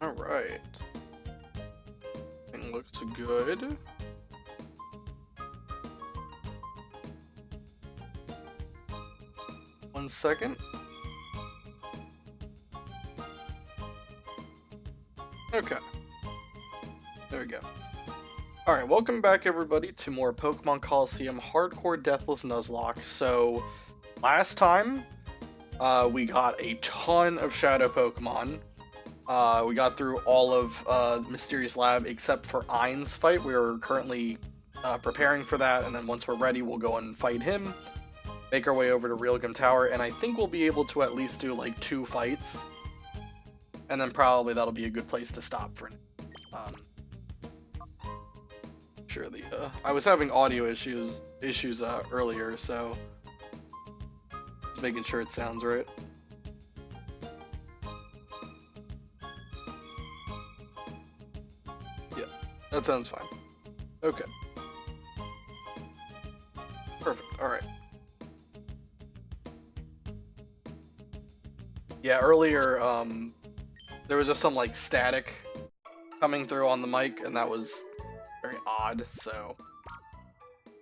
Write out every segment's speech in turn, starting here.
Alright. Thing looks good. One second. Okay. There we go. Alright, welcome back everybody to more Pokemon Colosseum Hardcore Deathless Nuzlocke. So, last time, we got a ton of Shadow Pokemon. We got through all of Mysterious Lab except for Ain's fight. We are currently preparing for that, and then once we're ready, we'll go and fight him. Make our way over to Realgam Tower, and I think we'll be able to at least do like 2 fights. And then probably that'll be a good place to stop for now. Sure, I was having audio issues earlier, so just making sure it sounds right. Yeah, that sounds fine. Okay. Perfect. All right. Yeah, earlier, there was just some like static coming through on the mic, and that was very odd, so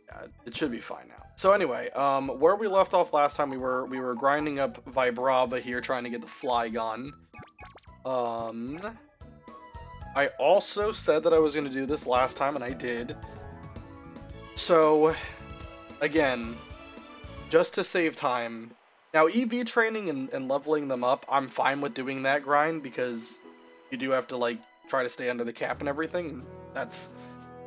yeah, it should be fine now. So anyway, where we left off last time, we were grinding up Vibrava here, trying to get the Flygon. I also said that I was going to do this last time, and I did. So, again, just to save time. Now, EV training and leveling them up, I'm fine with doing that grind, because you do have to, like, try to stay under the cap and everything. That's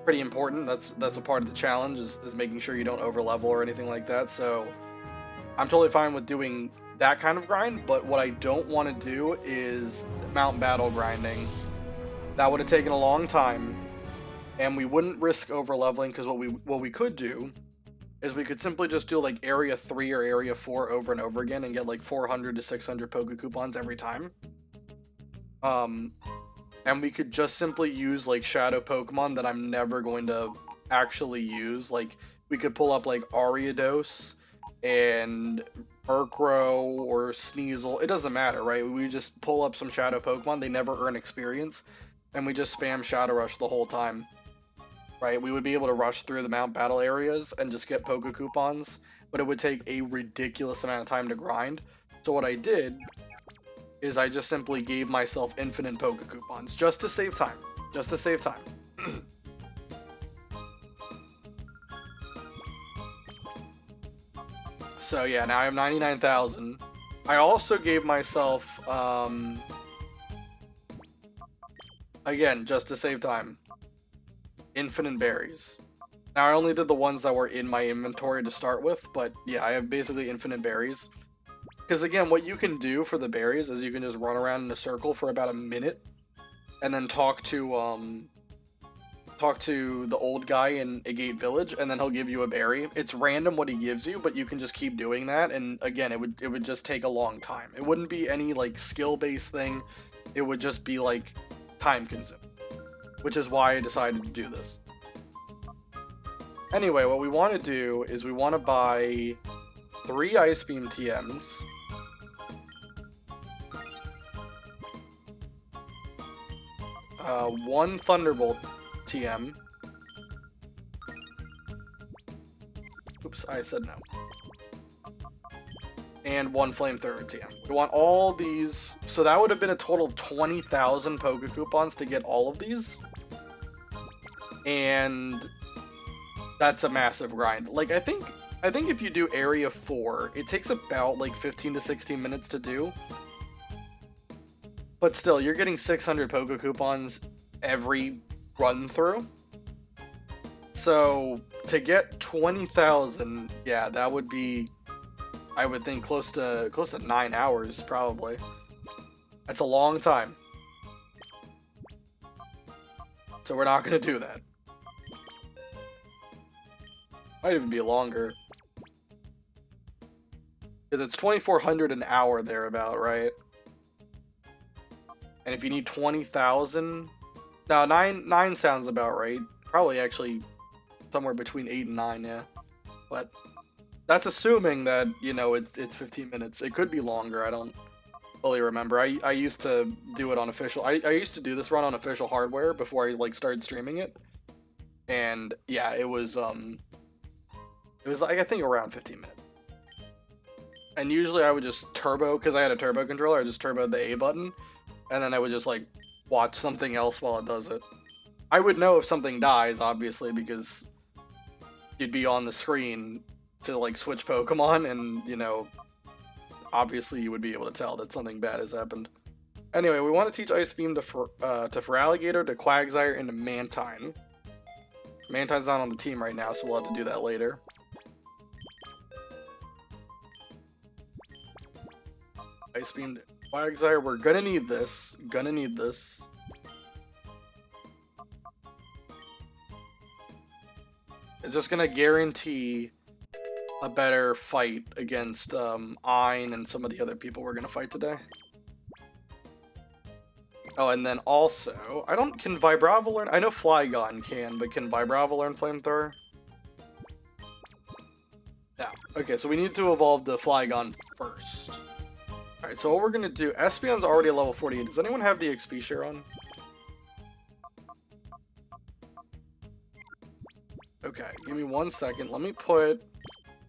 pretty important. That's a part of the challenge, is making sure you don't overlevel or anything like that. So I'm totally fine with doing that kind of grind, but what I don't want to do is Mount Battle grinding. That would have taken a long time, and we wouldn't risk overleveling, because what we could do is we could simply just do like Area 3 or Area 4 over and over again and get like 400 to 600 Poke Coupons every time. And we could just simply use like Shadow Pokemon that I'm never going to actually use. Like, we could pull up like Ariados and Murkrow or Sneasel. It doesn't matter, right? We just pull up some Shadow Pokemon. They never earn experience. And we just spam Shadow Rush the whole time. Right? We would be able to rush through the Mount Battle areas and just get Poke Coupons. But it would take a ridiculous amount of time to grind. So what I did is I just simply gave myself infinite Poke Coupons, just to save time. Just to save time. So yeah, now I have 99,000. I also gave myself, again, just to save time, infinite berries. Now I only did the ones that were in my inventory to start with, but yeah, I have basically infinite berries. Because again, what you can do for the berries is you can just run around in a circle for about a minute, and then talk to the old guy in Agate Village, and then he'll give you a berry. It's random what he gives you, but you can just keep doing that, and again, it would just take a long time. It wouldn't be any like skill-based thing. It would just be like time-consuming, which is why I decided to do this. Anyway, what we want to do is we want to buy 3 Ice Beam TMs. 1 Thunderbolt TM. Oops, I said no. And 1 Flamethrower TM. We want all these, so that would have been a total of 20,000 Poke Coupons to get all of these. And that's a massive grind. Like, I think if you do Area 4, it takes about like 15 to 16 minutes to do. But still, you're getting 600 Poke Coupons every run through. So to get 20,000, yeah, that would be, I would think, close to 9 hours probably. That's a long time. So we're not gonna do that. Might even be longer. Because it's 2,400 an hour thereabout, right? And if you need 20,000... No, 9 sounds about right. Probably actually somewhere between 8 and 9, yeah. But that's assuming that, you know, it's 15 minutes. It could be longer, I don't fully remember. I used to do it on official. I used to do this run on official hardware before I like started streaming it, and yeah, it was like I think around 15 minutes. And usually I would just turbo, because I had a turbo controller. I just turboed the A button, and then I would just like watch something else while it does it. I would know if something dies, obviously, because you'd be on the screen to like switch Pokemon, and you know, obviously you would be able to tell that something bad has happened. Anyway, we want to teach Ice Beam to Feraligatr, to Quagsire, and to Mantine. Mantine's not on the team right now, so we'll have to do that later. Ice Beam to Quagsire, we're gonna need this. It's just gonna guarantee a better fight against Ein and some of the other people we're gonna fight today. Oh, and then also, can Vibrava learn? I know Flygon can, but can Vibrava learn Flamethrower? No. Okay, so we need to evolve the Flygon first. Alright, so what we're gonna do, Espeon's already at level 48. Does anyone have the XP share on? Okay, give me 1 second. Let me put...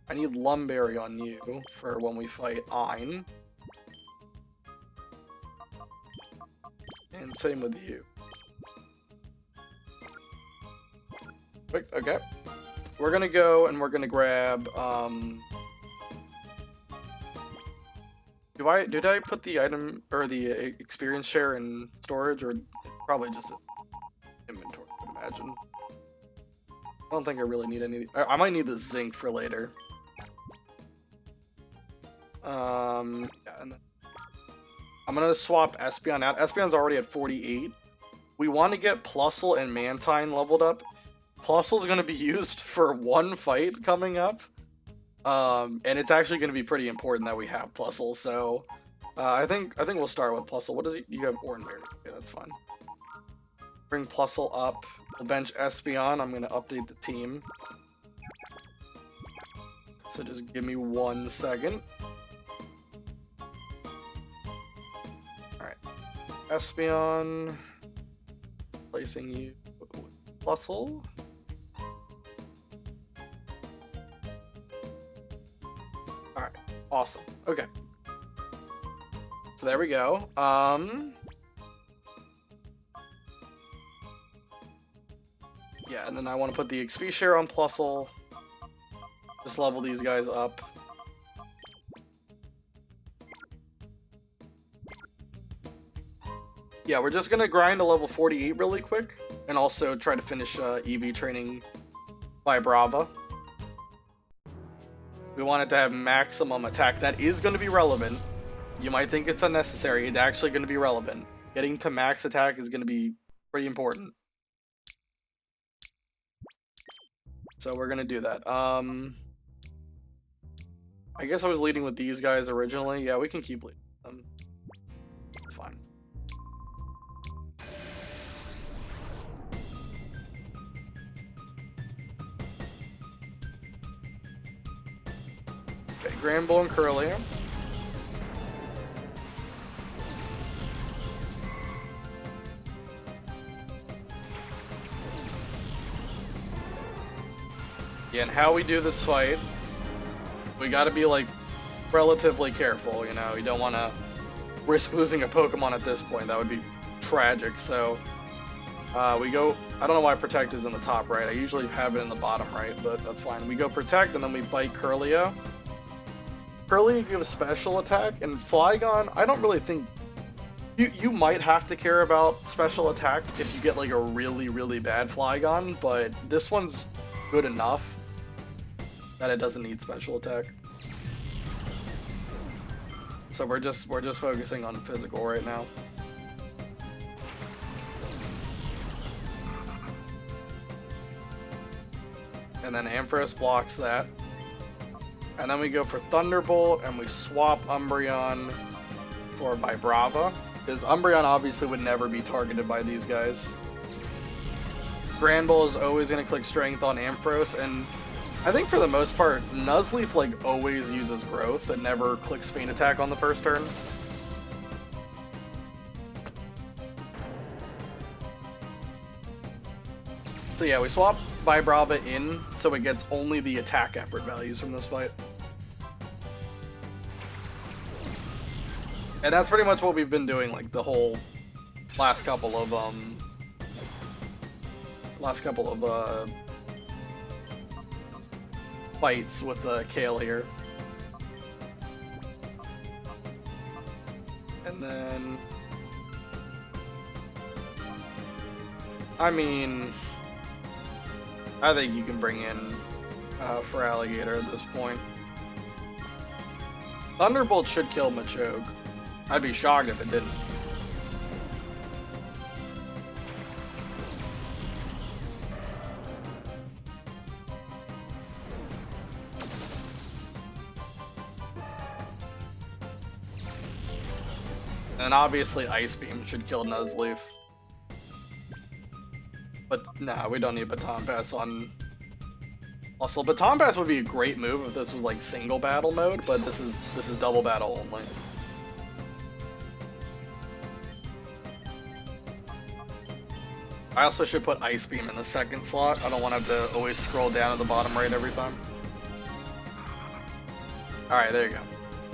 I need Lumberry on you for when we fight Ein. And same with you. Okay. We're gonna go and we're gonna grab, Did I put the item, or the experience share in storage, or probably just as inventory, I would imagine. I don't think I really need any. I might need the zinc for later. Yeah, and then I'm gonna swap Espeon out. Espeon's already at 48. We want to get Plusle and Mantine leveled up. Plusle's gonna be used for one fight coming up. And it's actually gonna be pretty important that we have Plusle, so I think we'll start with Plusle. What does he? You have Ordinary. Okay, that's fine. Bring Plusle up. We'll bench Espeon. I'm gonna update the team. So just give me 1 second. Alright. Espeon. Placing you with Plusle. Alright. Awesome. Okay. So there we go. Yeah, and then I want to put the XP share on Plusle. Just level these guys up. Yeah, we're just gonna grind to level 48 really quick, and also try to finish EV training Vibrava. We want it to have maximum attack. That is going to be relevant. You might think it's unnecessary. It's actually going to be relevant. Getting to max attack is going to be pretty important. So we're going to do that. I guess I was leading with these guys originally. Yeah, we can keep leading them. It's fine. Okay, Granbull and Curlia. Yeah, and how we do this fight, we gotta be, like, relatively careful, you know? You don't want to risk losing a Pokemon at this point. That would be tragic, so... we go... I don't know why Protect is in the top right. I usually have it in the bottom right, but that's fine. We go Protect, and then we bite Curlia. Curlia gives special attack, and Flygon, I don't really think... You might have to care about special attack if you get, like, a really, really bad Flygon, but this one's good enough that it doesn't need special attack. So we're just focusing on physical right now. And then Ampharos blocks that. And then we go for Thunderbolt, and we swap Umbreon for Vibrava, because Umbreon obviously would never be targeted by these guys. Granbull is always going to click Strength on Ampharos, and I think for the most part, Nuzleaf, like, always uses Growth and never clicks Feint Attack on the first turn. So yeah, we swap Vibrava in so it gets only the attack effort values from this fight. And that's pretty much what we've been doing like the whole last couple of fights with Kale here. And then I mean, I think you can bring in for Alligator at this point. Thunderbolt should kill Machoke. I'd be shocked if it didn't. And obviously Ice Beam should kill Nuzleaf. But nah, we don't need Baton Pass on... Also, Baton Pass would be a great move if this was like single battle mode, but this is double battle only. I also should put Ice Beam in the second slot. I don't want to have to always scroll down at the bottom right every time. Alright, there you go.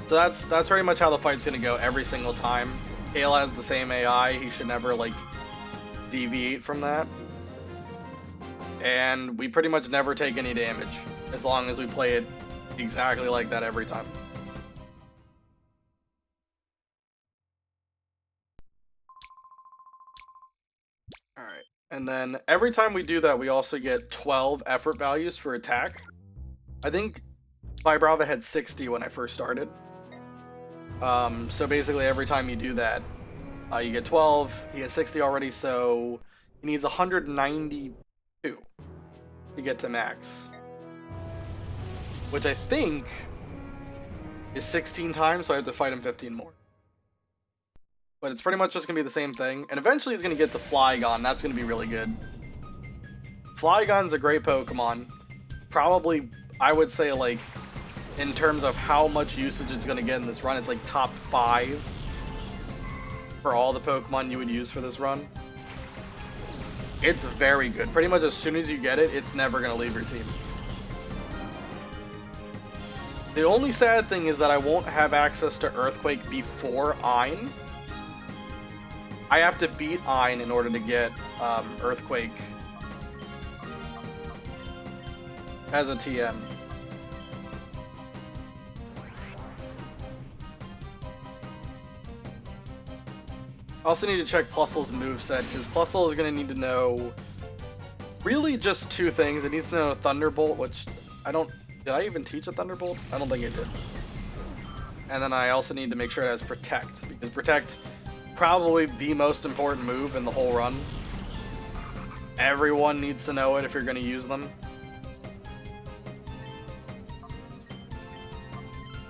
So that's pretty much how the fight's gonna go every single time. Kale has the same AI, he should never like deviate from that. And we pretty much never take any damage, as long as we play it exactly like that every time. Alright, and then every time we do that, we also get 12 effort values for attack. I think Vibrava had 60 when I first started. So basically every time you do that, you get 12. He has 60 already, so he needs 192 to get to max. Which I think is 16 times, so I have to fight him 15 more. But it's pretty much just going to be the same thing. And eventually he's going to get to Flygon. That's going to be really good. Flygon's a great Pokemon. Probably, I would say, like, in terms of how much usage it's going to get in this run, it's like top 5 for all the Pokemon you would use for this run. It's very good. Pretty much as soon as you get it, it's never going to leave your team. The only sad thing is that I won't have access to Earthquake before Ein. I have to beat Ein in order to get Earthquake as a TM. I also need to check Plusle's moveset, because Plusle is going to need to know really just 2 things. It needs to know Thunderbolt, which I don't... Did I even teach a Thunderbolt? I don't think it did. And then I also need to make sure it has Protect, because Protect, probably the most important move in the whole run. Everyone needs to know it if you're going to use them.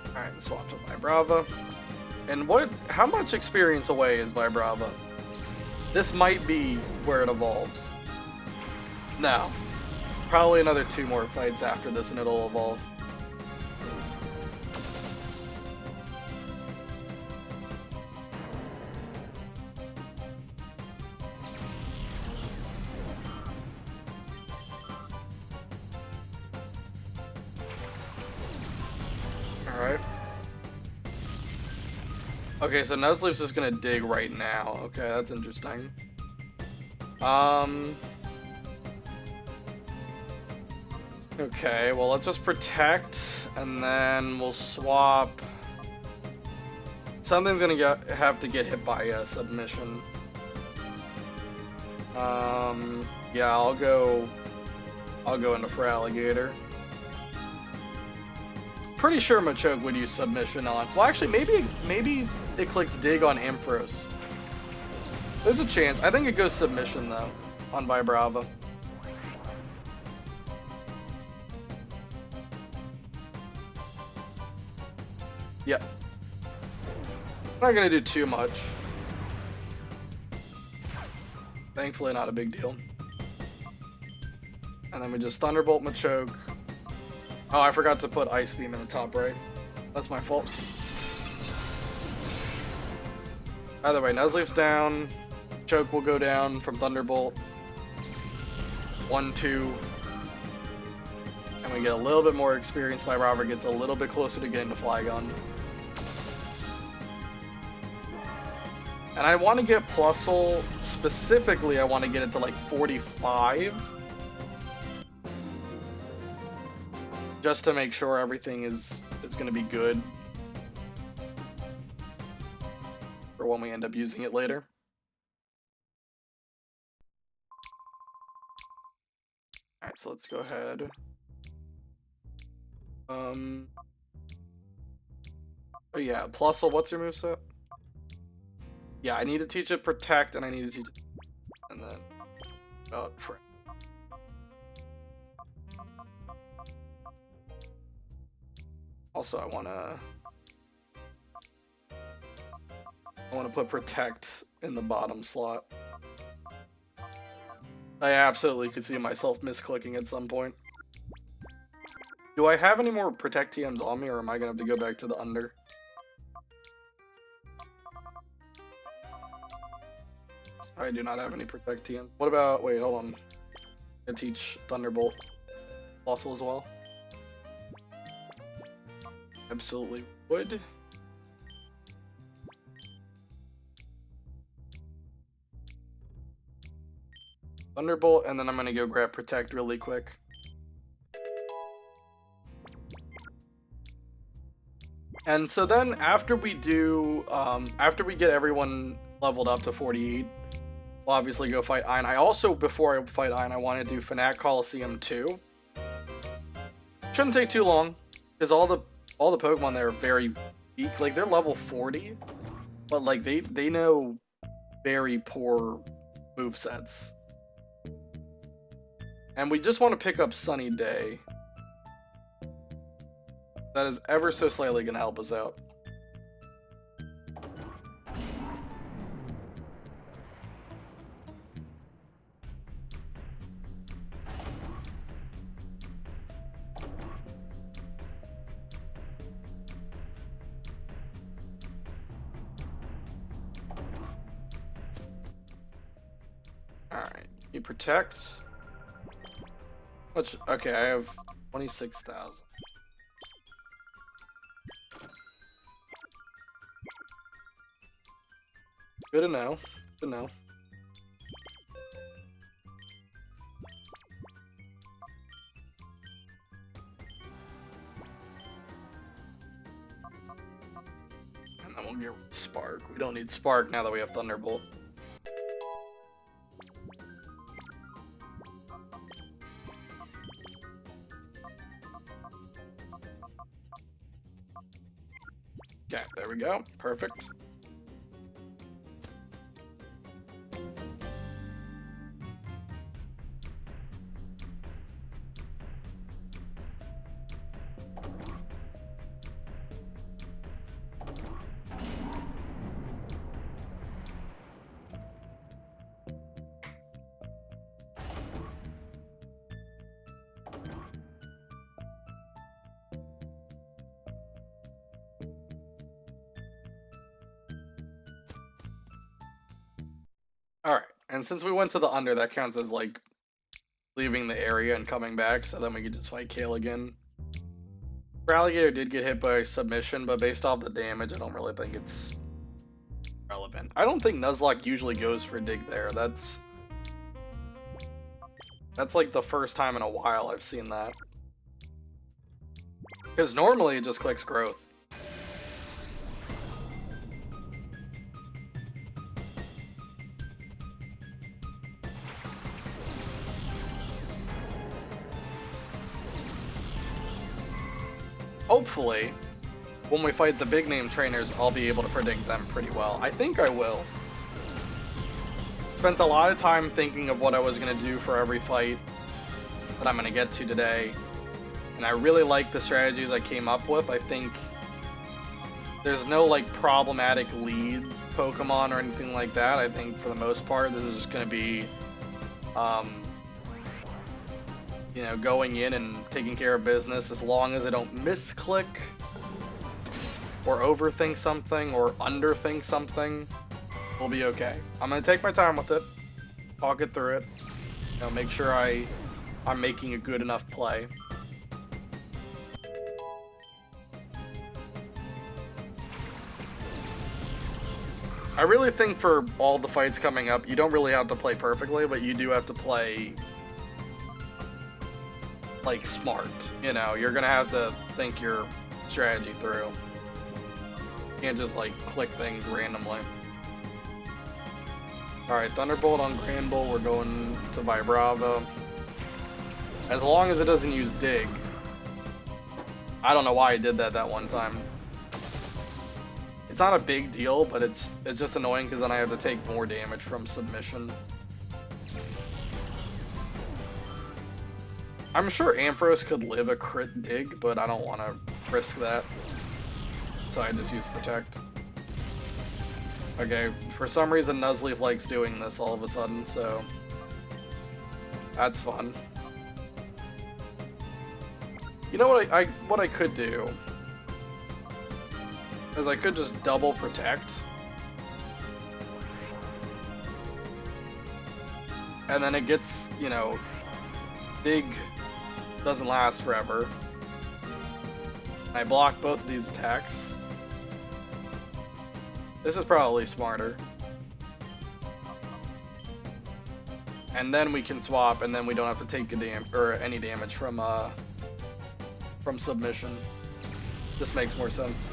Alright, swap to Vibrava. And how much experience away is Vibrava? This might be where it evolves. No. Probably another 2 more fights after this and it'll evolve. Alright. Okay, so Nuzleaf's just gonna dig right now. Okay, that's interesting. Okay, well, let's just Protect, and then we'll swap. Something's gonna have to get hit by a Submission. Yeah, I'll go into for Alligator. Pretty sure Machoke would use Submission on. Well, actually, maybe it clicks Dig on Ampharos. There's a chance. I think it goes Submission though on Vibrava. Yep. Not gonna do too much. Thankfully, not a big deal. And then we just Thunderbolt Machoke. Oh, I forgot to put Ice Beam in the top right. That's my fault. Either way, Nuzleaf's down. Choke will go down from Thunderbolt. 1, 2. And we get a little bit more experience. Vibrava gets a little bit closer to getting the Flygon. And I want to get Plusle, specifically I want to get it to like 45. Just to make sure everything is going to be good. For when we end up using it later. Alright, so let's go ahead. Oh yeah, Plusle, what's your moveset? Yeah, I need to teach it Protect, and I need to teach it... And then... Oh, frick. Also, I wanna put Protect in the bottom slot. I absolutely could see myself misclicking at some point. Do I have any more Protect TMs on me, or am I gonna have to go back to the under? I do not have any Protect TMs. What about... Wait, hold on. I teach Thunderbolt Plusle as well. Absolutely would. Thunderbolt, and then I'm gonna go grab Protect really quick. And so then after we do, after we get everyone leveled up to 48, we'll obviously go fight Ein. I also, before I fight Ein, I want to do Pokemon Colosseum 2. Shouldn't take too long, because all the Pokemon there are very weak. Like, they're level 40, but like they know very poor movesets. And we just want to pick up Sunny Day. That is ever so slightly going to help us out. Alright, you Protect. Which, okay, I have 26,000. Good to know. Good to know. And then we'll get Spark. We don't need Spark now that we have Thunderbolt. Okay, there we go. Perfect. Alright, and since we went to the under, that counts as, like, leaving the area and coming back, so then we can just fight Kale again. Alligator did get hit by submission, but based off the damage, I don't really think it's relevant. I don't think Nuzlocke usually goes for Dig there. That's like the first time in a while I've seen that. Because normally it just clicks Growth. Hopefully, when we fight the big name trainers, I'll be able to predict them pretty well. I think I will. Spent a lot of time thinking of what I was going to do for every fight that I'm going to get to today. And I really like the strategies I came up with. I think there's no like problematic lead Pokemon or anything like that. I think for the most part, this is just going to be you know, going in and taking care of business. As long as I don't misclick or overthink something or underthink something, we'll be okay. I'm gonna take my time with it, talk it through it. You know, make sure I'm making a good enough play. I really think for all the fights coming up, you don't really have to play perfectly, but you do have to play, like, smart. You know, you're gonna have to think your strategy through. You can't just, like, click things randomly. Alright, Thunderbolt on Granbull, we're going to Vibrava. As long as it doesn't use Dig. I don't know why I did that one time. It's not a big deal, but it's just annoying because then I have to take more damage from submission. I'm sure Ampharos could live a crit Dig, but I don't want to risk that. So I just use Protect. Okay, for some reason Nuzleaf likes doing this all of a sudden, so that's fun. You know what I could do is I could just double Protect. And then it gets, you know, Dig doesn't last forever. I block both of these attacks. This is probably smarter. And then we can swap, and then we don't have to take any damage from submission. This makes more sense.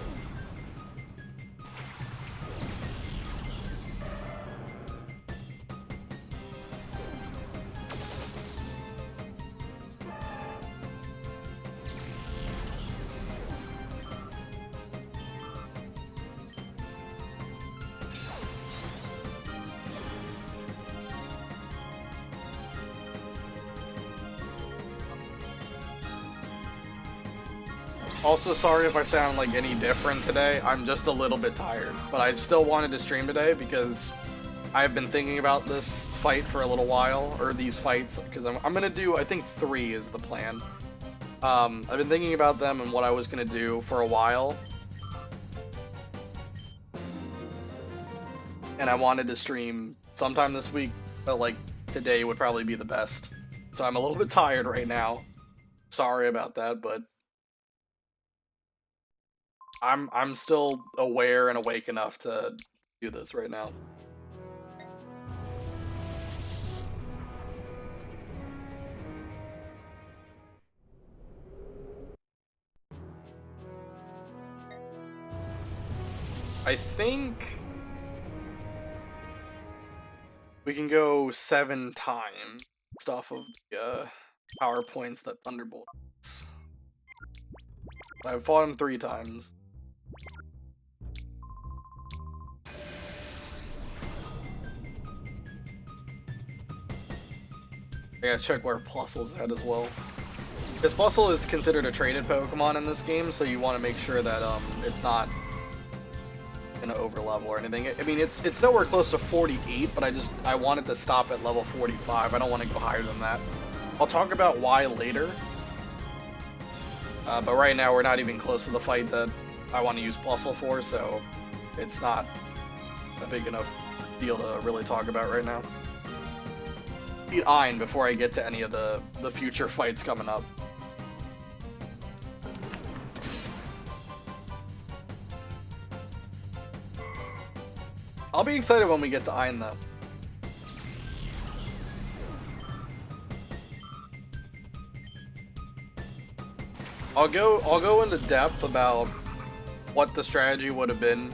Also, sorry if I sound like any different today. I'm just a little bit tired, but I still wanted to stream today because I've been thinking about this fight for a little while, or these fights, because I'm gonna do, I think 3 is the plan. I've been thinking about them and what I was gonna do for a while, and I wanted to stream sometime this week, but like today would probably be the best. So I'm a little bit tired right now. Sorry about that, but I'm still aware and awake enough to do this right now. I think we can go 7 times off of the power points that Thunderbolt has. I've fought him 3 times. I gotta check where Plusle's at as well. Because Plusle is considered a traded Pokemon in this game, so you want to make sure that it's not gonna overlevel or anything. I mean, it's nowhere close to 48, but I wanted to stop at level 45. I don't want to go higher than that. I'll talk about why later. But right now we're not even close to the fight that I want to use Plusle for, so it's not a big enough deal to really talk about right now. Beat Ein before I get to any of the future fights coming up. I'll be excited when we get to Ein though. I'll go into depth about what the strategy would have been.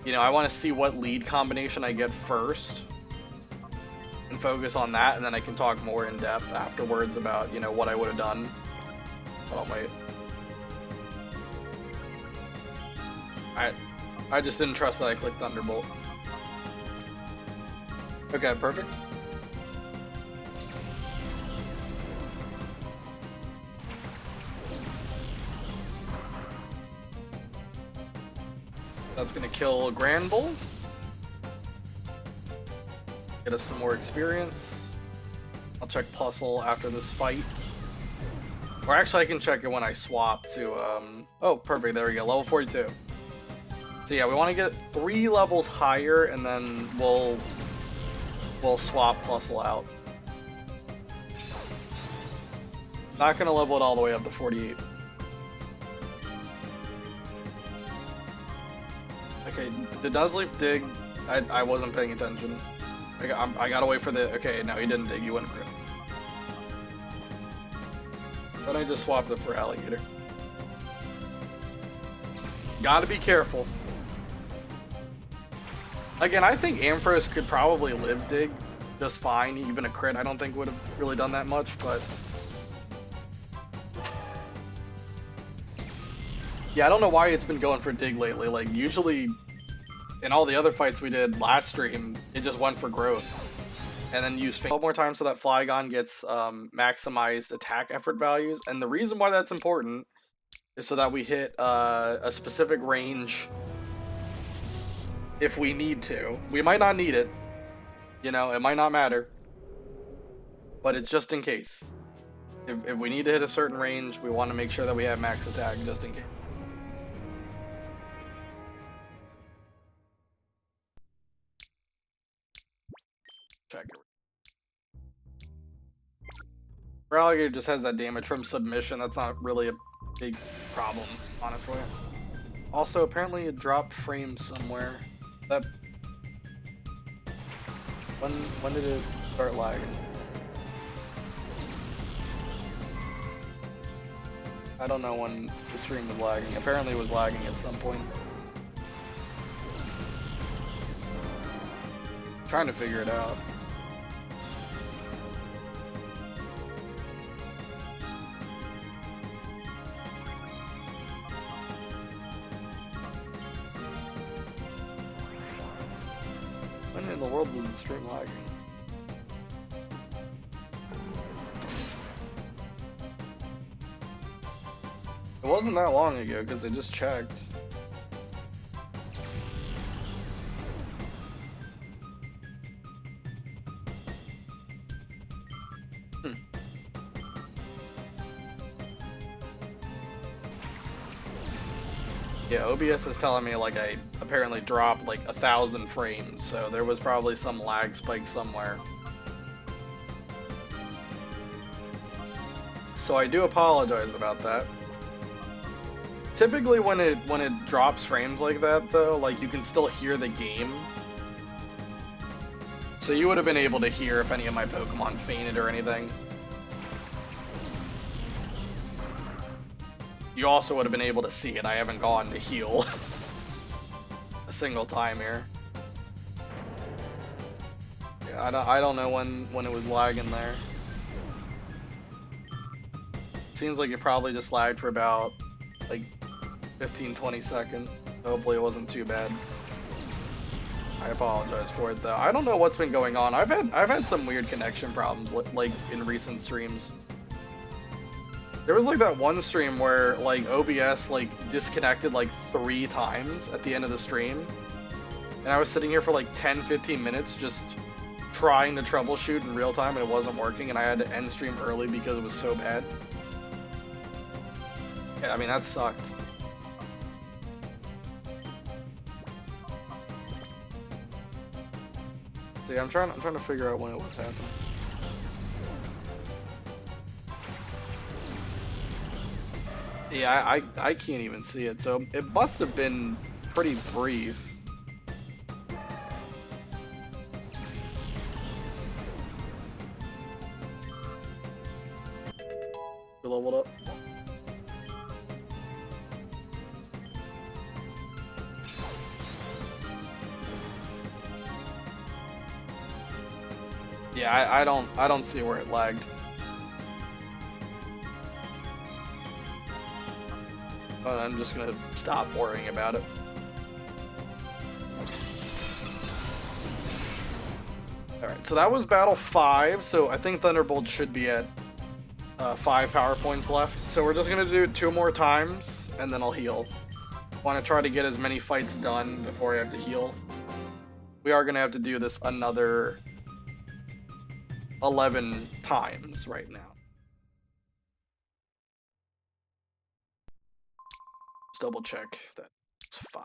You know, I want to see what lead combination I get first and focus on that, and then I can talk more in depth afterwards about, you know, what I would have done. Hold on, wait. I just didn't trust that I clicked Thunderbolt. Okay, perfect. That's gonna kill Granbull. Get us some more experience. I'll check Plusle after this fight. Or actually I can check it when I swap to, oh, perfect, there we go, level 42. So yeah, we want to get 3 levels higher, and then we'll we'll swap Plusle out. Not gonna level it all the way up to 48. Okay, the Nuzleaf dig, I wasn't paying attention. I gotta wait for the, okay, no, he didn't dig, you went crit. Then I just swapped it for Alligator. Gotta be careful. Again, I think Ampharos could probably live dig just fine. Even a crit I don't think would have really done that much, but... yeah, I don't know why it's been going for dig lately. Like, usually, in all the other fights we did last stream, it just went for growth. And then use 12 more times so that Flygon gets maximized attack effort values. And the reason why that's important is so that we hit a specific range if we need to. We might not need it. You know, it might not matter. But it's just in case. If we need to hit a certain range, we want to make sure that we have max attack just in case. Check it. Alligator just has that damage from submission. That's not really a big problem, honestly. Also, apparently it dropped frames somewhere. That when did it start lagging? I don't know when the stream was lagging. Apparently it was lagging at some point. Trying to figure it out. When in the world was the stream lagging? It wasn't that long ago because I just checked. Yeah, OBS is telling me like I apparently dropped like 1,000 frames, so there was probably some lag spike somewhere. So I do apologize about that. Typically when it drops frames like that though, like you can still hear the game. So you would have been able to hear if any of my Pokemon fainted or anything. You also would have been able to see it. I haven't gone to heal a single time here. Yeah, I don't know when it was lagging there. Seems like it probably just lagged for about like 15-20 seconds. Hopefully it wasn't too bad. I apologize for it though. I don't know what's been going on. I've had some weird connection problems like in recent streams. There was like that one stream where like OBS like disconnected like 3 times at the end of the stream. And I was sitting here for like 10-15 minutes just trying to troubleshoot in real time and it wasn't working and I had to end stream early because it was so bad. Yeah, I mean that sucked. So yeah, I'm trying to figure out when it was happening. Yeah, I can't even see it, so it must have been pretty brief. You leveled up? Yeah, I don't see where it lagged. But I'm just gonna stop worrying about it. Alright, so that was battle 5, so I think Thunderbolt should be at 5 power points left. So we're just gonna do 2 more times, and then I'll heal. Want to try to get as many fights done before I have to heal. We are gonna have to do this another 11 times right now. Let's double check that it's 5.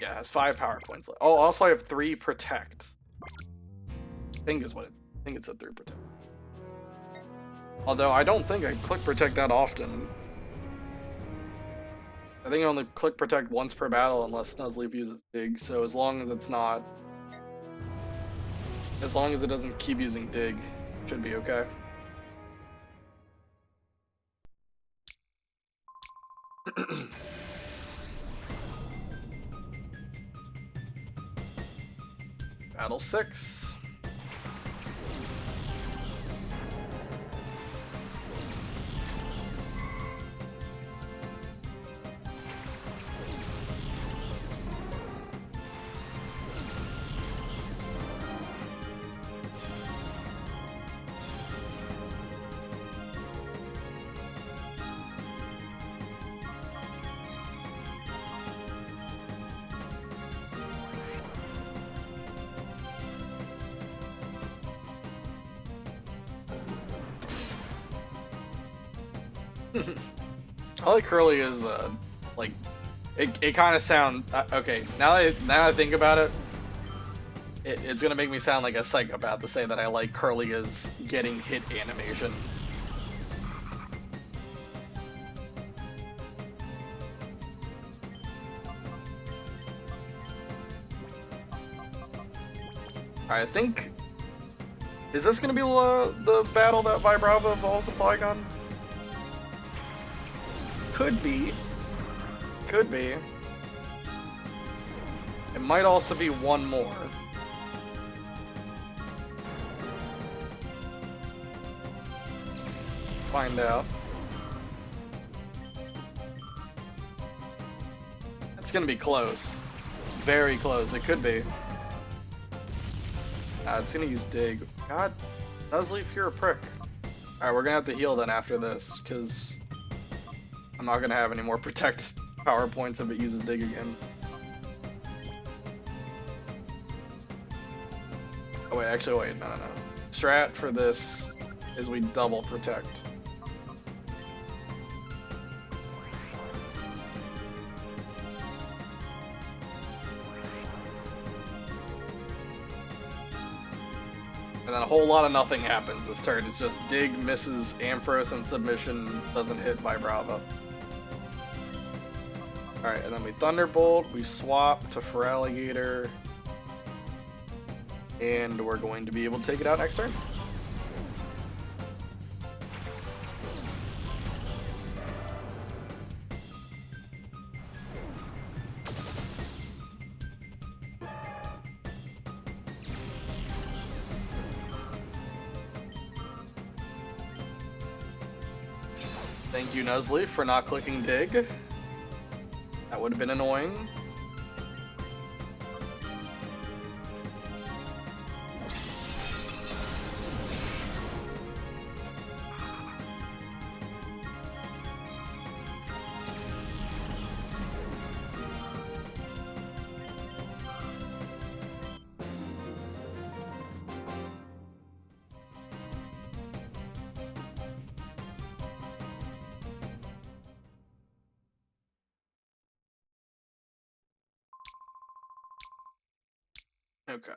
Yeah, it has 5 power points left. Oh, also I have 3 protect. I think it's a 3 protect. Although I don't think I click protect that often. I think I only click protect once per battle unless Nuzleaf uses dig, so as long as it's not... As long as it doesn't keep using dig, it should be okay. Battle 6. I like Curly is like it kind of sound okay. Now that I think about it, it's gonna make me sound like a psychopath to say that I like Curly as getting hit animation. Alright, I think... Is this gonna be the battle that Vibrava evolves the Flygon? Could be. Could be. It might also be one more. Find out. It's gonna be close. Very close. It could be. It's gonna use dig. God, Nuzleaf, you're a prick. Alright, we're gonna have to heal then after this, because I'm not gonna have any more protect power points if it uses dig again. Oh wait, actually wait, no. Strat for this is we double protect. And then a whole lot of nothing happens this turn. It's just dig, misses, Ampharos, and submission doesn't hit Vibrava. Alright, and then we Thunderbolt, we swap to Feraligatr, and we're going to be able to take it out next turn. Thank you, Nuzleaf, for not clicking dig. That would have been annoying. Okay.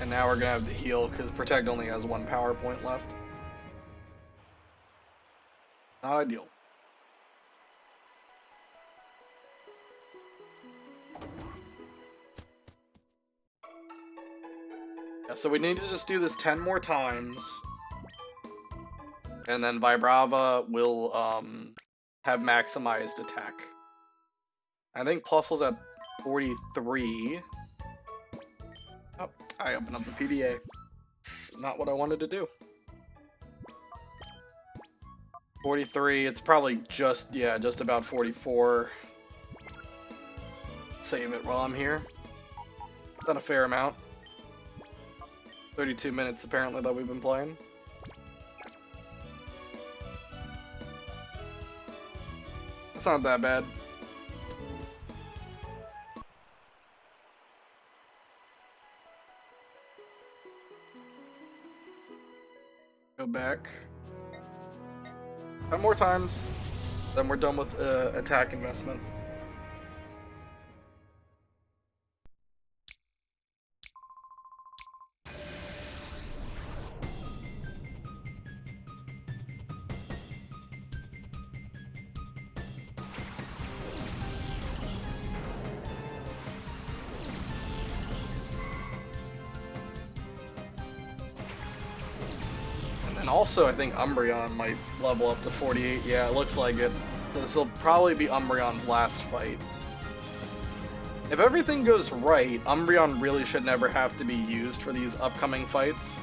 And now we're gonna have to heal because Protect only has 1 power point left. Not ideal. Yeah, so we need to just do this 10 more times. And then Vibrava will have maximized attack. I think Plusle's at 43. Oh, I opened up the PBA. It's not what I wanted to do. 43, it's probably just about 44. Save it while I'm here. Done a fair amount. 32 minutes apparently that we've been playing. It's not that bad. Go back. 10 more times. Then we're done with attack investment. And also, I think Umbreon might level up to 48. Yeah, it looks like it. So this will probably be Umbreon's last fight. If everything goes right, Umbreon really should never have to be used for these upcoming fights.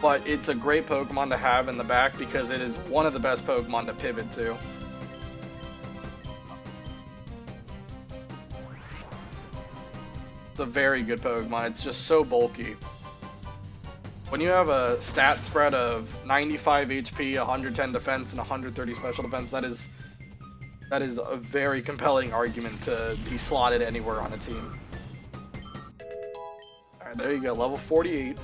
But it's a great Pokemon to have in the back because it is one of the best Pokemon to pivot to. It's a very good Pokemon. It's just so bulky. When you have a stat spread of 95 HP, 110 defense, and 130 special defense, that is a very compelling argument to be slotted anywhere on a team. Alright, there you go, level 48.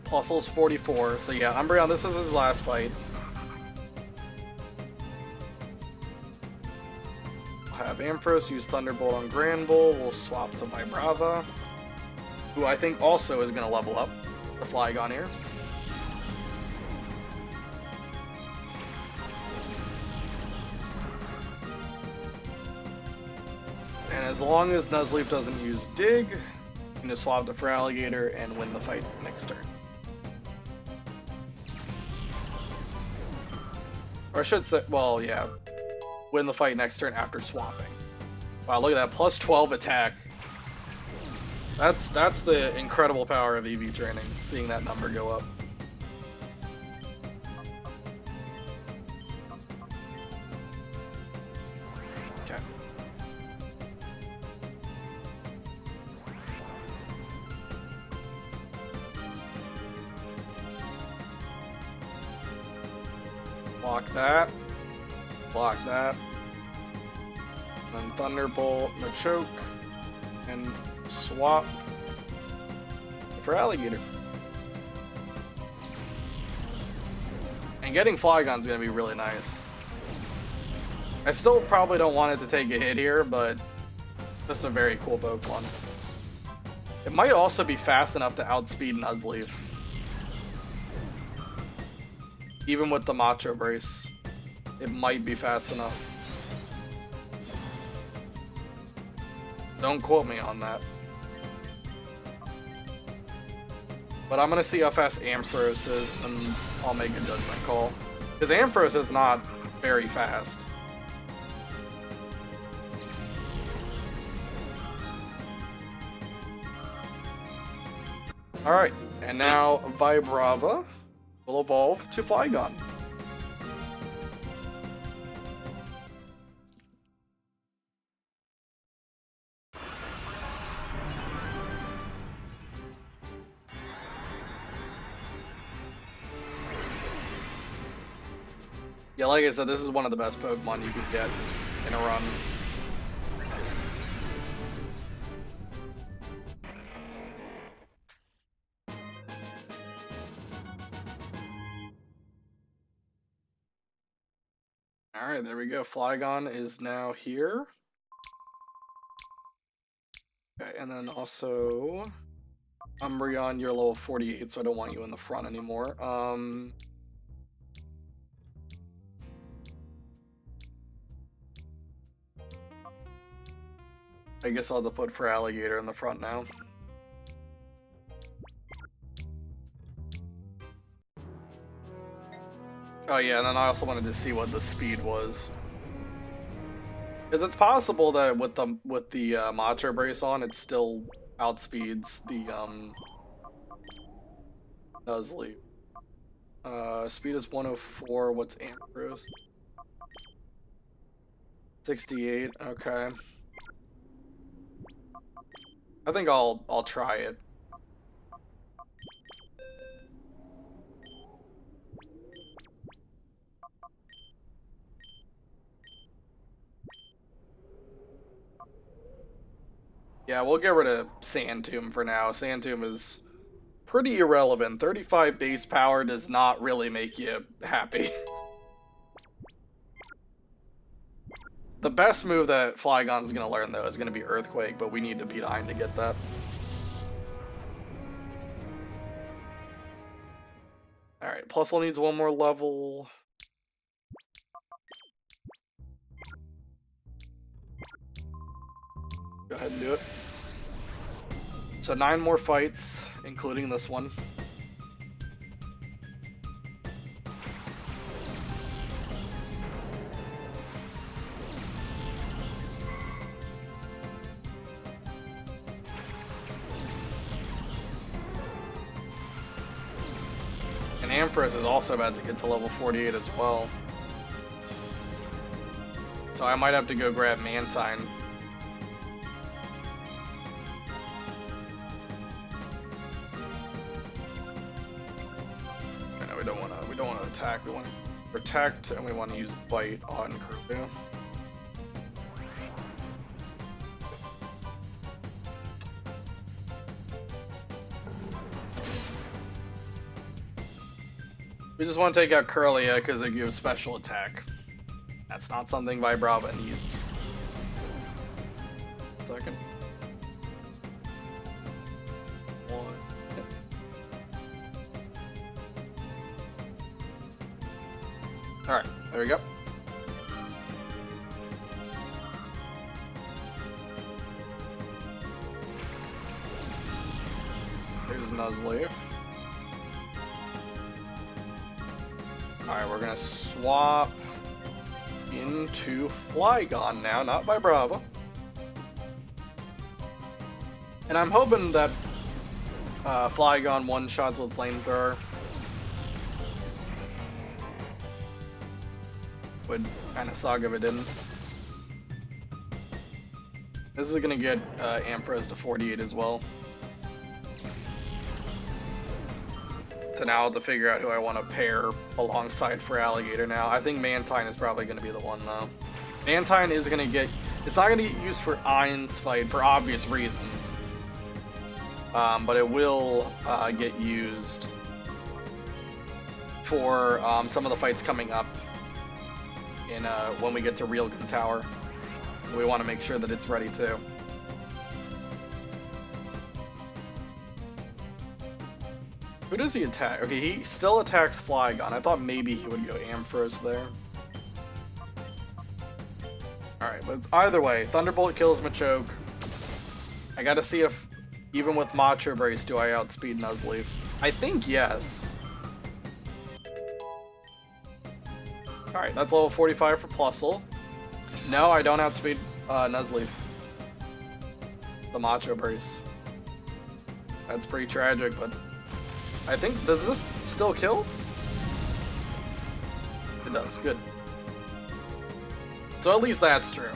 Plusle's 44, so yeah, Umbreon, this is his last fight. We'll have Ampharos use Thunderbolt on Granbull, we'll swap to Vibrava, who I think also is going to level up the Flygon here. And as long as Nuzleaf doesn't use Dig, you can just swap to Feraligatr and win the fight next turn. Or I should say, well, yeah, win the fight next turn after swapping. Wow, look at that, plus 12 attack. That's the incredible power of EV training, seeing that number go up. Okay. Block that. Block that. Then Thunderbolt, Machoke, and swap for Alligator. And getting Flygon's gonna be really nice. I still probably don't want it to take a hit here, but just a very cool Pokemon. It might also be fast enough to outspeed Nuzleaf. Even with the Macho Brace, it might be fast enough. Don't quote me on that. But I'm going to see how fast Ampharos is, and I'll make a judgment call. Because Ampharos is not very fast. Alright, and now Vibrava will evolve to Flygon. Yeah, like I said, this is one of the best Pokemon you can get in a run. Alright, there we go. Flygon is now here. Okay, and then also Umbreon, you're level 48, so I don't want you in the front anymore. I guess I'll have to put Feraligatr in the front now. Oh yeah, and then I also wanted to see what the speed was. Because it's possible that with the Macho Brace on, it still outspeeds the Nuzleaf. Speed is 104. What's Ampharos? 68. Okay. I think I'll try it. Yeah, we'll get rid of Sand Tomb for now. Sand Tomb is pretty irrelevant. 35 base power does not really make you happy. The best move that Flygon's gonna learn though is gonna be Earthquake, but we need to beat Ein to get that. Alright, Plusle needs one more level. Go ahead and do it. So 9 more fights, including this one. And Ampharos is also about to get to level 48 as well. So I might have to go grab Mantine. No, we don't wanna attack. We want to protect, and we want to use Bite on Kirby. We just want to take out Curlia because it gives special attack. That's not something Vibrava needs. 1 second. Alright, there we go. Here's Nuzlocke. Alright, we're gonna swap into Flygon now, not Vibrava. And I'm hoping that Flygon one-shots with Flamethrower would kind of suck if it didn't. This is gonna get Ampharos to 48 as well. So now I'll have to figure out who I want to pair alongside for Alligator now. I think Mantine is probably going to be the one though. Mantine is going to get... It's not going to get used for Ein's fight for obvious reasons. But it will get used for some of the fights coming up in when we get to Realgun Tower. We want to make sure that it's ready too. Who does he attack? Okay, he still attacks Flygon. I thought maybe he would go Ampharos there. Alright, but either way, Thunderbolt kills Machoke. I gotta see if, even with Macho Brace, do I outspeed Nuzlocke? I think yes. Alright, that's level 45 for Plusle. No, I don't outspeed Nuzlocke. The Macho Brace. That's pretty tragic, but... I think, does this still kill? It does, good. So at least that's true.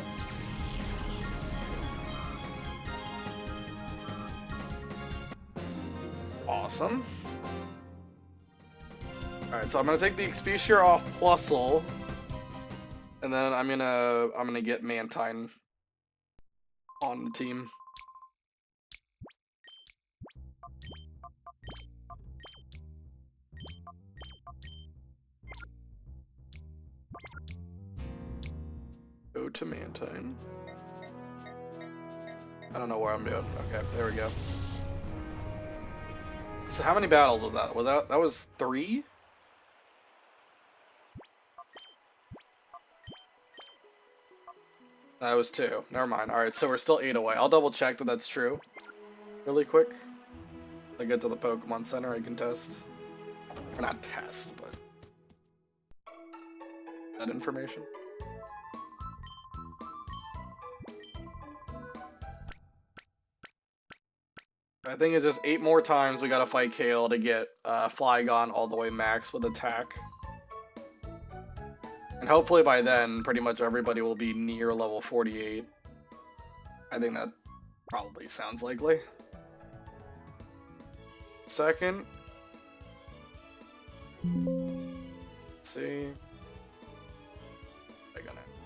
Awesome. Alright, so I'm gonna take the Expedia off Plusle. And then I'm gonna get Mantine on the team. Go to Mantine. I don't know where I'm doing. Okay, there we go. So how many battles was that? That was 3? That was 2. Never mind. Alright, so we're still 8 away. I'll double check that that's true. Really quick. I get to the Pokemon Center, I can test. Or not test, but... that information. I think it's just 8 more times we gotta fight Kale to get Flygon all the way max with attack. And hopefully by then, pretty much everybody will be near level 48. I think that probably sounds likely. Second. Let's see.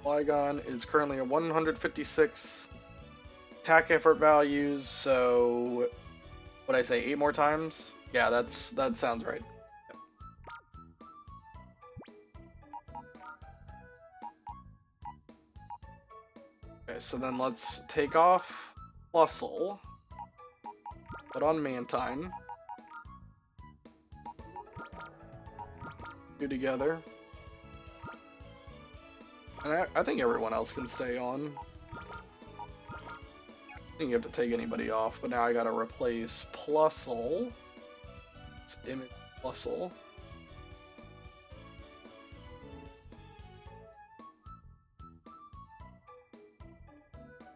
Flygon is currently at 156 attack effort values, so... what'd I say, 8 more times? Yeah, that sounds right. Yep. Okay, so then let's take off Plusle. Put on Mantine. Do together. And I think everyone else can stay on. I think you have to take anybody off, but now I gotta replace Plusle. It's image Plusle.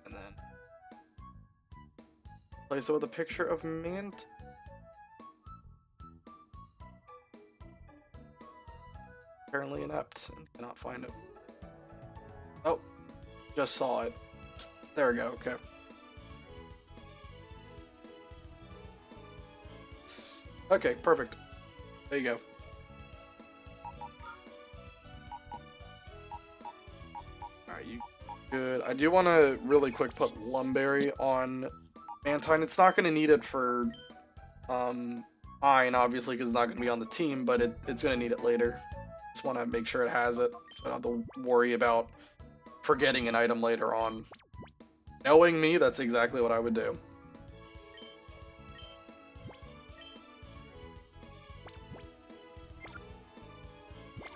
And then replace it with a picture of Mant. Apparently inept and cannot find it. Oh, just saw it. There we go, okay. Okay, perfect. There you go. Alright, you good. I do want to really quick put Lumberry on Mantine. It's not going to need it for Ein, obviously, because it's not going to be on the team, but it's going to need it later. Just want to make sure it has it, so I don't have to worry about forgetting an item later on. Knowing me, that's exactly what I would do.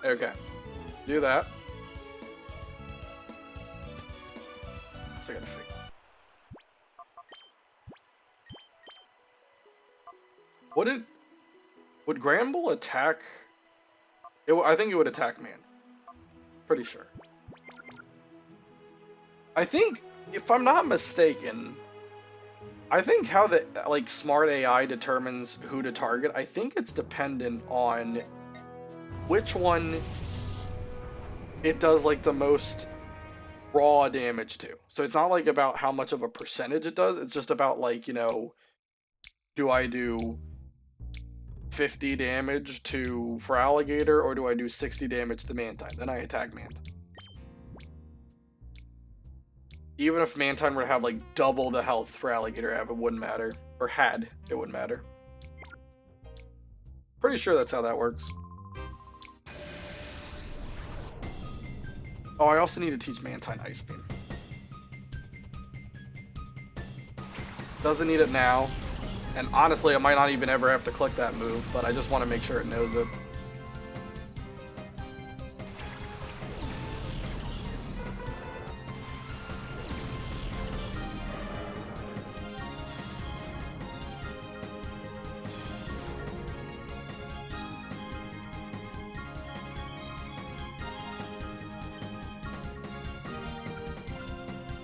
Okay, do that. So I gotta figure. Would Gramble attack? I think it would attack Mant. Pretty sure. I think, if I'm not mistaken, I think how the smart AI determines who to target, I think it's dependent on which one it does the most raw damage to. So it's not about how much of a percentage it does, it's just about do I do 50 damage for Alligator, or do I do 60 damage to Mantine? Then I attack Mantine. Even if Mantine were to have double the health for Alligator have, it wouldn't matter. Or it wouldn't matter. Pretty sure that's how that works. Oh, I also need to teach Mantine Ice Beam. Doesn't need it now. And honestly, I might not even ever have to click that move, but I just want to make sure it knows it.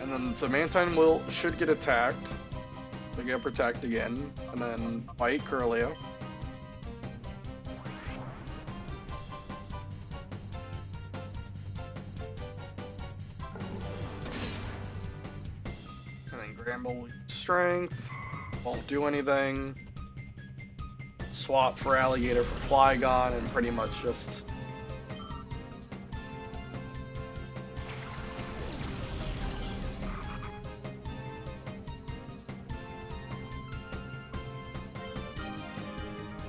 And then, so Mantine should get attacked. We get protect again, and then bite Curlio. And then Gramble strength, won't do anything. Swap for Alligator for Flygon, and pretty much just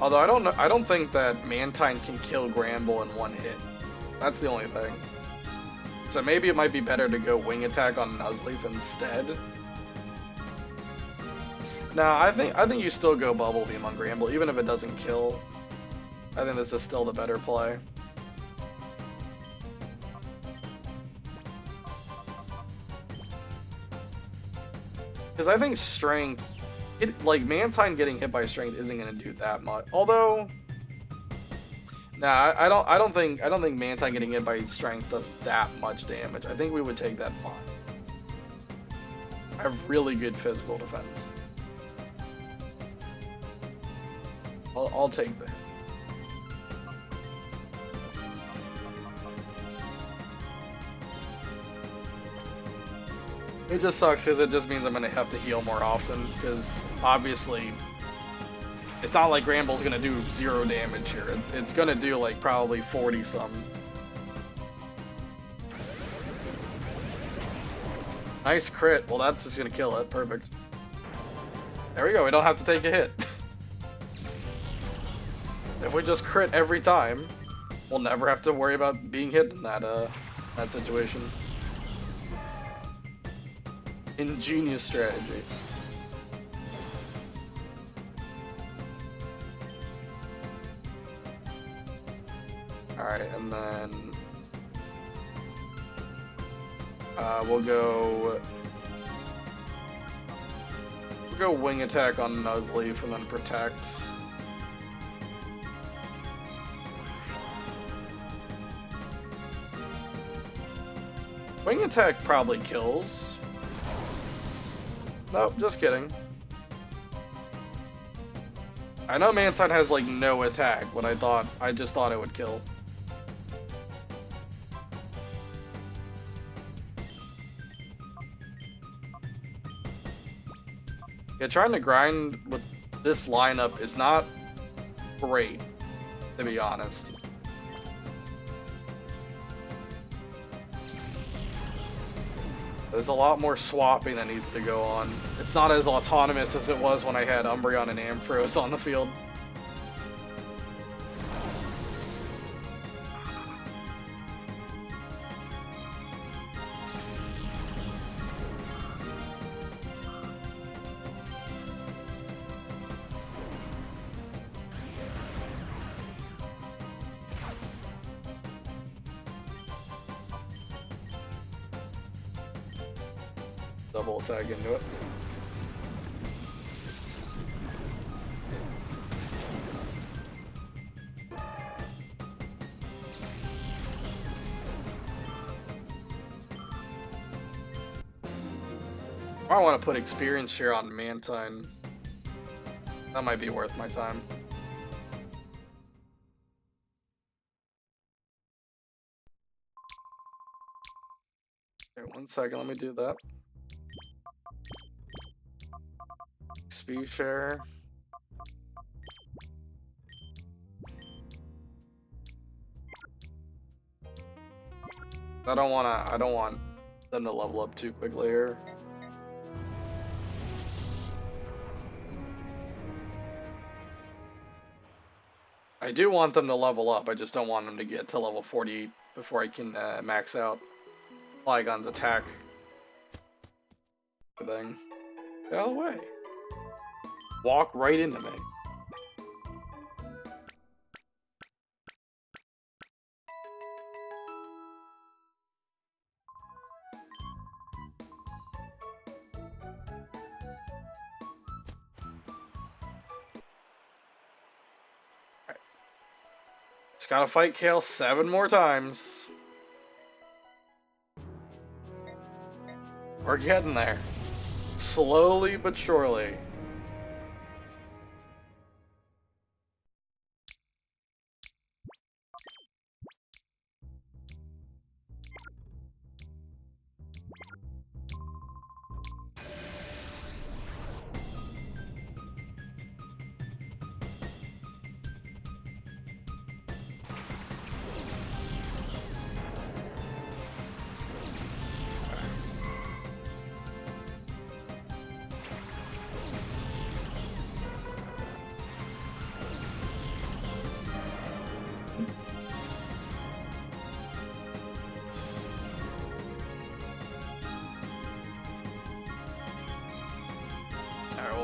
although I don't think that Mantine can kill Gramble in one hit. That's the only thing. So maybe it might be better to go Wing Attack on Nuzleaf instead. Nah, I think you still go Bubble Beam on Gramble, even if it doesn't kill. I think this is still the better play. Because I think Strength, Mantine getting hit by Strength isn't gonna do that much. Although, nah, I don't think Mantine getting hit by Strength does that much damage. I think we would take that fine. I have really good physical defense. I'll take that. It just sucks because it just means I'm going to have to heal more often, because obviously it's not like Gramble's going to do 0 damage here. It's going to do probably 40 some. Nice crit. Well, that's just going to kill it. Perfect. There we go. We don't have to take a hit. If we just crit every time, we'll never have to worry about being hit in that situation. Ingenious strategy. Alright, and then we'll go wing attack on Nuzleaf and then protect. Wing attack probably kills. Nope, just kidding. I know Mantine has like no attack, but I just thought it would kill. Yeah, trying to grind with this lineup is not great, to be honest. There's a lot more swapping that needs to go on. It's not as autonomous as it was when I had Umbreon and Ampharos on the field. Double attack into it. I want to put experience share on Mantine. That might be worth my time. Okay, 1 second, let me do that. XP share. I don't want them to level up too quickly here. I do want them to level up, I just don't want them to get to level 48 before I can max out Flygon's attack thing. Get out of the way. Walk right into me. Alright. Just gotta fight Kale 7 more times. We're getting there. Slowly but surely.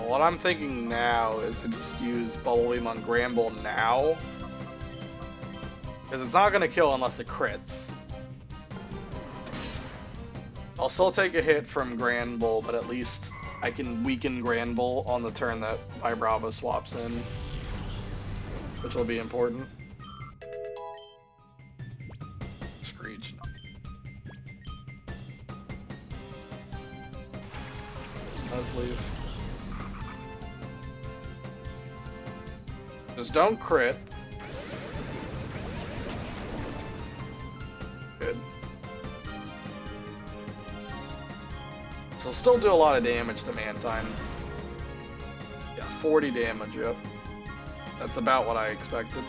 What I'm thinking now is to just use Bubble Beam on Granbull now. Because it's not going to kill unless it crits. I'll still take a hit from Granbull, but at least I can weaken Granbull on the turn that Vibrava swaps in. Which will be important. Screech. Nuzleaf. Just don't crit. Good. So still do a lot of damage to Mantine. Yeah, 40 damage, yep. That's about what I expected.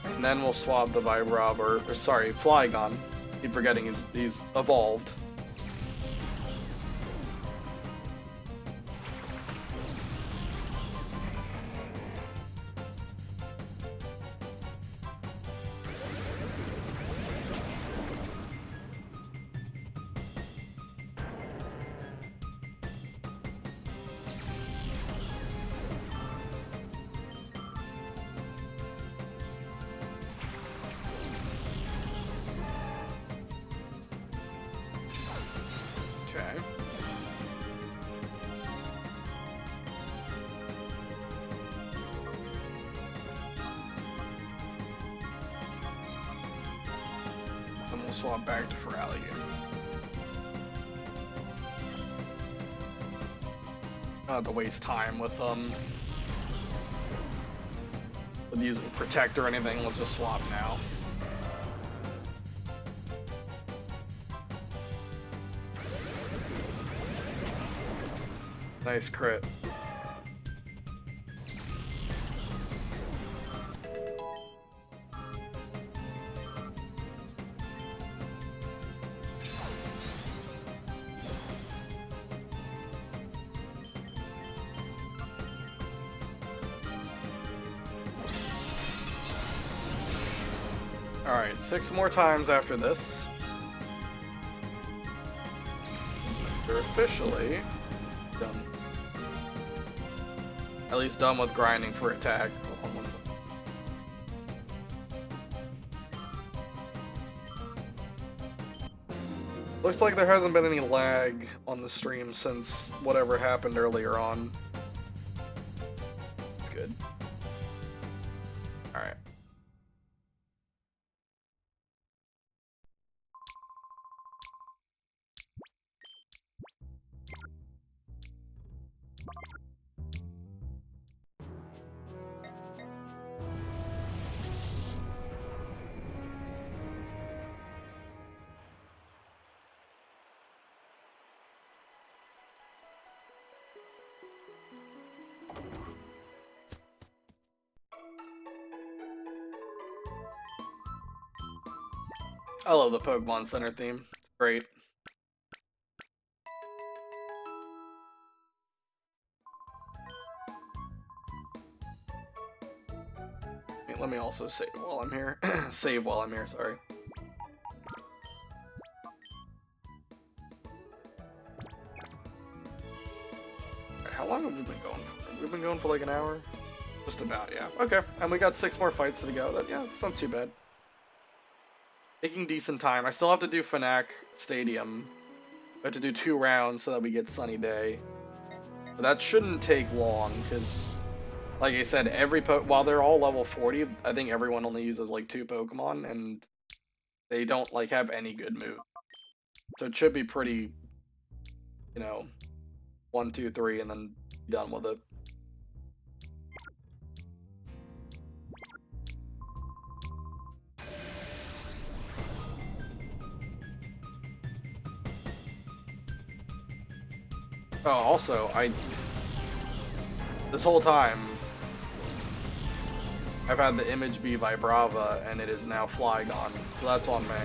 And then we'll swap the Vibrava, or sorry, Flygon. Keep forgetting he's evolved. to swap back to Feraligatr. Not have to waste time with using Protect or anything. Let's just swap now. Nice crit. Alright, 6 more times after this. You're officially done. At least done with grinding for attack. Hold on one second. Looks like there hasn't been any lag on the stream since whatever happened earlier on. It's good. Alright. I love the Pokemon Center theme. It's great. Let me also save while I'm here. Save while I'm here, sorry. Alright, how long have we been going for? We've been going for like an hour? Just about, yeah. Okay, and we got 6 more fights to go. Yeah, it's not too bad. Taking decent time. I still have to do Fnac Stadium. We have to do 2 rounds so that we get Sunny Day. But that shouldn't take long, because, like I said, while they're all level 40, I think everyone only uses like 2 Pokemon, and they don't like have any good move. So it should be pretty, you know, 1, 2, 3, and then be done with it. Oh, also, this whole time, I've had the image be Vibrava, and it is now Flygon, so that's on me.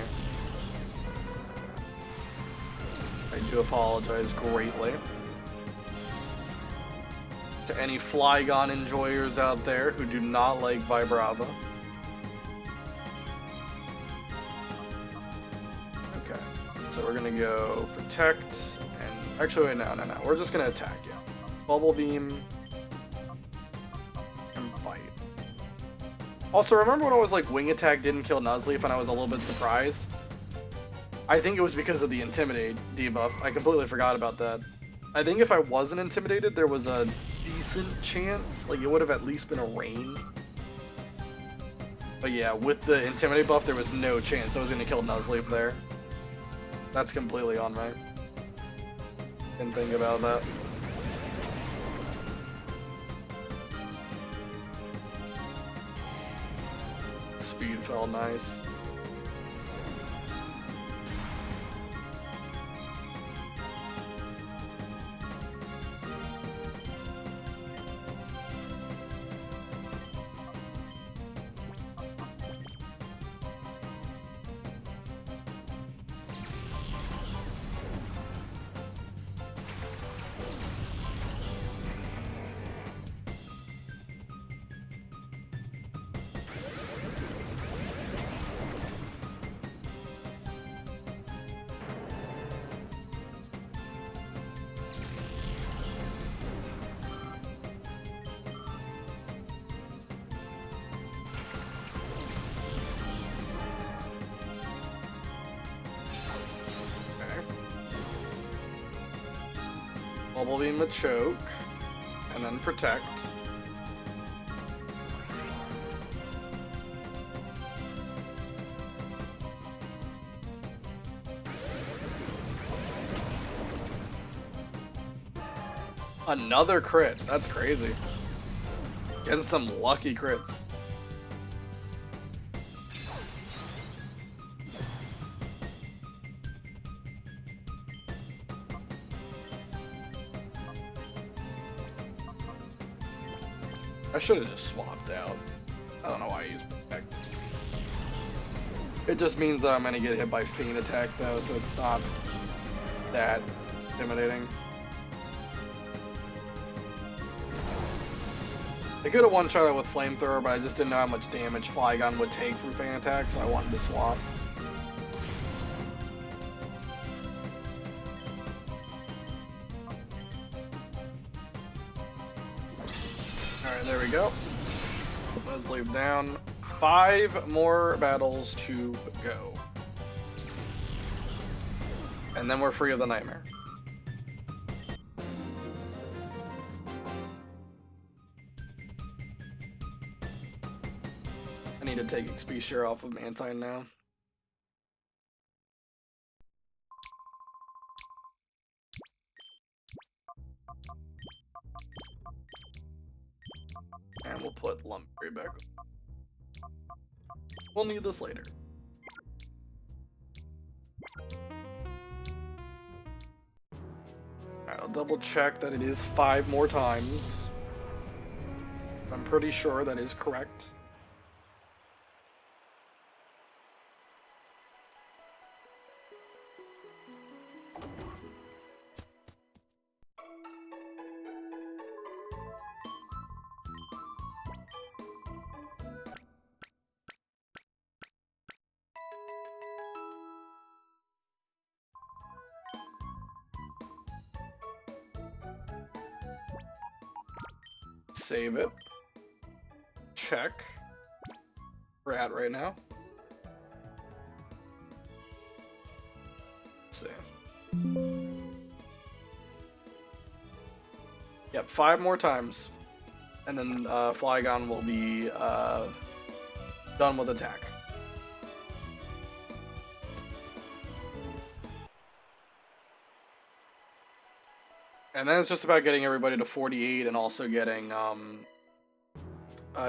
I do apologize greatly to any Flygon enjoyers out there who do not like Vibrava. Okay, so we're gonna go Protect. Actually, wait, no. We're just gonna attack, yeah. Bubble Beam. And Bite. Also, remember when I was like, Wing Attack didn't kill Nuzleaf and I was a little bit surprised? I think it was because of the Intimidate debuff. I completely forgot about that. I think if I wasn't intimidated, there was a decent chance. Like, it would have at least been a range. But yeah, with the Intimidate buff, there was no chance I was gonna kill Nuzleaf there. That's completely on me. Didn't think about that. Speed felt nice. Bubble Beam with Choke, and then Protect. Another crit. That's crazy. Getting some lucky crits. I should have just swapped out. I don't know why I used Protect. It just means that I'm gonna get hit by Feint Attack though, so it's not that intimidating. I could have one-shot it with Flamethrower, but I just didn't know how much damage Flygon would take from Feint Attack, so I wanted to swap. Alright, there we go. Let's leave down. 5 more battles to go. And then we're free of the nightmare. I need to take XP share off of Mantine now. And we'll put Lumberry back. We'll need this later. Alright, I'll double check that it is 5 more times. I'm pretty sure that is correct. Save it. Check. We're at right now. Let's see. Yep, 5 more times. And then Flygon will be done with attack. And then it's just about getting everybody to 48 and also getting,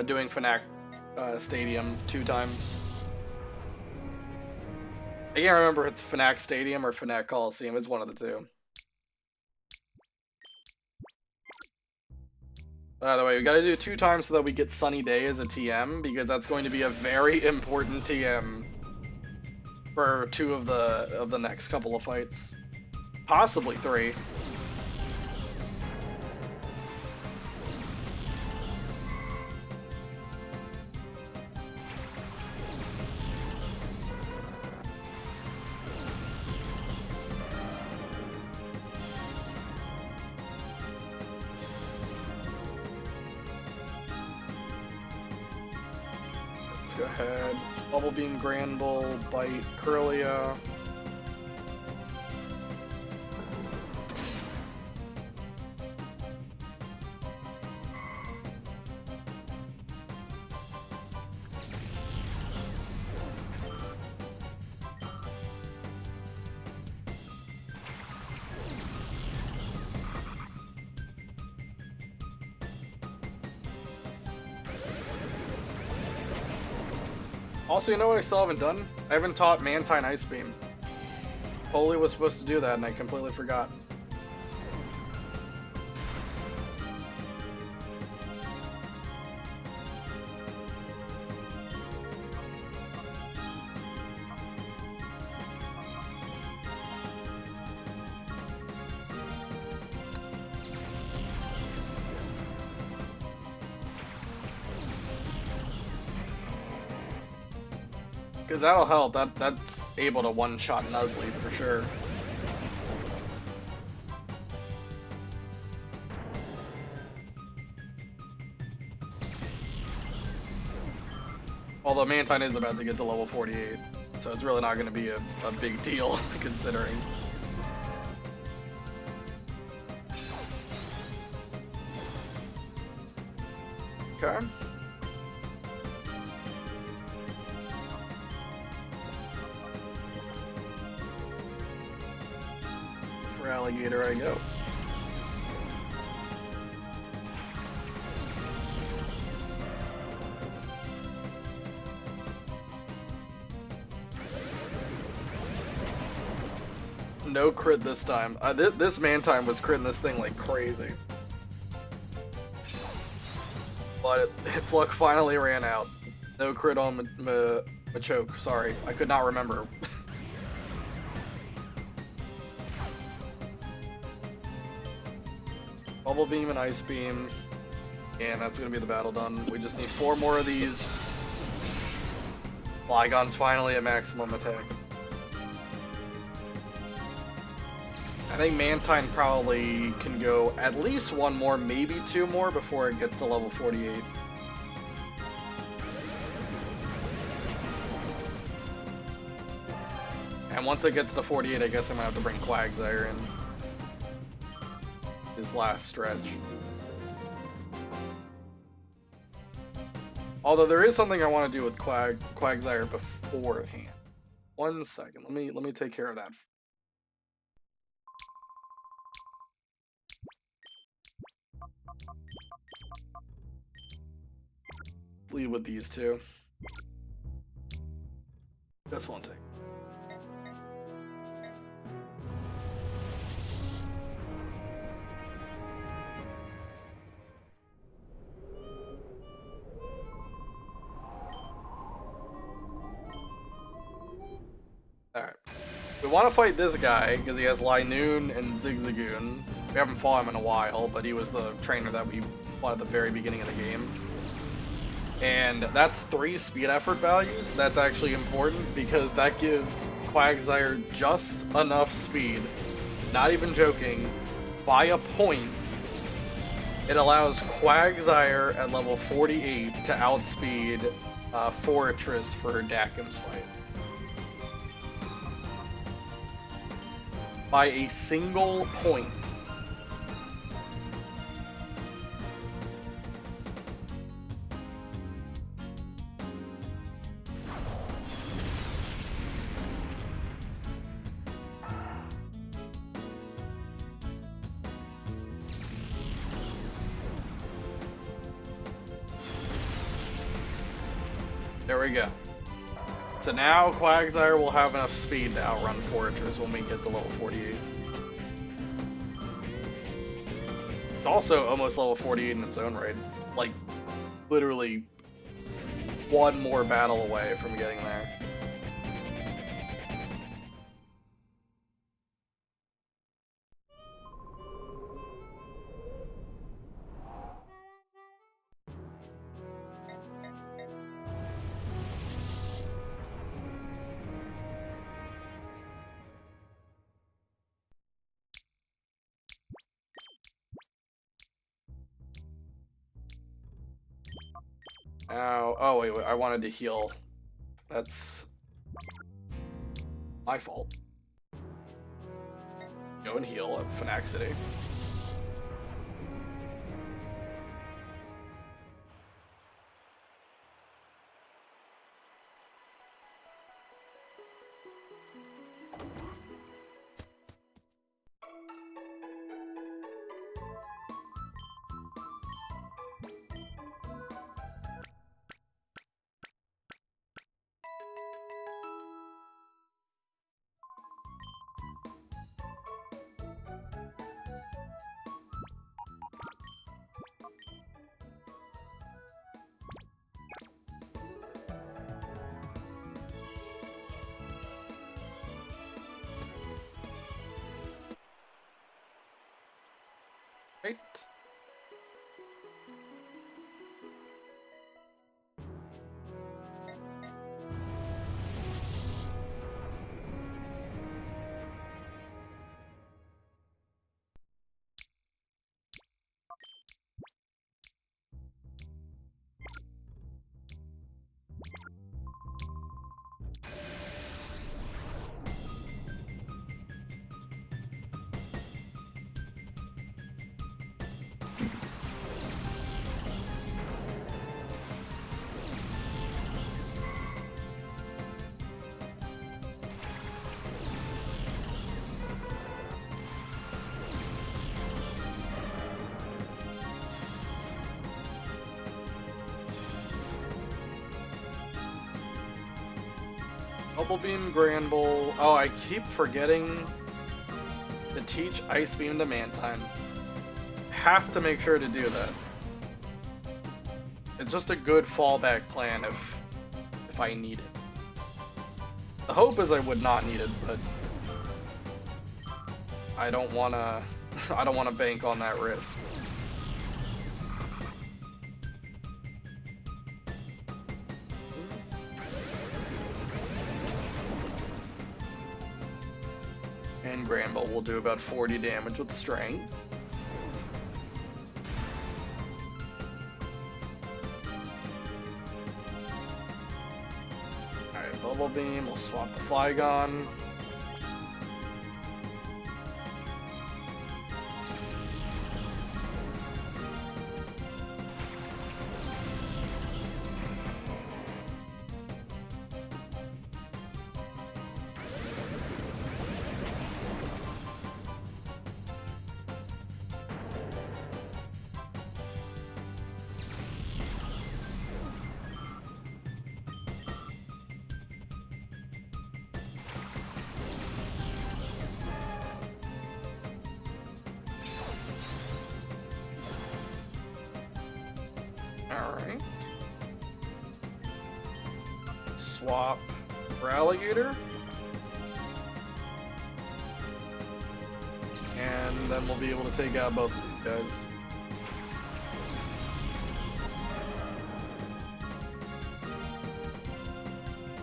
doing Fnac Stadium 2 times. I can't remember if it's Fnac Stadium or Fnac Colosseum, it's one of the two. By the way, we gotta do 2 times so that we get Sunny Day as a TM, because that's going to be a very important TM for 2 of the next couple of fights. Possibly 3. Go ahead. It's Bubble Beam, Granbull, Bite, Curlia. Also, you know what I still haven't done? I haven't taught Mantine Ice Beam. Holy was supposed to do that and I completely forgot. Because that'll help. That's able to one-shot Nuzlocke for sure. Although Mantine is about to get to level 48, so it's really not going to be a big deal considering. Okay. For Alligator I go. No crit this time. This Mantine was critting this thing like crazy. But its luck finally ran out. No crit on Machoke. Sorry, I could not remember. Bubble Beam and Ice Beam. And that's gonna be the battle done. We just need 4 more of these. Flygon's finally at maximum attack. I think Mantine probably can go at least 1 more, maybe 2 more before it gets to level 48. And once it gets to 48, I guess I'm gonna have to bring Quagsire in. His last stretch. Although there is something I want to do with Quagsire beforehand. 1 second. Let me take care of that. Lead with these two. This won't take. Alright. We want to fight this guy because he has Linoon and Zigzagoon. We haven't fought him in a while, but he was the trainer that we fought at the very beginning of the game. And that's 3 speed effort values. That's actually important because that gives Quagsire just enough speed, not even joking, by a point. It allows Quagsire at level 48 to outspeed Fortress for Dakim's fight. By a single point. There we go. So now Quagsire will have enough speed to outrun Fortress when we get to level 48. It's also almost level 48 in its own right. It's like literally 1 more battle away from getting there. Ow. Oh, wait, I wanted to heal. That's my fault. Go and heal at Fnac City. Right. Bubble Beam, Granbull. Oh, I keep forgetting to teach Ice Beam to Mantine. Have to make sure to do that. It's just a good fallback plan if I need it. The hope is I would not need it, but I don't wanna bank on that risk. And Granbull will do about 40 damage with strength. Alright, Bubble Beam, we'll swap the Flygon. Alright. Swap for Alligator. And then we'll be able to take out both of these guys.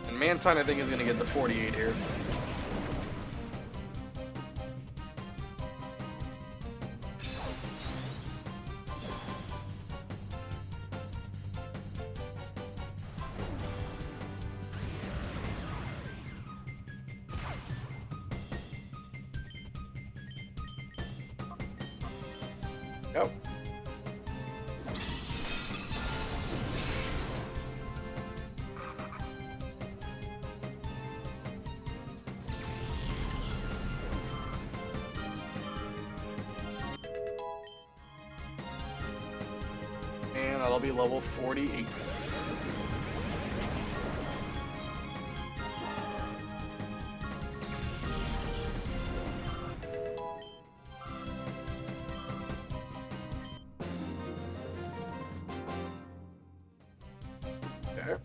And Mantine, I think, is going to get the 48 here. Go. And that'll be level 48. Okay.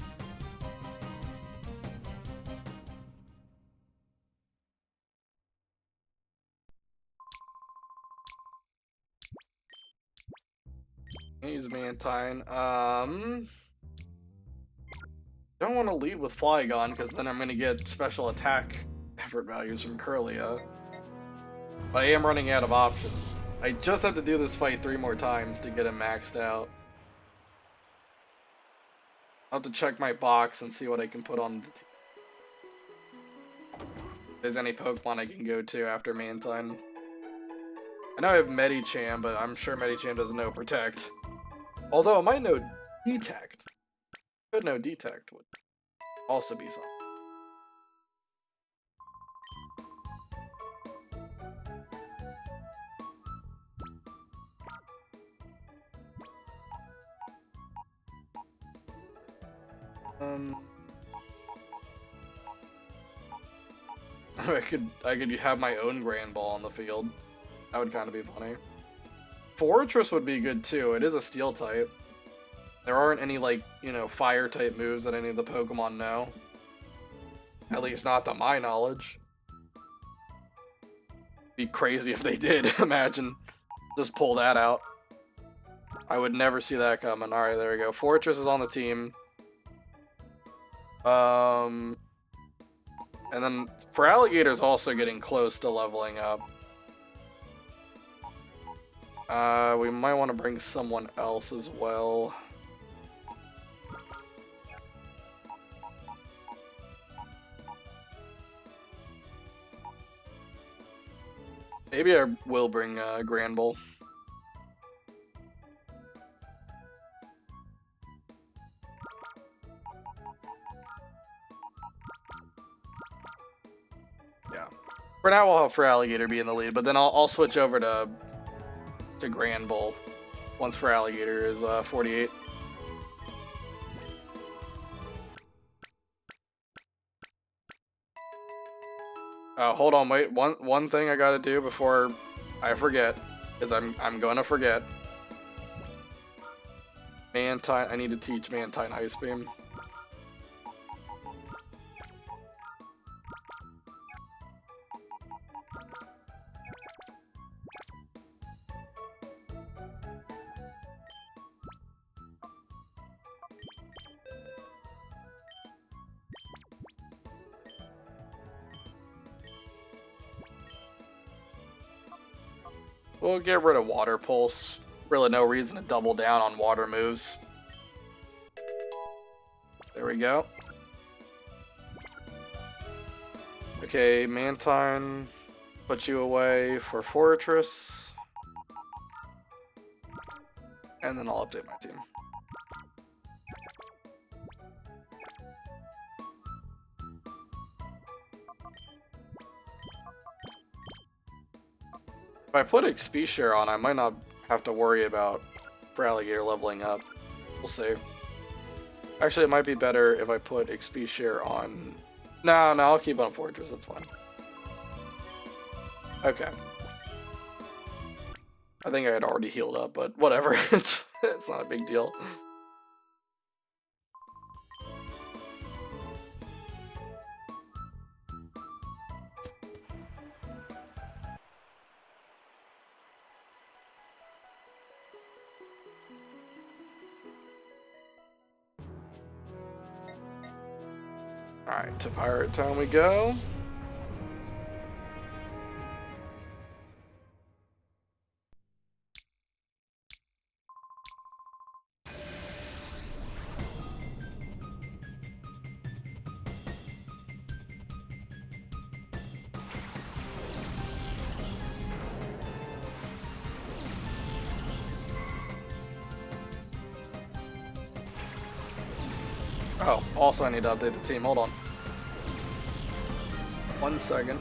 Use Mantine. Don't want to lead with Flygon because then I'm going to get special attack effort values from Kirlia. But I am running out of options. I just have to do this fight 3 more times to get him maxed out. I'll have to check my box and see what I can put on the team. If there's any Pokemon I can go to after Mantine. I know I have Medicham, but I'm sure Medicham doesn't know Protect. Although it might know Detect. Could know Detect would also be something. I could have my own Granbull on the field. That would kind of be funny. Fortress would be good too. It is a steel type. There aren't any, like, you know, fire type moves that any of the Pokemon know. At least not to my knowledge. Be crazy if they did. Imagine. Just pull that out. I would never see that coming. Alright, there we go. Fortress is on the team. And then for Alligator's also getting close to leveling up. We might want to bring someone else as well. Maybe I will bring Granbull. Yeah. For now, we'll have for Alligator be in the lead, but then I'll switch over to Granbull once for Alligator is 48. Hold on, wait. One thing I gotta do before I forget, is I'm gonna forget. Mantine. I need to teach Mantine Ice Beam. We'll get rid of Water Pulse. Really no reason to double down on water moves. There we go. Okay, Mantine, put you away for Fortress. And then I'll update my team. If I put XP share on, I might not have to worry about Feraligatr leveling up. We'll see. Actually, it might be better if I put XP share on... No, I'll keep it on Fortress, that's fine. Okay. I think I had already healed up, but whatever. it's not a big deal. Alright, to Pirate Town we go. Oh, also I need to update the team. Hold on. 1 second.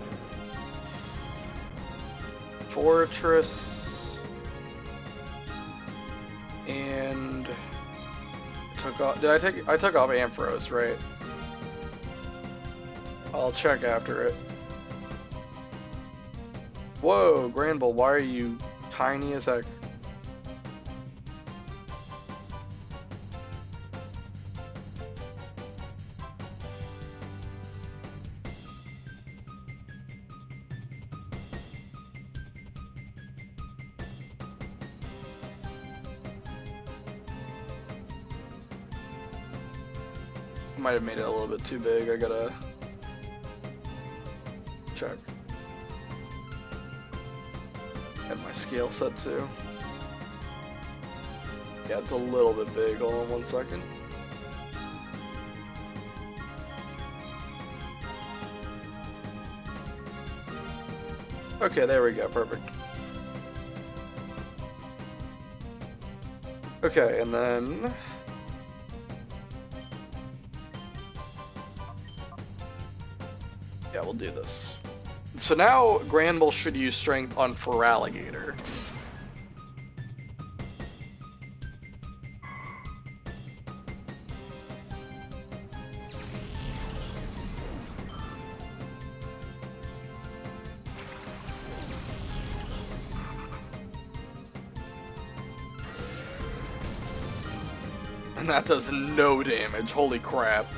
Fortress. And took off. I took off Ampharos, right? I'll check after it. Whoa, Granbull, why are you tiny as heck? Might have made it a little bit too big. I gotta check. Have my scale set too. Yeah, it's a little bit big. Hold on 1 second. Okay, there we go. Perfect. Okay, and then... yeah, we'll do this. So now Granbull should use Strength on Feraligatr. And that does no damage, holy crap.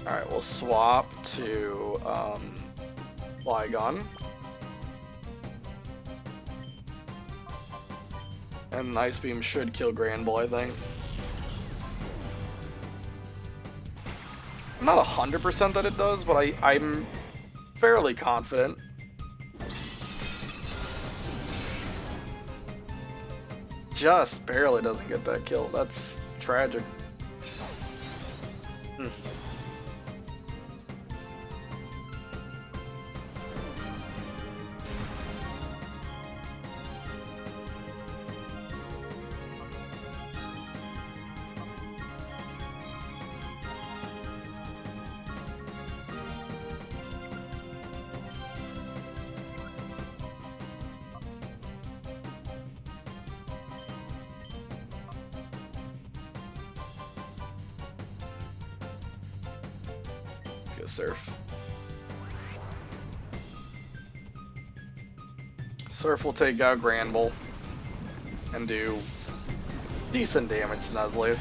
Alright, we'll swap to Flygon. And Ice Beam should kill Granbull, I think. I'm not 100% that it does, but I'm fairly confident. Just barely doesn't get that kill. That's tragic. Surf. Surf will take out Granbull and do decent damage to Nuzlocke.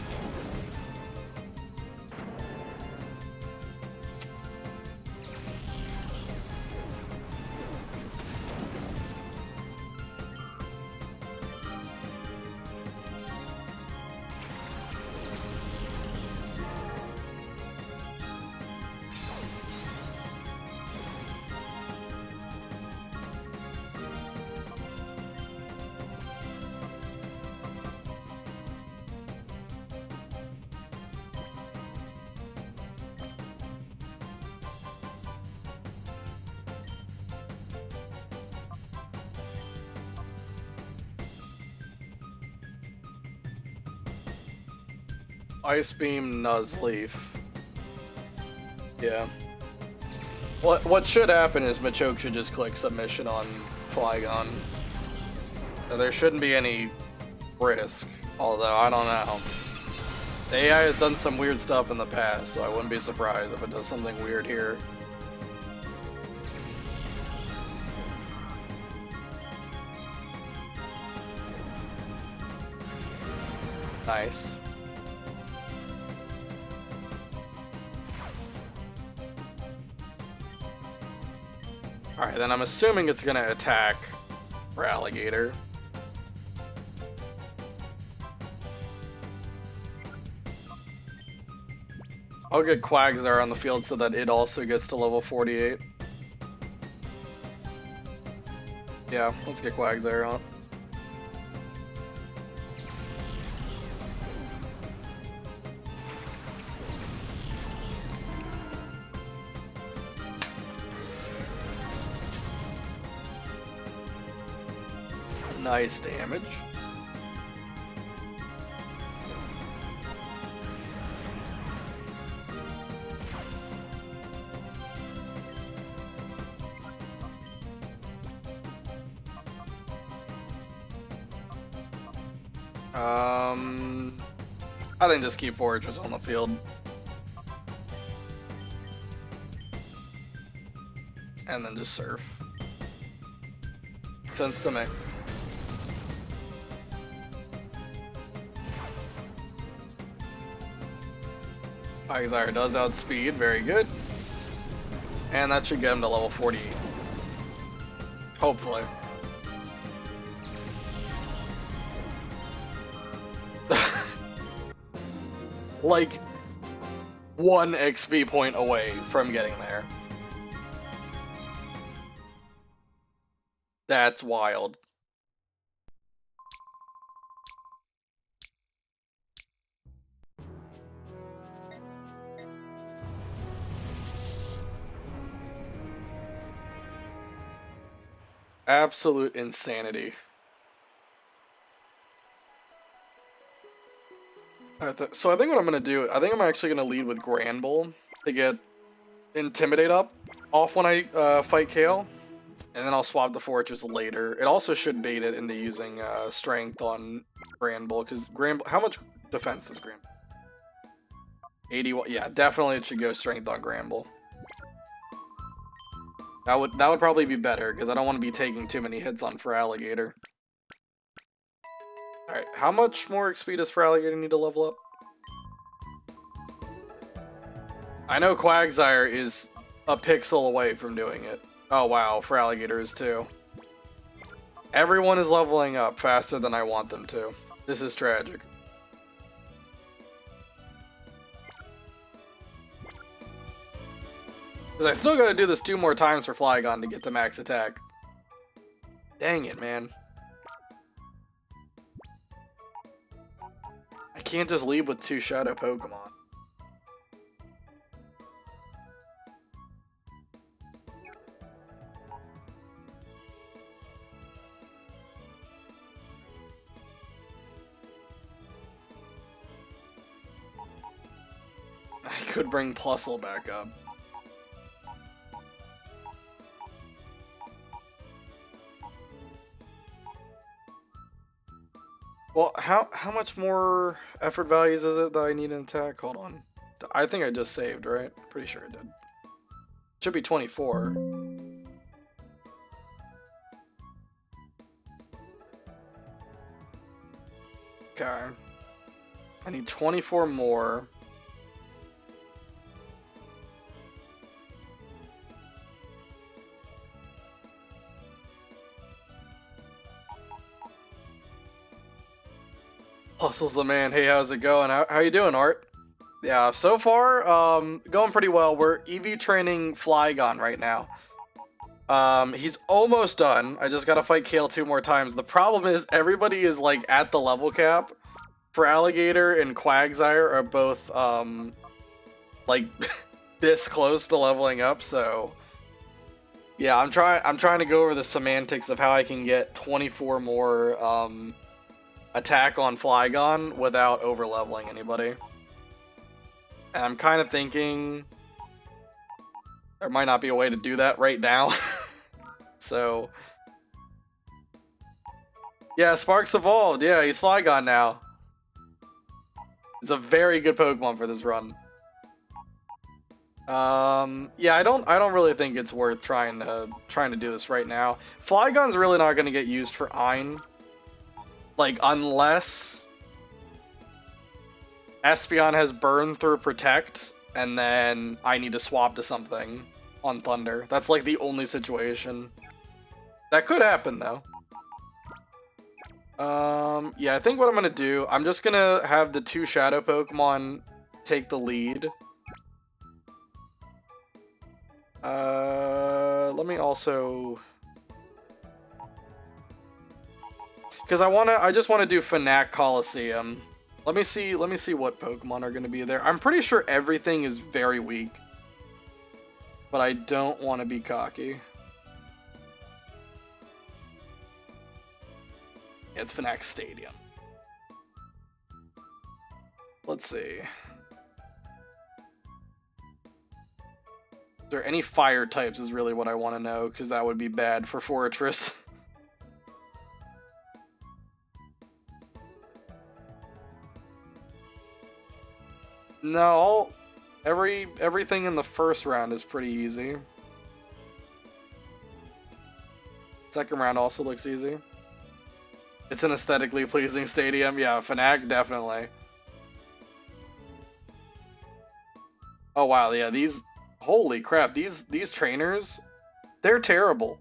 Ice Beam, Nuzleaf. Yeah. What should happen is Machoke should just click submission on Flygon. There shouldn't be any risk, although I don't know. The AI has done some weird stuff in the past, so I wouldn't be surprised if it does something weird here. Nice. Alright, then I'm assuming it's gonna attack for Alligator. I'll get Quagsire on the field so that it also gets to level 48. Yeah, let's get Quagsire on. Nice damage. I think just keep Fortress on the field. And then just Surf. Sense to me. Quagsire does outspeed, very good. And that should get him to level 48. Hopefully. Like, 1 XP point away from getting there. That's wild. Absolute insanity. So I think what I'm going to do, I think I'm actually going to lead with Granbull to get Intimidate up off when I fight Kale. And then I'll swap the Fortress later. It also should bait it into using Strength on Granbull, because Granbull, how much defense is Granbull? 81, yeah, definitely it should go Strength on Granbull. That would probably be better, because I don't want to be taking too many hits on Feraligatr. Alright, how much more XP does Feraligatr need to level up? I know Quagsire is a pixel away from doing it. Oh wow, Feraligatr is too. Everyone is leveling up faster than I want them to. This is tragic. Because I still gotta do this 2 more times for Flygon to get to max attack. Dang it, man. I can't just leave with 2 Shadow Pokemon. I could bring Plusle back up. Well, how much more effort values is it that I need an attack? Hold on. I think I just saved, right? Pretty sure I did. Should be 24. Okay. I need 24 more. Plusle's the man. Hey, how's it going? How you doing, Art? Yeah, so far, going pretty well. We're EV training Flygon right now. He's almost done. I just gotta fight Kale 2 more times. The problem is everybody is like at the level cap. For Alligator and Quagsire are both like this close to leveling up, so yeah, I'm trying to go over the semantics of how I can get 24 more attack on Flygon without over leveling anybody. And I'm kind of thinking there might not be a way to do that right now. So yeah, Sparks evolved. Yeah, he's Flygon now. It's a very good Pokemon for this run. Yeah, I don't really think it's worth trying to do this right now. Flygon's really not going to get used for Ein. Like, unless Espeon has Burn through Protect, and then I need to swap to something on Thunder. That's like the only situation. That could happen, though. Yeah, I think what I'm gonna do, I'm just gonna have the 2 Shadow Pokemon take the lead. Let me also... Because I just want to do Pokemon Colosseum. Let me see what Pokemon are going to be there. I'm pretty sure everything is very weak. But I don't want to be cocky. It's Phoenix Stadium. Let's see. Is there any fire types is really what I want to know, because that would be bad for Fortress. No, everything in the first round is pretty easy. Second round also looks easy. It's an aesthetically pleasing stadium. Yeah, Fnac, definitely. Oh wow, yeah, these... Holy crap, these trainers, they're terrible.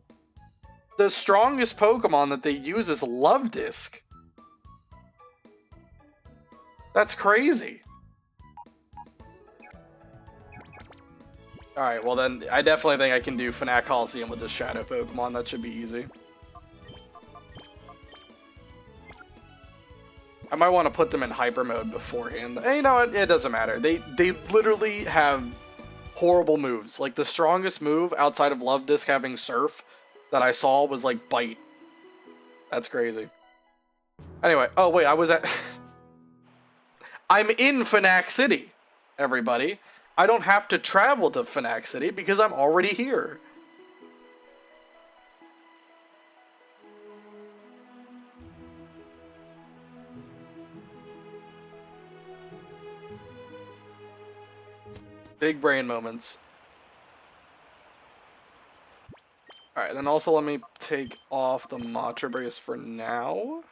The strongest Pokemon that they use is Love Disc. That's crazy. Alright, well then, I definitely think I can do Phoenix Colosseum with this Shadow Pokemon. That should be easy. I might want to put them in Hyper Mode beforehand. Hey, you know what? It doesn't matter. They literally have horrible moves. Like, the strongest move outside of Love Disc having Surf that I saw was, like, Bite. That's crazy. Anyway, oh wait, I was at... I'm in Phoenix City, everybody. I don't have to travel to Phoenix City because I'm already here. Big brain moments. Alright, then also let me take off the Matra Brace for now.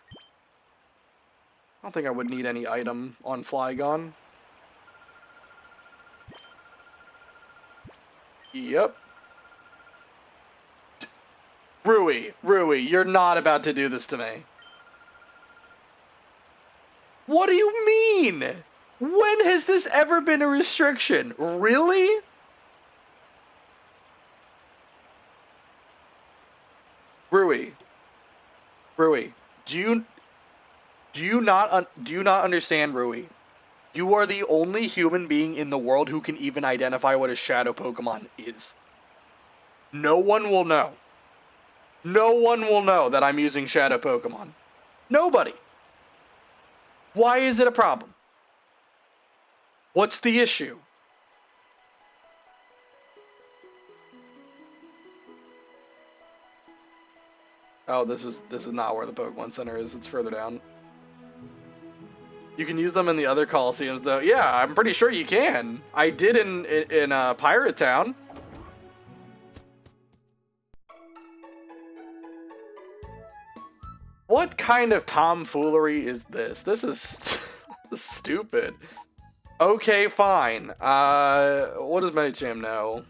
I don't think I would need any item on Flygon. Yep. Rui, you're not about to do this to me. What do you mean? When has this ever been a restriction? Really? Rui, do you not understand, Rui? You are the only human being in the world who can even identify what a shadow Pokemon is. No one will know. No one will know that I'm using shadow Pokemon. Nobody. Why is it a problem? What's the issue? Oh, this is not where the Pokemon Center is. It's further down. You can use them in the other Colosseums, though. Yeah, I'm pretty sure you can. I did in Pirate Town. What kind of tomfoolery is this? This is stupid. Okay, fine. What does Medicham know?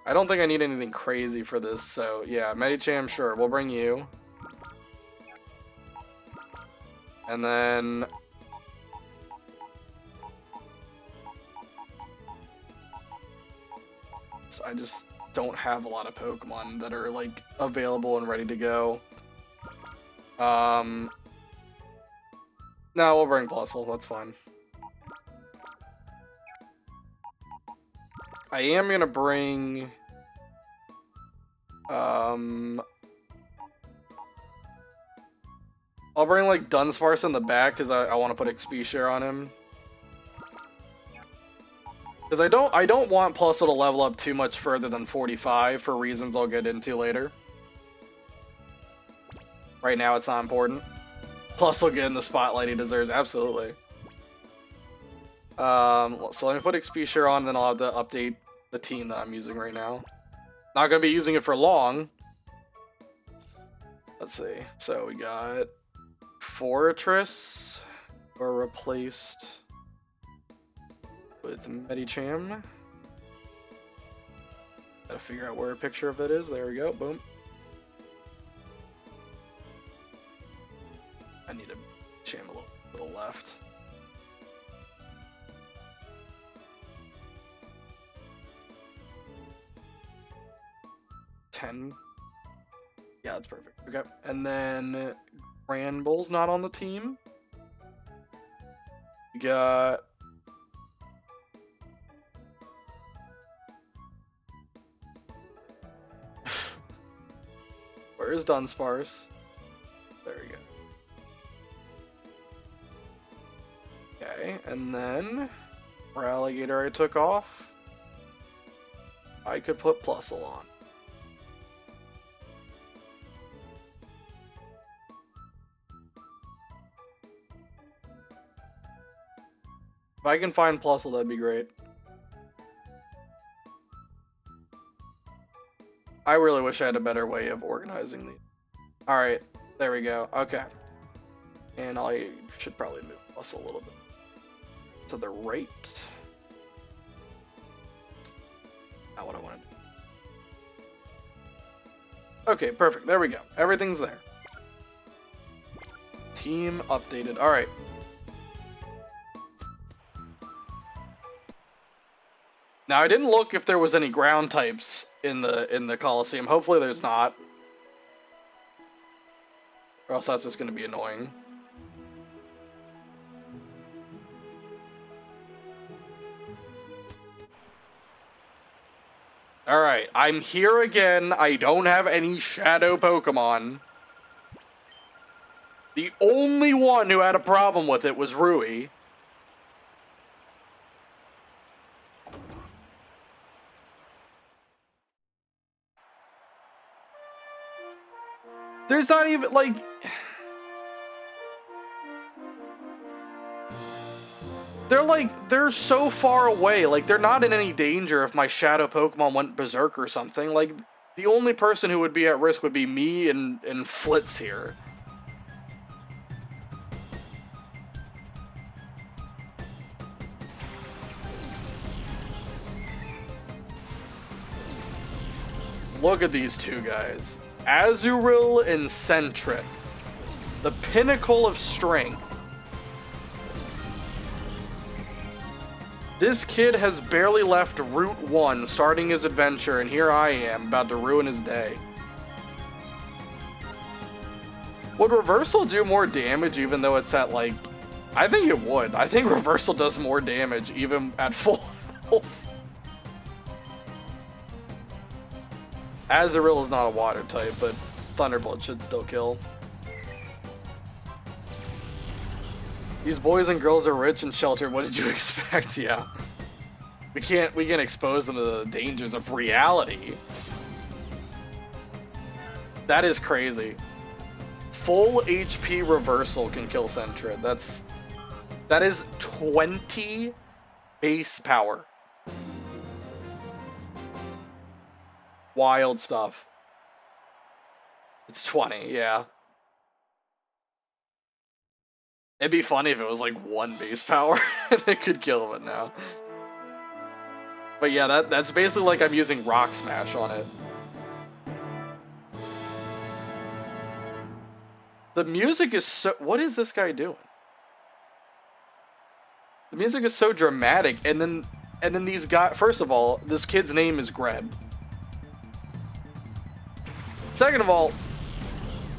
I don't think I need anything crazy for this, so yeah, Medicham, sure, we'll bring you. And then... so I just don't have a lot of Pokemon that are, like, available and ready to go. No, we'll bring Plusle, that's fine. I am gonna bring... I'll bring, like, Dunsparce in the back, because I want to put XP share on him. Because I don't want Plusle to level up too much further than 45, for reasons I'll get into later. Right now, it's not important. Plusle getting the spotlight he deserves, absolutely. So let me put XP share on, then I'll have to update the team that I'm using right now. Not going to be using it for long. Let's see. So we got Fortress, or replaced with Medicham. Gotta figure out where a picture of it is. There we go. Boom. I need a Medicham a little to the left. Yeah, that's perfect. Okay, and then Granbull's not on the team. We got where is Dunsparce? There we go. Okay, and then for Alligator I took off. I could put Plusle on. If I can find Plusle, that'd be great. I really wish I had a better way of organizing these. Alright, there we go. Okay. And I should probably move Plusle a little bit to the right. Not what I want to do. Okay, perfect. There we go. Everything's there. Team updated. Alright. Now, I didn't look if there was any ground types in the Colosseum. Hopefully there's not. Or else that's just going to be annoying. Alright, I'm here again. I don't have any shadow Pokemon. The only one who had a problem with it was Rui. There's not even, like... They're so far away. Like, they're not in any danger if my shadow Pokemon went berserk or something. Like, the only person who would be at risk would be me and Flitz here. Look at these two guys. Azurill and Sentret. The pinnacle of strength. This kid has barely left Route 1 starting his adventure, and here I am about to ruin his day. Would Reversal do more damage even though it's at, like... I think it would. I think Reversal does more damage even at full health. Azurill is not a water type, but Thunderbolt should still kill. These boys and girls are rich and sheltered. What did you expect? Yeah. We can't expose them to the dangers of reality. That is crazy. Full HP Reversal can kill Sentret. That is 20 base power. Wild stuff. It's 20, yeah. It'd be funny if it was like 1 base power and it could kill it now. But yeah, that's basically like I'm using Rock Smash on it. The music is so... What is this guy doing? The music is so dramatic, and then these guys... First of all, this kid's name is Greb. Second of all,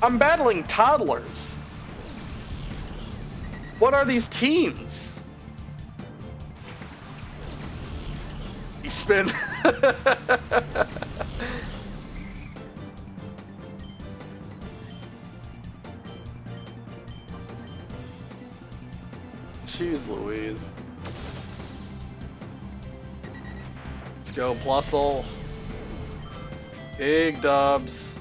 I'm battling toddlers. What are these teams? He spin. Jeez Louise. Let's go, Plusle. Big dubs.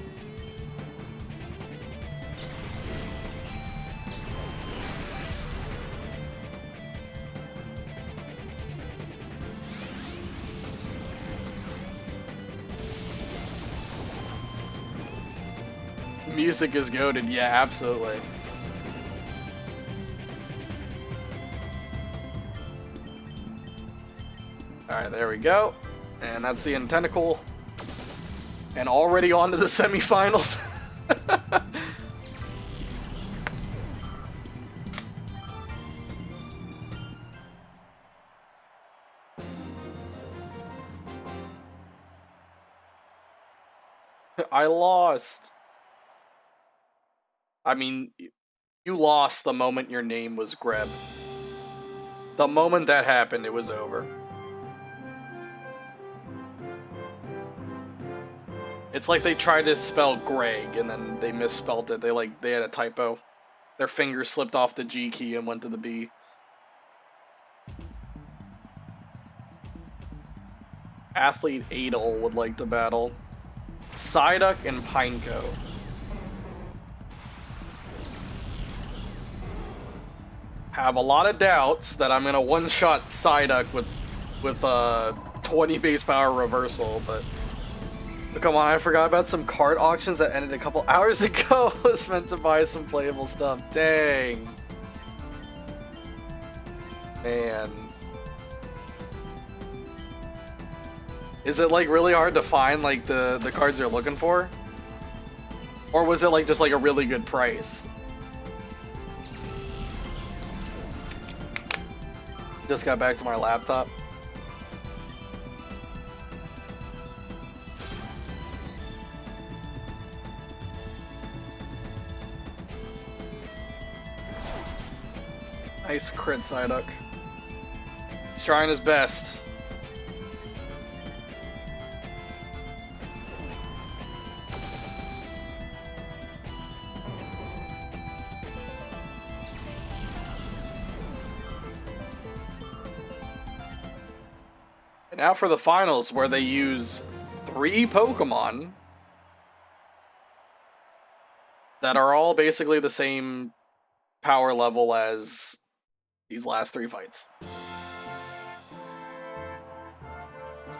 Music is goated, yeah, absolutely. Alright, there we go. And that's the end tentacle. And already on to the semifinals. I lost. I mean, you lost the moment your name was Greb. The moment that happened, it was over. It's like they tried to spell Greg and then they misspelled it. They had a typo. Their finger slipped off the G key and went to the B. Athlete Adel would like to battle. Psyduck and Pineco. Have a lot of doubts that I'm gonna one-shot Psyduck with 20 base power reversal, but come on, I forgot about some card auctions that ended a couple hours ago. I was meant to buy some playable stuff. Dang. Man. Is it like really hard to find like the cards you're looking for? Or was it like just like a really good price? Just got back to my laptop. Nice crit, Psyduck. He's trying his best. And now for the finals, where they use 3 Pokemon that are all basically the same power level as these last 3 fights.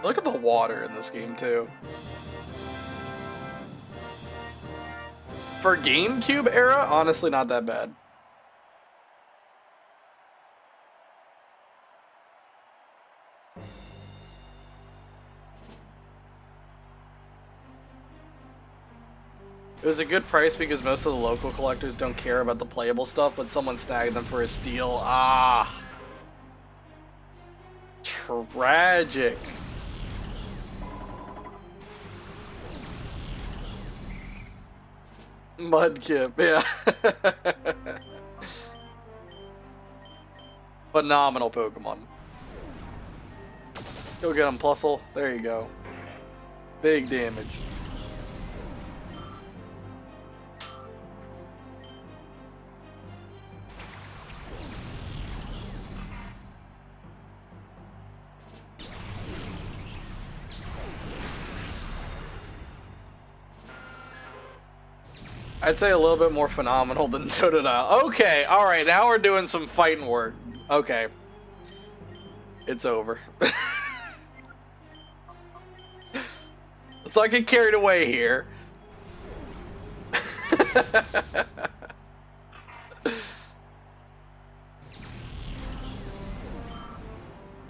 Look at the water in this game, too. For GameCube era, honestly not that bad. It was a good price because most of the local collectors don't care about the playable stuff, but someone snagged them for a steal. Ah. Tragic. Mudkip, yeah. Phenomenal Pokemon. Go get him, Plusle. There you go. Big damage. I'd say a little bit more phenomenal than Totodile. Okay, alright, now we're doing some fighting work. Okay. It's over. Let's not get carried away here.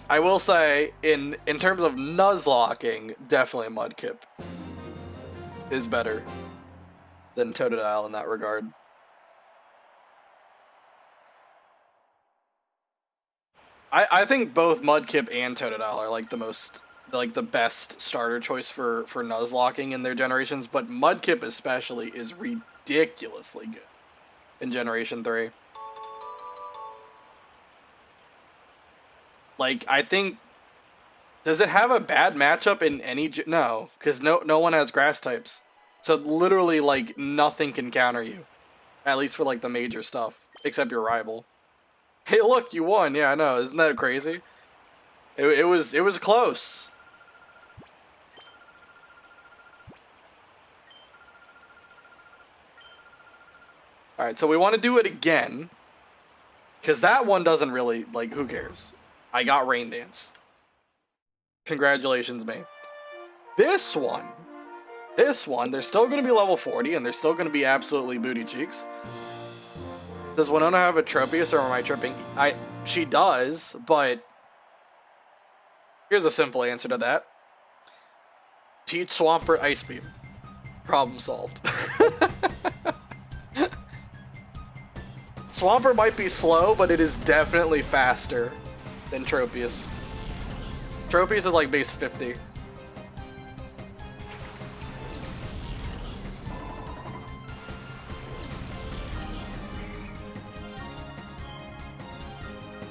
I will say, in terms of Nuzlocking, definitely Mudkip is better than Totodile in that regard. I think both Mudkip and Totodile are like the best starter choice for Nuzlocking in their generations, but Mudkip especially is ridiculously good in Generation 3. Like, I think, does it have a bad matchup in any? No, because no one has grass types, so literally like nothing can counter you, at least for like the major stuff, except your rival. Hey, look, you won. Yeah, I know. Isn't that crazy? It was close. All right, so we want to do it again, because that one doesn't really, like, who cares? I got Rain Dance. Congratulations, me. This one, they're still going to be level 40, and they're still going to be absolutely booty cheeks. Does Winona have a Tropius, or am I tripping? She does, but here's a simple answer to that. Teach Swampert Ice Beam. Problem solved. Swampert might be slow, but it is definitely faster than Tropius. Tropius is like base 50.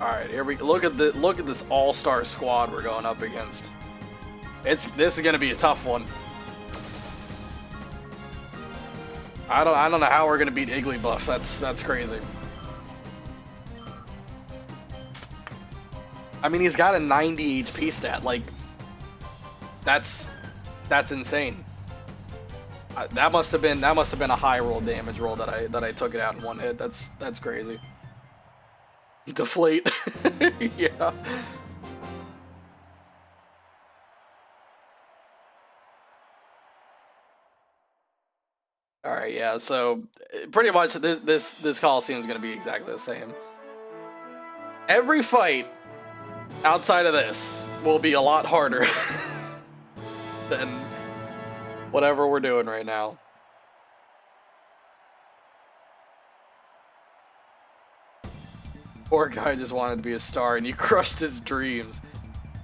All right, here we look at this all-star squad we're going up against. This is gonna be a tough one. I don't know how we're gonna beat Igglybuff. That's crazy. I mean, he's got a 90 HP stat. Like, that's insane. That must have been a high roll damage roll that I took it out in one hit. That's crazy. Deflate. Yeah. All right, yeah. So pretty much this Colosseum is going to be exactly the same. Every fight outside of this will be a lot harder than whatever we're doing right now. Poor guy just wanted to be a star and you crushed his dreams.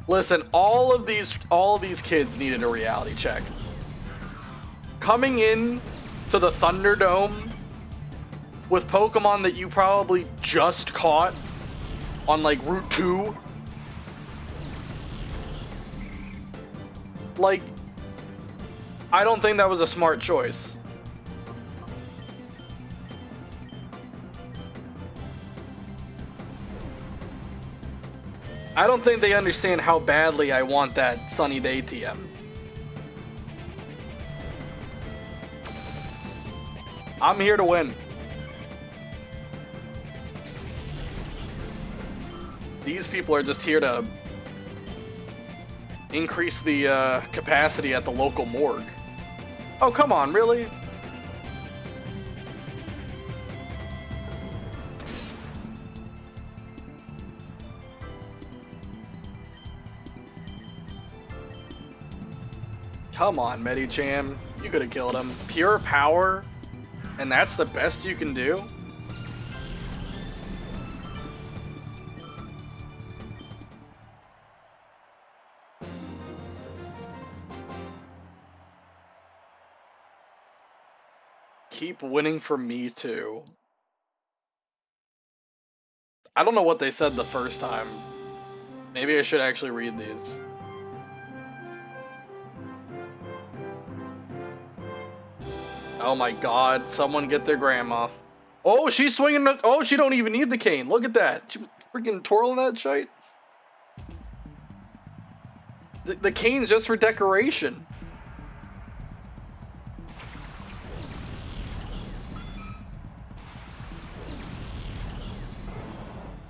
Listen, all of these kids needed a reality check. Coming in to the Thunderdome with Pokemon that you probably just caught on like Route 2. Like, I don't think that was a smart choice. I don't think they understand how badly I want that Sunny Day TM. I'm here to win. These people are just here to increase the capacity at the local morgue. Oh, come on, really? Come on, Medicham. You could have killed him. Pure power? And that's the best you can do? Keep winning for me too. I don't know what they said the first time. Maybe I should actually read these. Oh my god, someone get their grandma. Oh, she's swinging. Oh, she don't even need the cane. Look at that. She was freaking twirling that shite. The cane's just for decoration.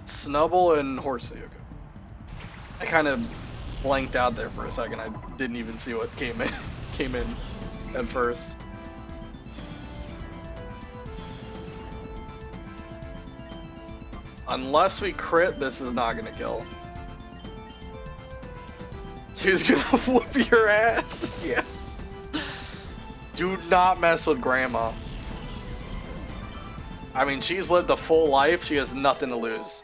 Snubble and Horsey. Okay. I kind of blanked out there for a second. I didn't even see what came in at first. Unless we crit, this is not gonna kill. She's gonna whoop your ass. Yeah. Do not mess with Grandma. I mean, she's lived a full life. She has nothing to lose.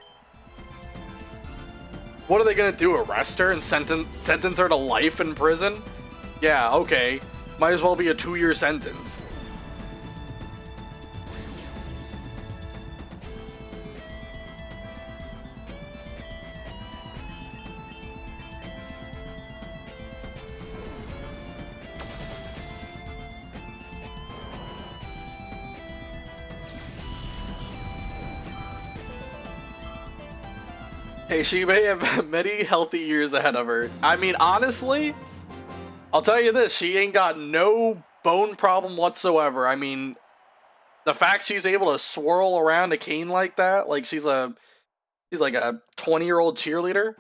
What are they gonna do? Arrest her and sentence her to life in prison? Yeah, okay. Might as well be a 2-year sentence. Hey, she may have many healthy years ahead of her. I mean, honestly, I'll tell you this, she ain't got no bone problem whatsoever. I mean, the fact she's able to swirl around a cane like that, like she's like a 20-year-old cheerleader.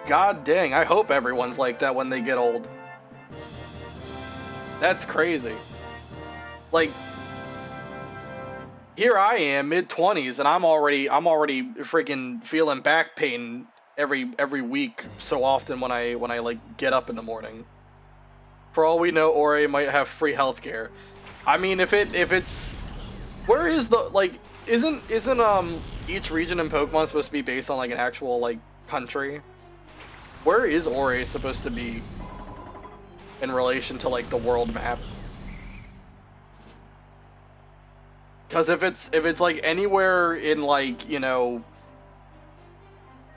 God dang, I hope everyone's like that when they get old. That's crazy. Like, here I am, mid-20s, and I'm already freaking feeling back pain every week so often when I like get up in the morning. For all we know, Ori might have free healthcare. I mean, if it's where is the like isn't each region in Pokemon supposed to be based on like an actual like country? Where is Ori supposed to be in relation to like the world map? Because if it's like anywhere in like, you know,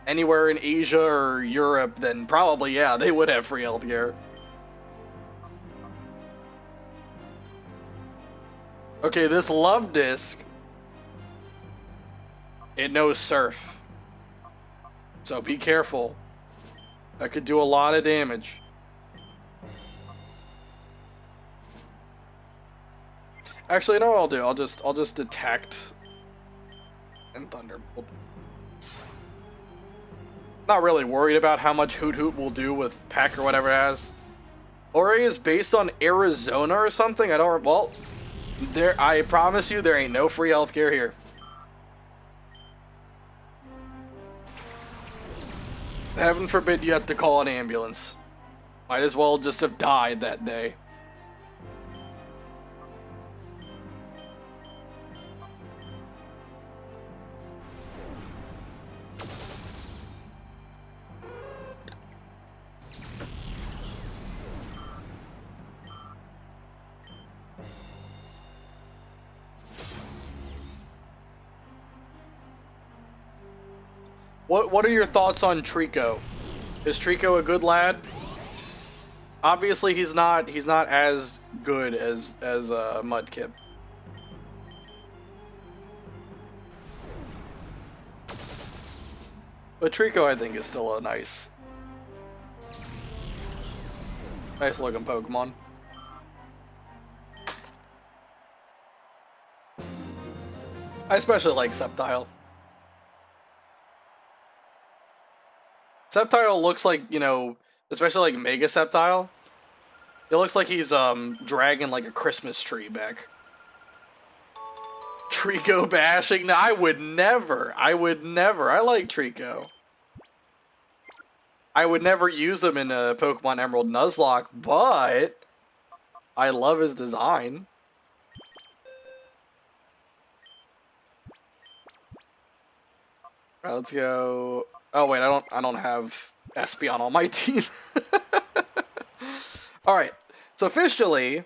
anywhere in Asia or Europe, then probably, yeah, they would have free healthcare. Okay, this love disc, it knows Surf. So be careful. That could do a lot of damage. Actually, no, I'll do. I'll just detect and Thunderbolt. Not really worried about how much Hoot Hoot will do with Peck or whatever it has. Ori is based on Arizona or something. I don't. Well, there. I promise you, there ain't no free healthcare here. Heaven forbid you have to call an ambulance. Might as well just have died that day. What are your thoughts on Trico? Is Trico a good lad? Obviously, he's not as good as Mudkip. But Trico, I think, is still a nice looking Pokemon. I especially like Sceptile. Sceptile looks like, you know, especially like Mega Sceptile. It looks like he's dragging like a Christmas tree back. Trico bashing? No, I would never. I like Trico. I would never use him in a Pokemon Emerald Nuzlocke, but I love his design. Alright, let's go. Oh wait, I don't have Espeon on my team. All right, so officially,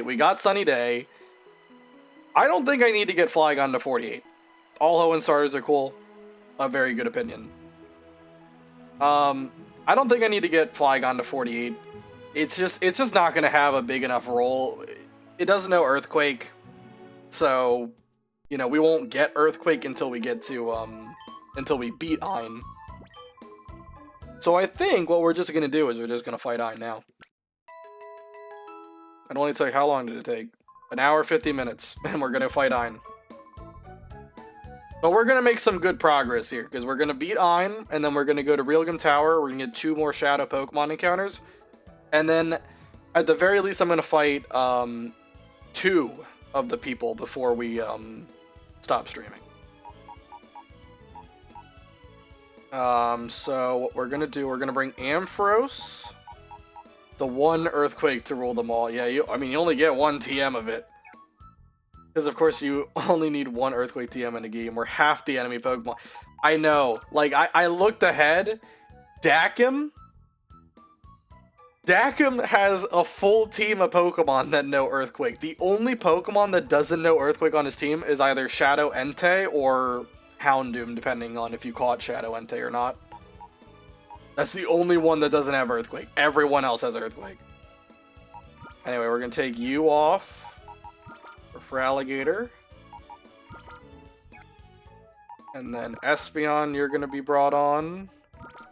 we got Sunny Day. I don't think I need to get Flygon to 48. All Hoenn starters are cool. A very good opinion. I don't think I need to get Flygon to 48. It's just not gonna have a big enough role. It doesn't know Earthquake, so you know we won't get Earthquake until we get to until we beat Ein. So I think what we're just gonna do is we're just gonna fight Ein now. I don't want to tell you how long did it take. An hour 50 minutes, and we're gonna fight Ein. But we're gonna make some good progress here, because we're gonna beat Ein, and then we're gonna go to Realgam Tower, we're gonna get 2 more Shadow Pokemon encounters, and then at the very least I'm gonna fight 2 of the people before we stop streaming. So what we're gonna do, we're gonna bring Ampharos, the one Earthquake to rule them all. Yeah, I mean, you only get one TM of it. Because, of course, you only need one Earthquake TM in a game where half the enemy Pokemon... I know. Like, I looked ahead. Dakim has a full team of Pokemon that know Earthquake. The only Pokemon that doesn't know Earthquake on his team is either Shadow Entei or Houndoom, depending on if you caught Shadow Entei or not. That's the only one that doesn't have Earthquake. Everyone else has Earthquake. Anyway, we're going to take you off for Alligator. And then Espeon, you're going to be brought on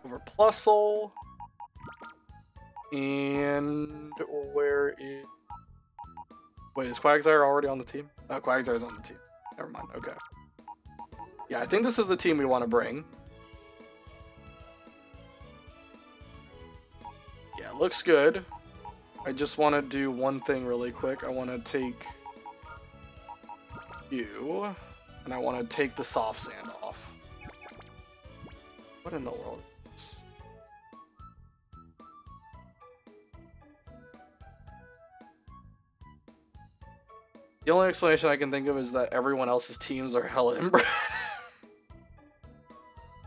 over Plusle. And where is... Wait, is Quagsire already on the team? Oh, Quagsire's on the team. Never mind, okay. Yeah, I think this is the team we want to bring. Yeah, looks good. I just want to do one thing really quick. I want to take you, and I want to take the soft sand off. What in the world is this? The only explanation I can think of is that everyone else's teams are hella inbred.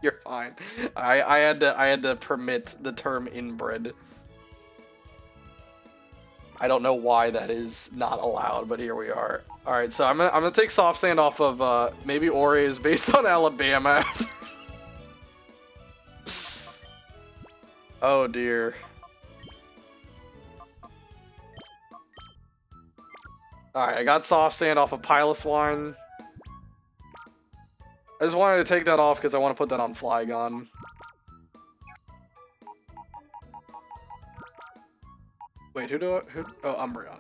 You're fine. I had to permit the term inbred. I don't know why that is not allowed, but here we are. All right, so I'm gonna take soft sand off of maybe Ori's based on Alabama. Oh dear. All right, I got soft sand off of Piloswine. I just wanted to take that off because I want to put that on Flygon. Wait, who? Oh, Umbreon.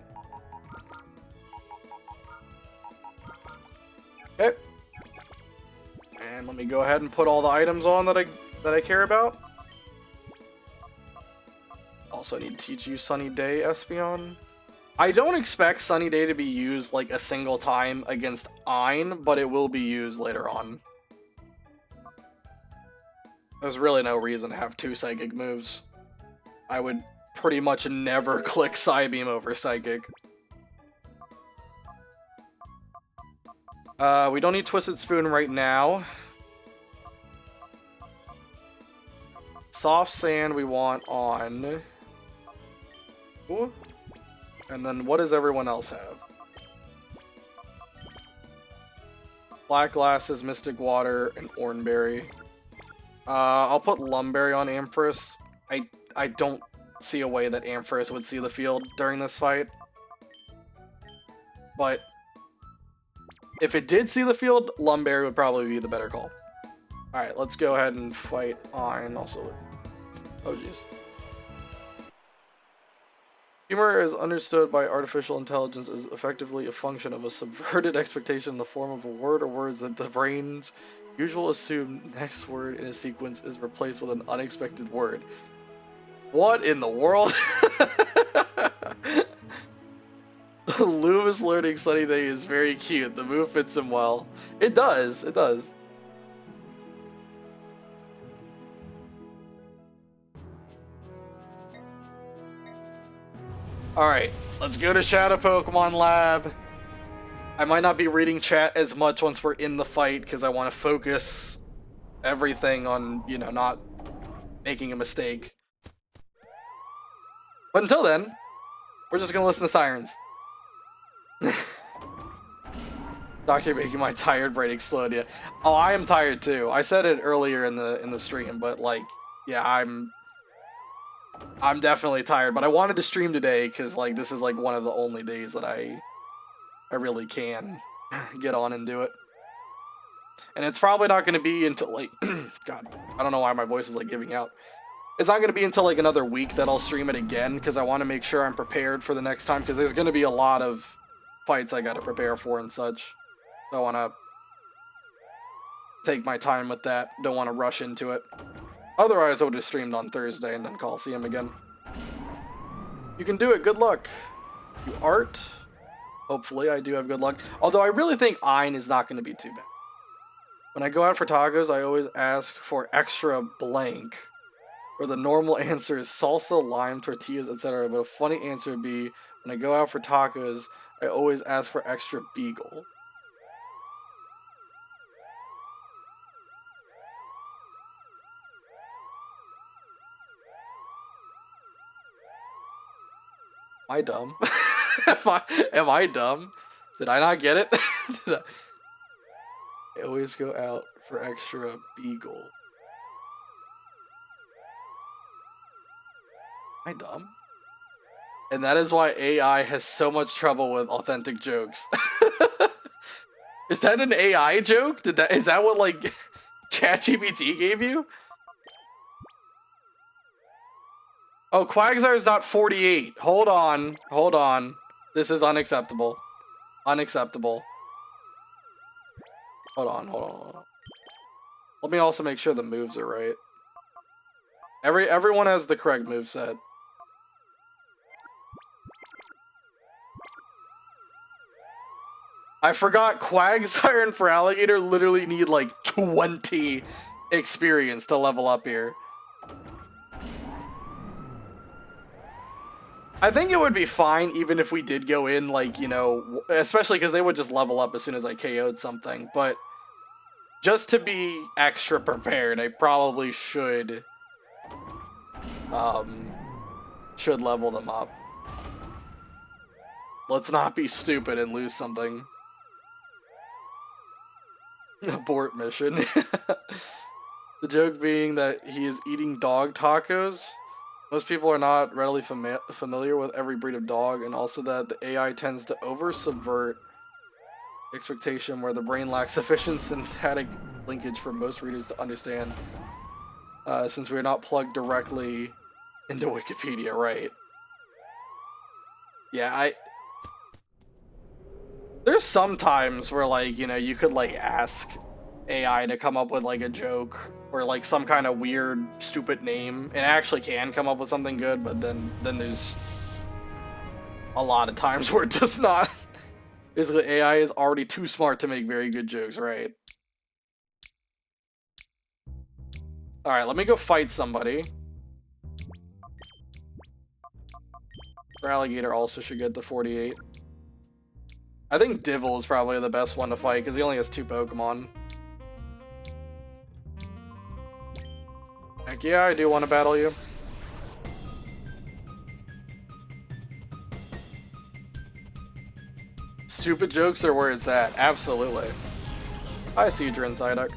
Okay. And let me go ahead and put all the items on that I care about. Also need to teach you Sunny Day, Espeon. I don't expect Sunny Day to be used like a single time against Ein, but it will be used later on. There's really no reason to have two Psychic moves. I would pretty much never click Psybeam over Psychic. We don't need Twisted Spoon right now. Soft Sand we want on... Ooh. And then what does everyone else have? Black Glasses, Mystic Water, and Oranberry. I'll put Lumberry on Ampharos. I don't see a way that Ampharos would see the field during this fight. But if it did see the field, Lumberry would probably be the better call. Alright, let's go ahead and fight Ein also. Oh jeez. Humor is understood by artificial intelligence as effectively a function of a subverted expectation in the form of a word or words that the brain's usual assumed next word in a sequence is replaced with an unexpected word. What in the world? Loomis learning Sunny Day is very cute. The move fits him well. It does. It does. Alright, let's go to Shadow Pokemon Lab. I might not be reading chat as much once we're in the fight because I want to focus everything on, you know, not making a mistake. But until then, we're just going to listen to sirens. Doctor making my tired brain explode, yeah. Oh, I am tired too. I said it earlier in the stream, but like, yeah, I'm definitely tired, but I wanted to stream today because like this is like one of the only days that I really can get on and do it. And it's probably not going to be until like God, I don't know why my voice is like giving out. It's not going to be until like another week that I'll stream it again because I want to make sure I'm prepared for the next time because there's going to be a lot of fights I got to prepare for and such. So I want to take my time with that. Don't want to rush into it. Otherwise, I would have streamed on Thursday and then Colosseum again. You can do it. Good luck. You art. Hopefully, I do have good luck. Although I really think Ein is not going to be too bad. When I go out for tacos, I always ask for extra blank. Or the normal answer is salsa, lime, tortillas, etc. But a funny answer would be, when I go out for tacos, I always ask for extra beagle. Am I dumb? am I dumb? Did I not get it? I always go out for extra beagle. Am I dumb? And that is why AI has so much trouble with authentic jokes. Is that an AI joke? Is that what like ChatGPT gave you? Oh, Quagsire is not 48. Hold on. Hold on. This is unacceptable. Unacceptable. Hold on, hold on, hold on. Let me also make sure the moves are right. Everyone has the correct moveset. I forgot Quagsire and Feraligatr literally need like 20 experience to level up here. I think it would be fine even if we did go in, like, you know, especially because they would just level up as soon as I KO'd something, but just to be extra prepared, I probably should level them up. Let's not be stupid and lose something. Abort mission. The joke being that he is eating dog tacos. Most people are not readily familiar with every breed of dog, and also that the AI tends to over-subvert expectation where the brain lacks sufficient syntactic linkage for most readers to understand, since we are not plugged directly into Wikipedia, right? Yeah, there's some times where, like, you know, you could, like, ask AI to come up with, like, a joke or, like, some kind of weird, stupid name, and it actually can come up with something good, but then there's a lot of times where it does not. Basically, AI is already too smart to make very good jokes, right? Alright, let me go fight somebody. Feraligatr also should get to 48. I think Divil is probably the best one to fight, because he only has 2 Pokemon. Heck yeah, I do want to battle you. Stupid jokes are where it's at, absolutely. I see you, Psyduck.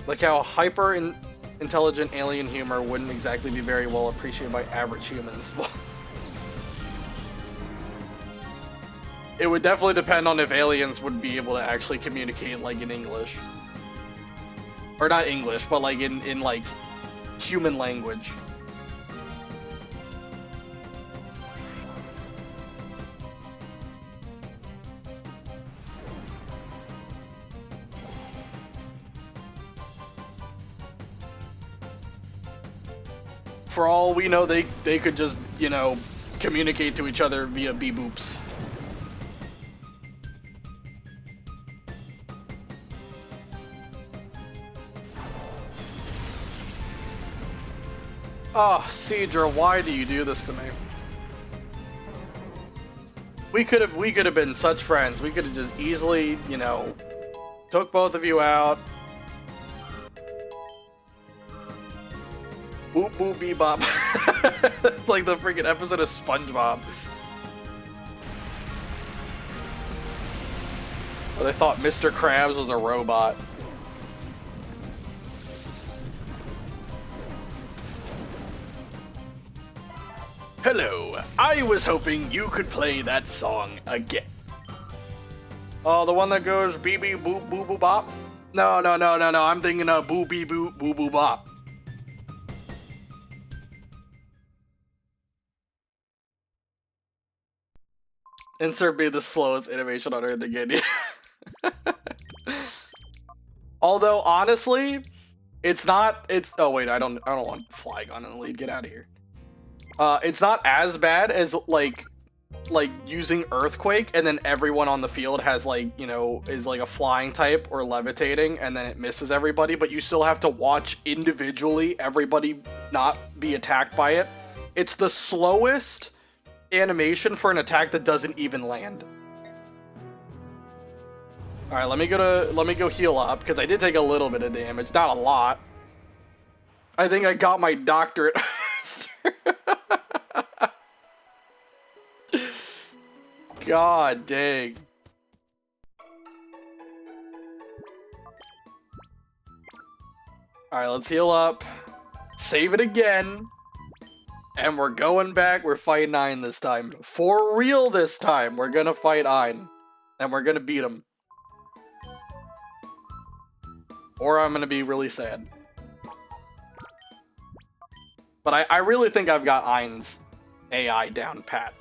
Like how hyper-intelligent alien humor wouldn't exactly be very well appreciated by average humans. It would definitely depend on if aliens would be able to actually communicate, like, in English. Or not English, but like in like human language. For all we know, they could just, you know, communicate to each other via beep-boops. Oh, Cedra, why do you do this to me? We could have been such friends. We could have just easily, you know, took both of you out. Boop boop bebop. It's like the freaking episode of SpongeBob. But I thought Mr. Krabs was a robot. Hello, I was hoping you could play that song again. Oh, the one that goes bee bee boop boo boo bop? No, I'm thinking of boo bee boop boo boo bop. Insert be the slowest animation on Earth again. Although, honestly, it's not, oh wait, I don't want Flygon in the lead, get out of here. It's not as bad as, like, like using Earthquake, and then everyone on the field has like, you know, is like a flying type or levitating, and then it misses everybody, but you still have to watch individually everybody not be attacked by it. It's the slowest animation for an attack that doesn't even land. Alright, let me go heal up, because I did take a little bit of damage, not a lot. I think I got my doctorate. God dang. Alright, let's heal up. Save it again. And we're going back. We're fighting Ein this time. For real this time. We're gonna fight Ein. And we're gonna beat him. Or I'm gonna be really sad. But I really think I've got Ein's AI down pat.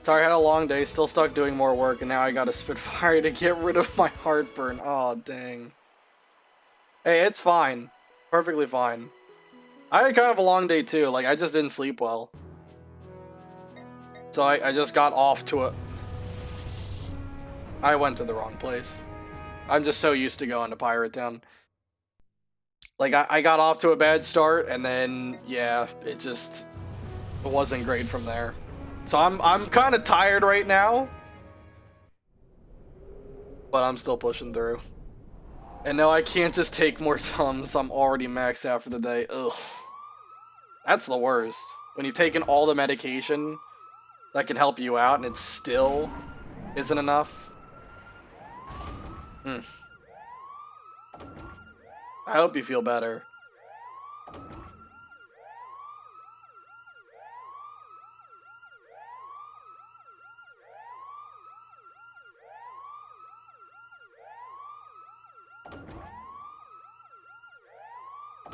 Sorry, I had a long day, still stuck doing more work, and now I gotta Spitfire to get rid of my heartburn. Oh, dang. Hey, it's fine. Perfectly fine. I had kind of a long day too, like I just didn't sleep well. So I just got off to a... I went to the wrong place. I'm just so used to going to Pirate Town. Like, I got off to a bad start, and then, yeah, it wasn't great from there. So I'm kind of tired right now, but I'm still pushing through. And no, I can't just take more Tums. I'm already maxed out for the day. Ugh. That's the worst. When you've taken all the medication that can help you out, and it still isn't enough. I hope you feel better.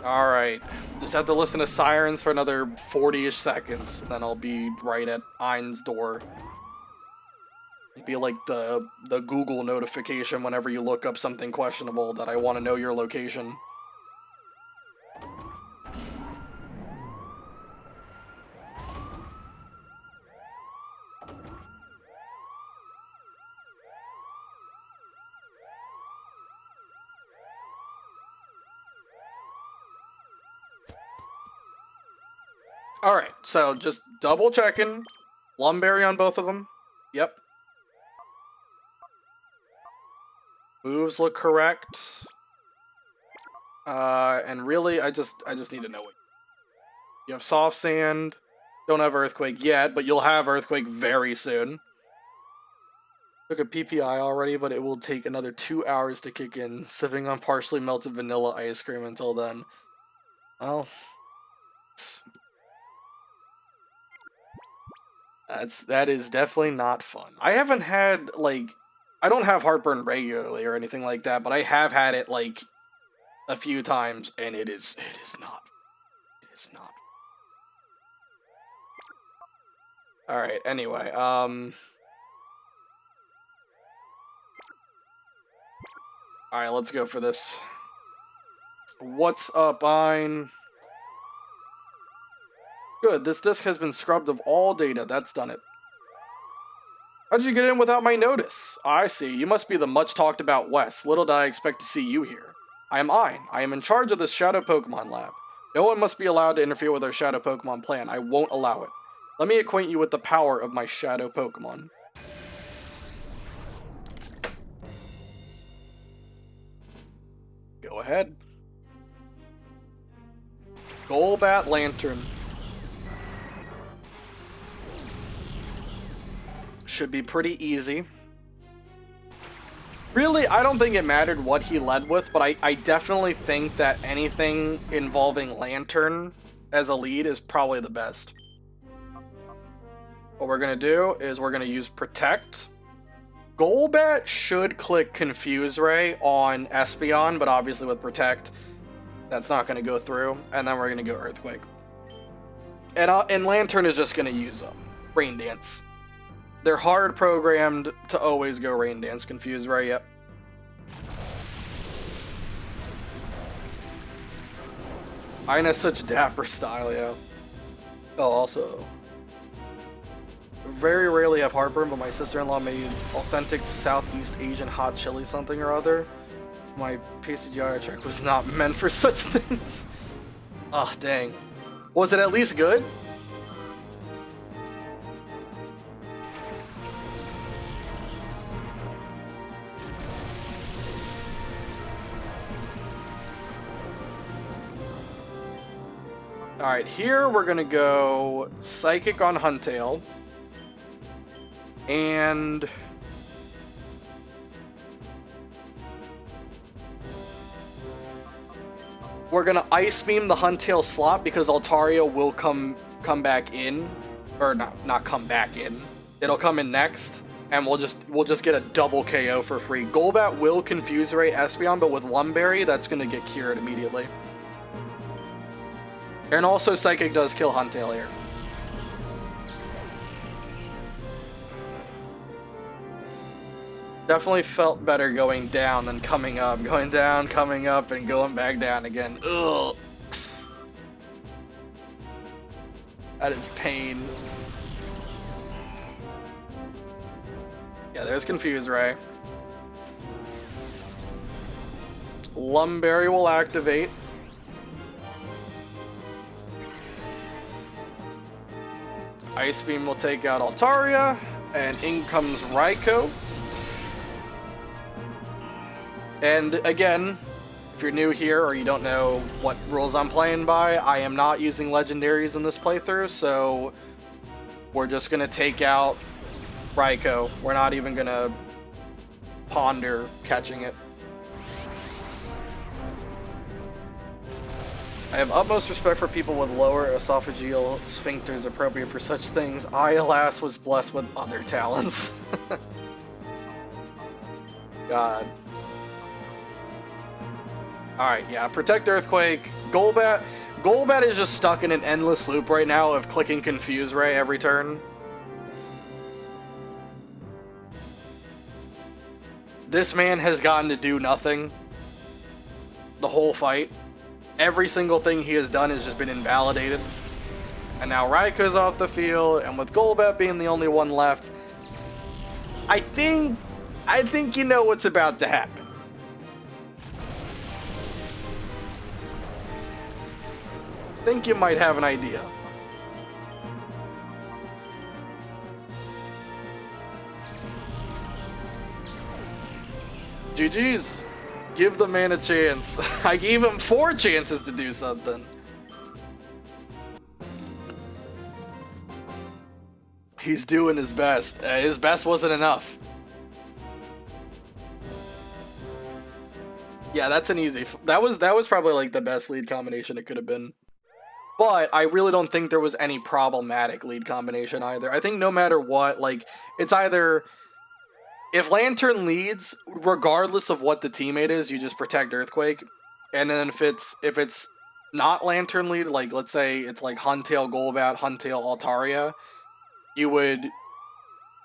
Alright. Just have to listen to sirens for another 40-ish seconds, and then I'll be right at Ein's door. It'll be like the Google notification whenever you look up something questionable that I want to know your location. Alright, so just double checking. Lumberry on both of them. Yep. Moves look correct. And really, I just need to know it. You have Soft Sand. Don't have Earthquake yet, but you'll have Earthquake very soon. Took a PPI already, but it will take another 2 hours to kick in, sipping on partially melted vanilla ice cream until then. Well... that is definitely not fun. I haven't had, like, I don't have heartburn regularly or anything like that, but I have had it, like, a few times, and it is not. Alright, anyway, alright, let's go for this. What's up, Ein? Good, this disk has been scrubbed of all data. That's done it. How did you get in without my notice? I see. You must be the much-talked-about Wes. Little did I expect to see you here. I am Ein. I am in charge of this Shadow Pokemon lab. No one must be allowed to interfere with our Shadow Pokemon plan. I won't allow it. Let me acquaint you with the power of my Shadow Pokemon. Go ahead. Golbat Lantern. Should be pretty easy. Really, I don't think it mattered what he led with, but I definitely think that anything involving Lantern as a lead is probably the best. What we're going to do is we're going to use Protect. Golbat should click Confuse Ray on Espeon, but obviously with Protect, that's not going to go through. And then we're going to go Earthquake. And Lantern is just going to use Rain Dance. They're hard programmed to always go Rain Dance. Confuse Ray, yep. Ein has such dapper style, yo. Oh, also, very rarely have heartburn, but my sister-in-law made authentic Southeast Asian hot chili something or other. My PCGI check was not meant for such things. Ah, oh, dang. Was it at least good? Alright, here we're gonna go Psychic on Huntail. And we're gonna Ice Beam the Huntail slot because Altaria will come back in. Or not come back in. It'll come in next. And we'll just get a double KO for free. Golbat will Confuse Ray Espeon, but with Lumberry, that's gonna get cured immediately. And also Psychic does kill Huntail here. Definitely felt better going down than coming up. Going down, coming up, and going back down again. Ugh. That is pain. Yeah, there's Confuse Ray. Lumberry will activate. Ice Beam will take out Altaria, and in comes Raikou. And again, if you're new here or you don't know what rules I'm playing by, I am not using legendaries in this playthrough, so we're just gonna take out Raikou. We're not even gonna ponder catching it. I have utmost respect for people with lower esophageal sphincters appropriate for such things. I, alas, was blessed with other talents. God. Alright, yeah, Protect Earthquake. Golbat is just stuck in an endless loop right now of clicking Confuse Ray every turn. This man has gotten to do nothing the whole fight. Every single thing he has done has just been invalidated. And now Raikou's off the field, and with Golbat being the only one left, I think you know what's about to happen. I think you might have an idea. GG's. Give the man a chance. I gave him 4 chances to do something. He's doing his best. His best wasn't enough. Yeah, that's an easy. That was probably like the best lead combination it could have been. But I really don't think there was any problematic lead combination either. I think no matter what, like, it's either if Lantern leads, regardless of what the teammate is, you just protect Earthquake. And then if it's not Lantern lead, like let's say it's like Huntail Golbat, Huntail Altaria, you would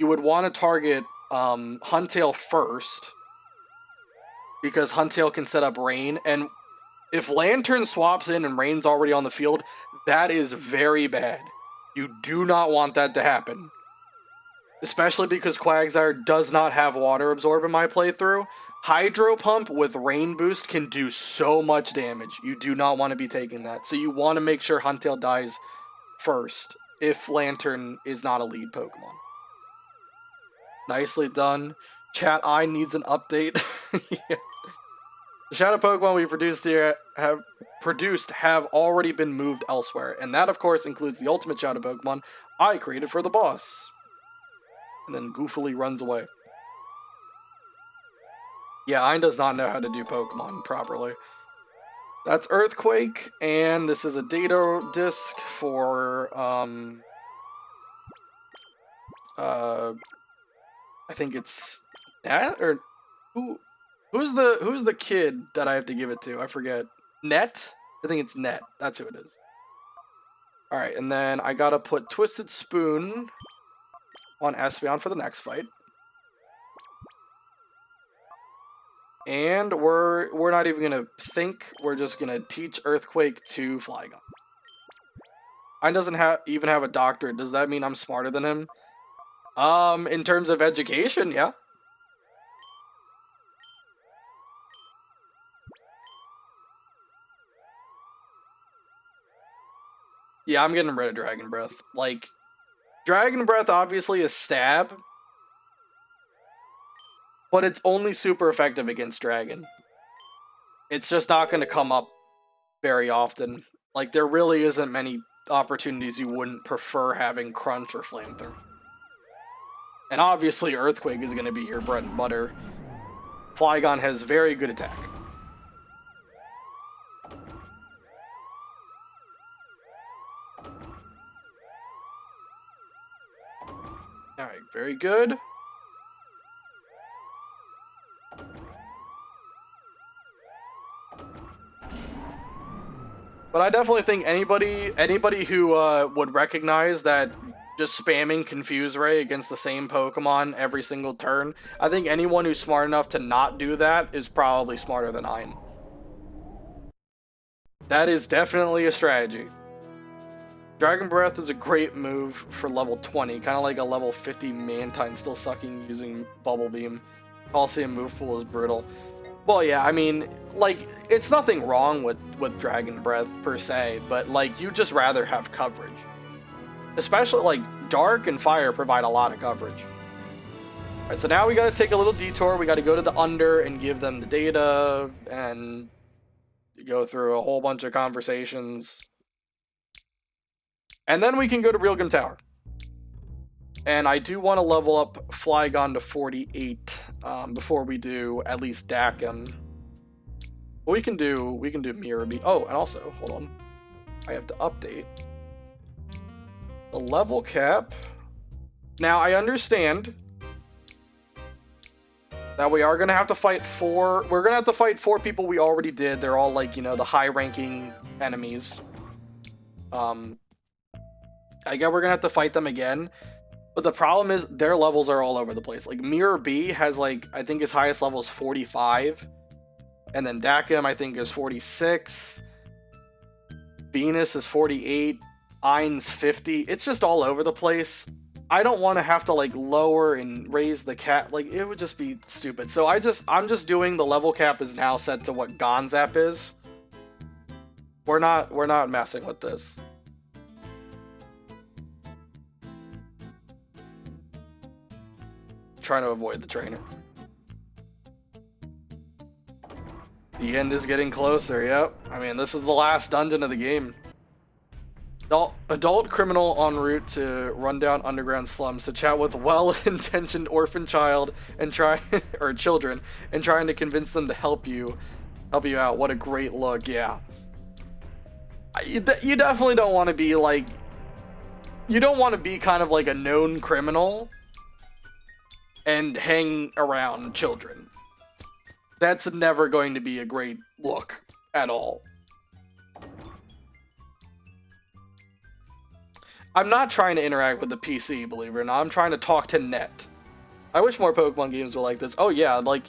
want to target Huntail first because Huntail can set up Rain, and if Lantern swaps in and Rain's already on the field, that is very bad. You do not want that to happen. Especially because Quagsire does not have Water Absorb in my playthrough. Hydro Pump with Rain Boost can do so much damage. You do not want to be taking that. So you want to make sure Huntail dies first if Lantern is not a lead Pokemon. Nicely done. Chat I needs an update. Yeah. The Shadow Pokemon we produced here have already been moved elsewhere, and that of course includes the ultimate Shadow Pokemon I created for the boss. And then goofily runs away. Yeah, Ein does not know how to do Pokemon properly. That's Earthquake, and this is a data disc for I think it's Nat, or who's the kid that I have to give it to? I forget. Net? I think it's Net. That's who it is. Alright, and then I gotta put Twisted Spoon on Espeon for the next fight. And we're not even gonna think, we're just gonna teach Earthquake to Flygon. Ayn doesn't even have a doctorate. Does that mean I'm smarter than him? In terms of education, yeah. Yeah, I'm getting rid of Dragon Breath. Like, Dragon Breath obviously is stab, but it's only super effective against Dragon. It's just not going to come up very often. Like, there really isn't many opportunities you wouldn't prefer having Crunch or Flamethrower. And obviously Earthquake is going to be your bread and butter. Flygon has very good attack. Alright, very good. But I definitely think anybody who would recognize that just spamming Confuse Ray against the same Pokemon every single turn, I think anyone who's smart enough to not do that is probably smarter than Ayn. That is definitely a strategy. Dragon Breath is a great move for level 20, kind of like a level 50 Mantine still sucking using Bubble Beam. Colosseum move pool is brutal. Well, yeah, I mean, like, it's nothing wrong with Dragon Breath per se, but, like, you just rather have coverage. Especially, like, Dark and Fire provide a lot of coverage. Alright, so now we gotta take a little detour. We gotta go to the Under and give them the data, and go through a whole bunch of conversations. And then we can go to Realgam Tower. And I do want to level up Flygon to 48 before we do at least Dakim. We can do Mirror B. Oh, and also, hold on. I have to update the level cap. Now, I understand that we are going to have to fight we're going to have to fight 4 people we already did. They're all, like, you know, the high-ranking enemies. I guess we're going to have to fight them again. But the problem is their levels are all over the place. Like, Mirror B has, like, I think his highest level is 45. And then Dakim, I think, is 46. Venus is 48. Ayn's 50. It's just all over the place. I don't want to have to, like, lower and raise the cap. Like, it would just be stupid. So I'm just doing the level cap is now set to what Gonzap is. We're not messing with this. Trying to avoid the trainer. The end is getting closer, yep. I mean, this is the last dungeon of the game. Adult criminal en route to rundown underground slums to chat with well-intentioned orphan child and children and trying to convince them to help you out. What a great look, yeah. You definitely don't want to be like, you don't want to be kind of like a known criminal and hang around children. That's never going to be a great look at all. I'm not trying to interact with the PC, believe it or not. I'm trying to talk to net. I wish more Pokemon games were like this. Oh yeah, like,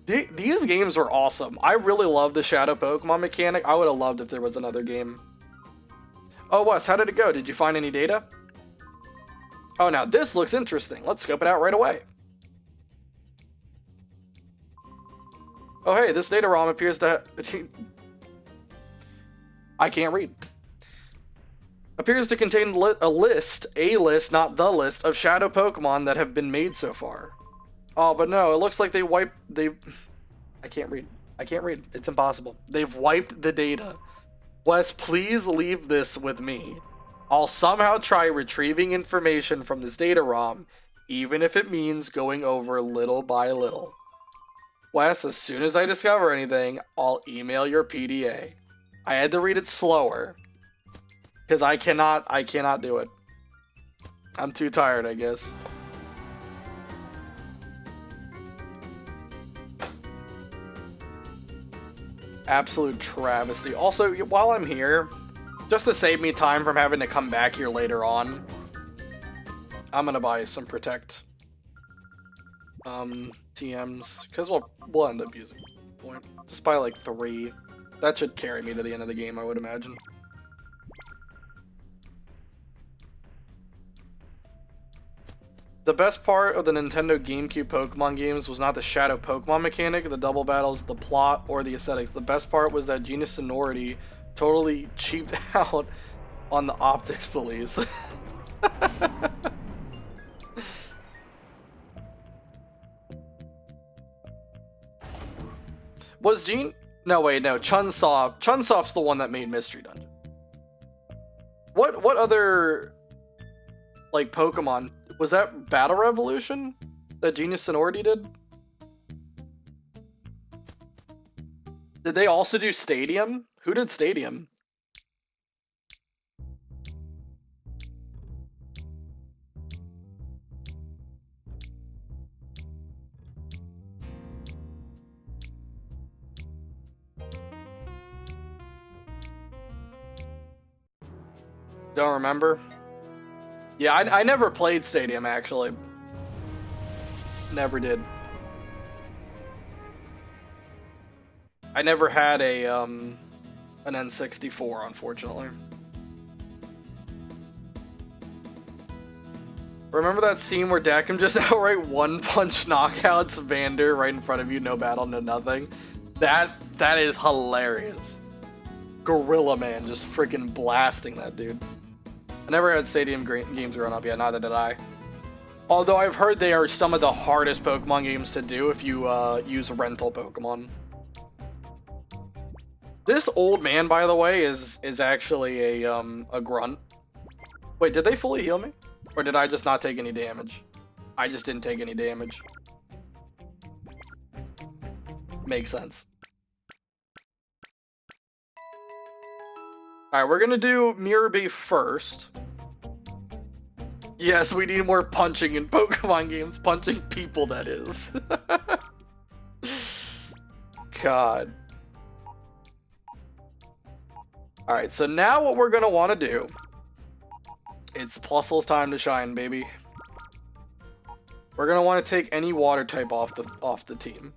these games were awesome. I really love the Shadow Pokemon mechanic. I would have loved if there was another game. Oh, Wes, how did it go? Did you find any data? Oh, now this looks interesting. Let's scope it out right away. Oh, hey, this data ROM appears to I can't read. Appears to contain a list, not the list, of Shadow Pokemon that have been made so far. Oh, but no, it looks like I can't read. It's impossible. They've wiped the data. Wes, please leave this with me. I'll somehow try retrieving information from this data ROM, even if it means going over little by little. Wes, as soon as I discover anything, I'll email your PDA. I had to read it slower, because I cannot do it. I'm too tired, I guess. Absolute travesty. Also, while I'm here, just to save me time from having to come back here later on, I'm gonna buy some Protect TMs, because we'll end up using point. Just buy like 3. That should carry me to the end of the game, I would imagine. The best part of the Nintendo GameCube Pokemon games was not the Shadow Pokemon mechanic, the double battles, the plot, or the aesthetics. The best part was that Genius Sonority totally cheaped out on the optics police. Was Gene? No, wait, no. Chunsoft's the one that made Mystery Dungeon. What other, like, Pokemon? Was that Battle Revolution that Genius Sonority did? Did they also do Stadium? Who did Stadium? Don't remember. Yeah, I never played Stadium, actually. Never did. I never had a an N64, unfortunately. Remember that scene where Dakim just outright one-punch knockouts Vander right in front of you, no battle, no nothing? That is hilarious. Gorilla Man just freaking blasting that dude. I never had Stadium games growing up, yet, neither did I. Although I've heard they are some of the hardest Pokemon games to do if you use rental Pokemon. This old man, by the way, is actually a grunt. Wait, did they fully heal me? Or did I just not take any damage? I just didn't take any damage. Makes sense. Alright, we're gonna do Mirror Beef first. Yes, we need more punching in Pokemon games. Punching people, that is. God. Alright, so now what we're gonna want to do... It's Plusle's time to shine, baby. We're gonna want to take any water type off the team.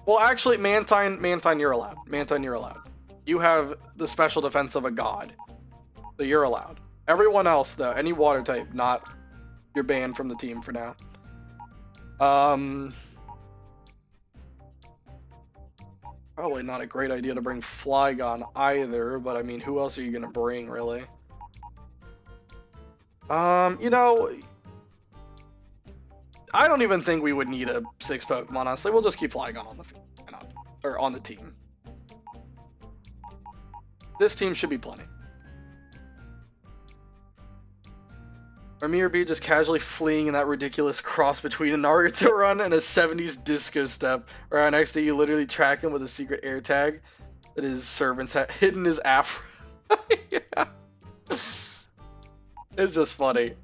Well, actually, Mantine, you're allowed. Mantine, you're allowed. You have the special defense of a god, so you're allowed. Everyone else, though, any water type, not, you're banned from the team for now. Probably not a great idea to bring Flygon either, but I mean, who else are you gonna bring, really? You know, I don't even think we would need a 6 Pokemon, honestly. We'll just keep Flygon on the field, or on the team. This team should be plenty. Or Mirror B just casually fleeing in that ridiculous cross between a Naruto run and a 70s disco step. Right next to you, literally tracking with a secret air tag that his servants had hidden his afro. Yeah. It's just funny.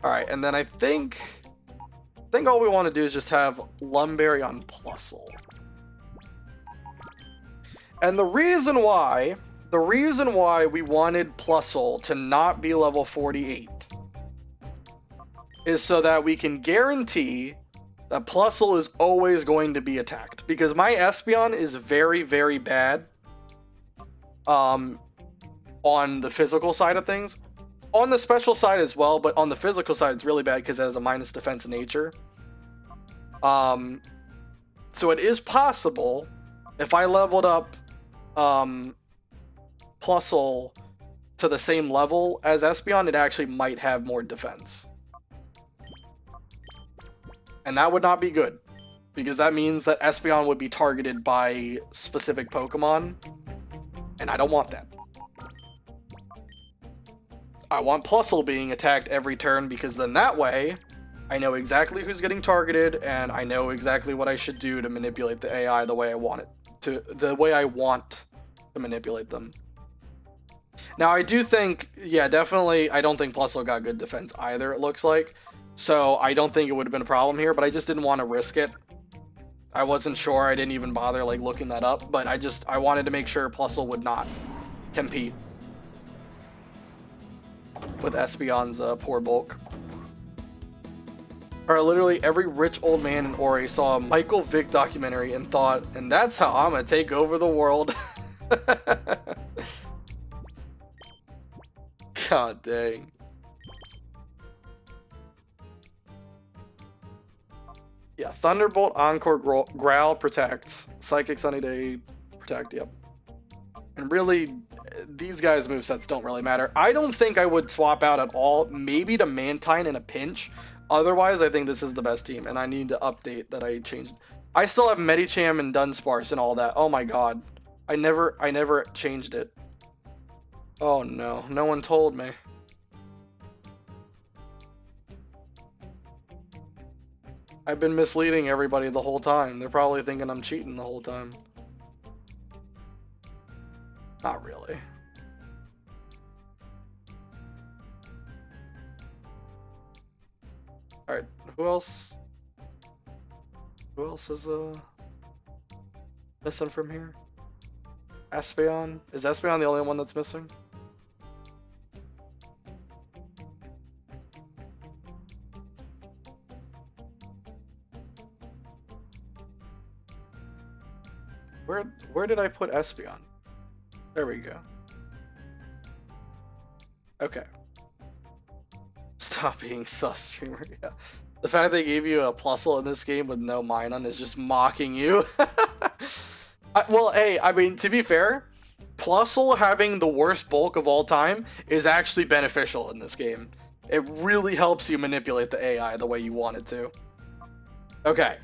Alright, and then I think all we want to do is just have Lumberry on Plusle. And the reason why we wanted Plusle to not be level 48 is so that we can guarantee that Plusle is always going to be attacked. Because my Espeon is very, very bad on the physical side of things. On the special side as well, but on the physical side it's really bad because it has a minus defense nature. So it is possible, if I leveled up Plusle to the same level as Espeon, it actually might have more defense. And that would not be good, because that means that Espeon would be targeted by specific Pokemon, and I don't want that. I want Plusle being attacked every turn, because then that way, I know exactly who's getting targeted, and I know exactly what I should do to manipulate the AI the way I want it to, the way I want to manipulate them. Now, I do think, yeah, definitely, I don't think Plusle got good defense either, it looks like. So, I don't think it would have been a problem here, but I just didn't want to risk it. I wasn't sure, I didn't even bother, like, looking that up, but I wanted to make sure Plusle would not compete with Espeon's poor bulk. Or literally every rich old man in Ori saw a Michael Vick documentary and thought, and that's how I'm gonna take over the world. God dang. Yeah, Thunderbolt, Encore, Growl, Protect. Psychic, Sunny Day, Protect, yep. And really, these guys' movesets don't really matter. I don't think I would swap out at all. Maybe to Mantine in a pinch. Otherwise, I think this is the best team, and I need to update that I changed. I still have Medicham and Dunsparce and all that. Oh my god. I never changed it. Oh no, no one told me. I've been misleading everybody the whole time. They're probably thinking I'm cheating the whole time. Not really. Alright, who else? Who else is missing from here? Espeon? Is Espeon the only one that's missing? Where did I put Espeon? There we go. Okay. Stop being sus, streamer. Yeah. The fact they gave you a Plusle in this game with no Minun is just mocking you. Well, hey, I mean, to be fair, Plusle having the worst bulk of all time is actually beneficial in this game. It really helps you manipulate the AI the way you want it to. Okay.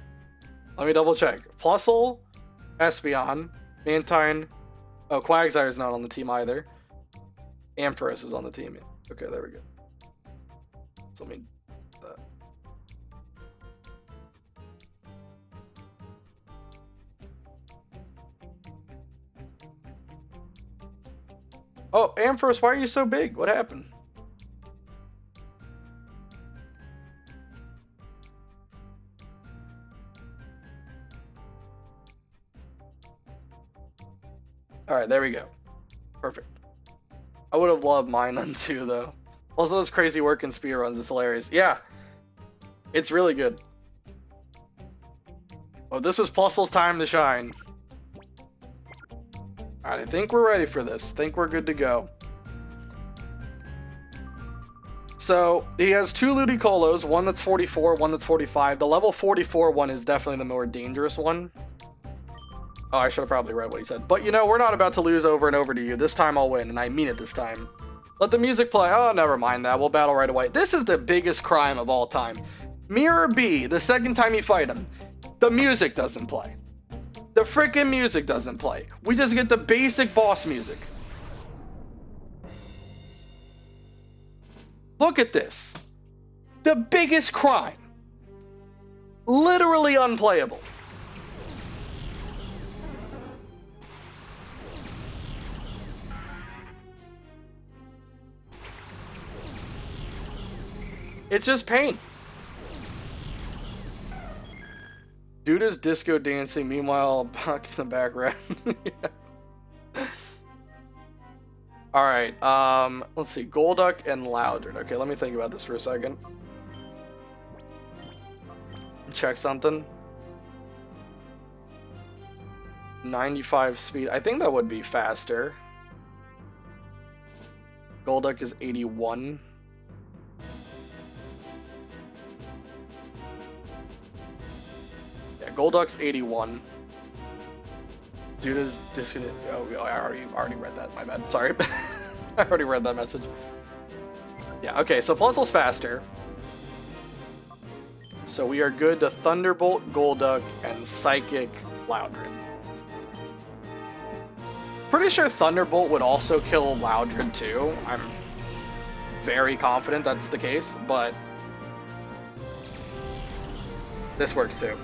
Let me double check. Plusle, Espeon, Mantine. Oh, Quagsire's not on the team either. Ampharos is on the team. Okay, there we go. So let me do that. Oh, Ampharos, why are you so big? What happened? Alright, there we go. Perfect. I would have loved Minun too, though. Also, those crazy work in speed runs, it's hilarious. Yeah. It's really good. Oh, this was Plusle's time to shine. Alright, I think we're ready for this. I think we're good to go. So, he has two Ludicolo's, one that's 44, one that's 45. The level 44 one is definitely the more dangerous one. Oh, I should have probably read what he said. But you know, we're not about to lose over and over to you. This time I'll win, and I mean it this time. Let the music play. Oh, never mind that. We'll battle right away. This is the biggest crime of all time. Mirror B, the second time you fight him, the music doesn't play. The freaking music doesn't play. We just get the basic boss music. Look at this. The biggest crime. Literally unplayable. It's just pain. Dude is disco dancing, meanwhile, back in the background. Yeah. Alright, let's see. Golduck and Loudred. Okay, let me think about this for a second. Check something. 95 speed. I think that would be faster. Golduck is 81. Golduck's 81. Dude is disconnected. Oh, I already read that. My bad. Sorry. I already read that message. Yeah, okay, so Plusle's faster. So we are good to Thunderbolt, Golduck, and Psychic Loudred. Pretty sure Thunderbolt would also kill Loudred too. I'm very confident that's the case, but this works too.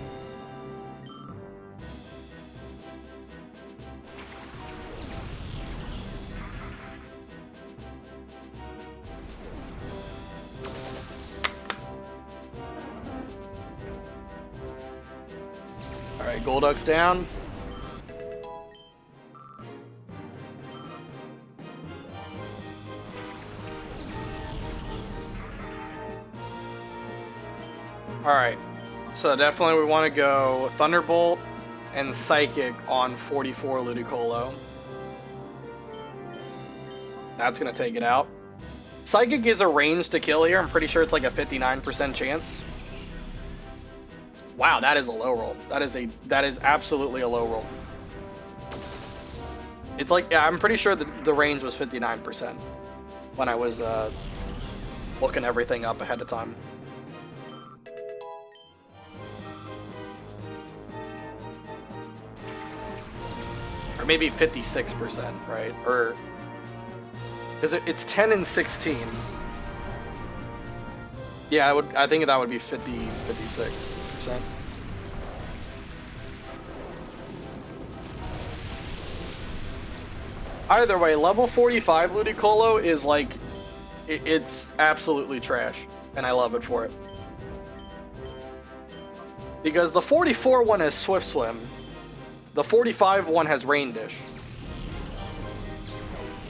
Alright, Golduck's down. Alright, so definitely we want to go Thunderbolt and Psychic on 44 Ludicolo. That's going to take it out. Psychic is a range to kill here. I'm pretty sure it's like a 59% chance. Wow, that is a low roll. That is absolutely a low roll. It's like, yeah, I'm pretty sure the range was 59% when I was looking everything up ahead of time. Or maybe 56%, right? Or because it's 10 and 16. Yeah, I think that would be 56%. Either way, level 45 Ludicolo is like, it's absolutely trash, and I love it for it. Because the 44 one has Swift Swim, the 45 one has Rain Dish.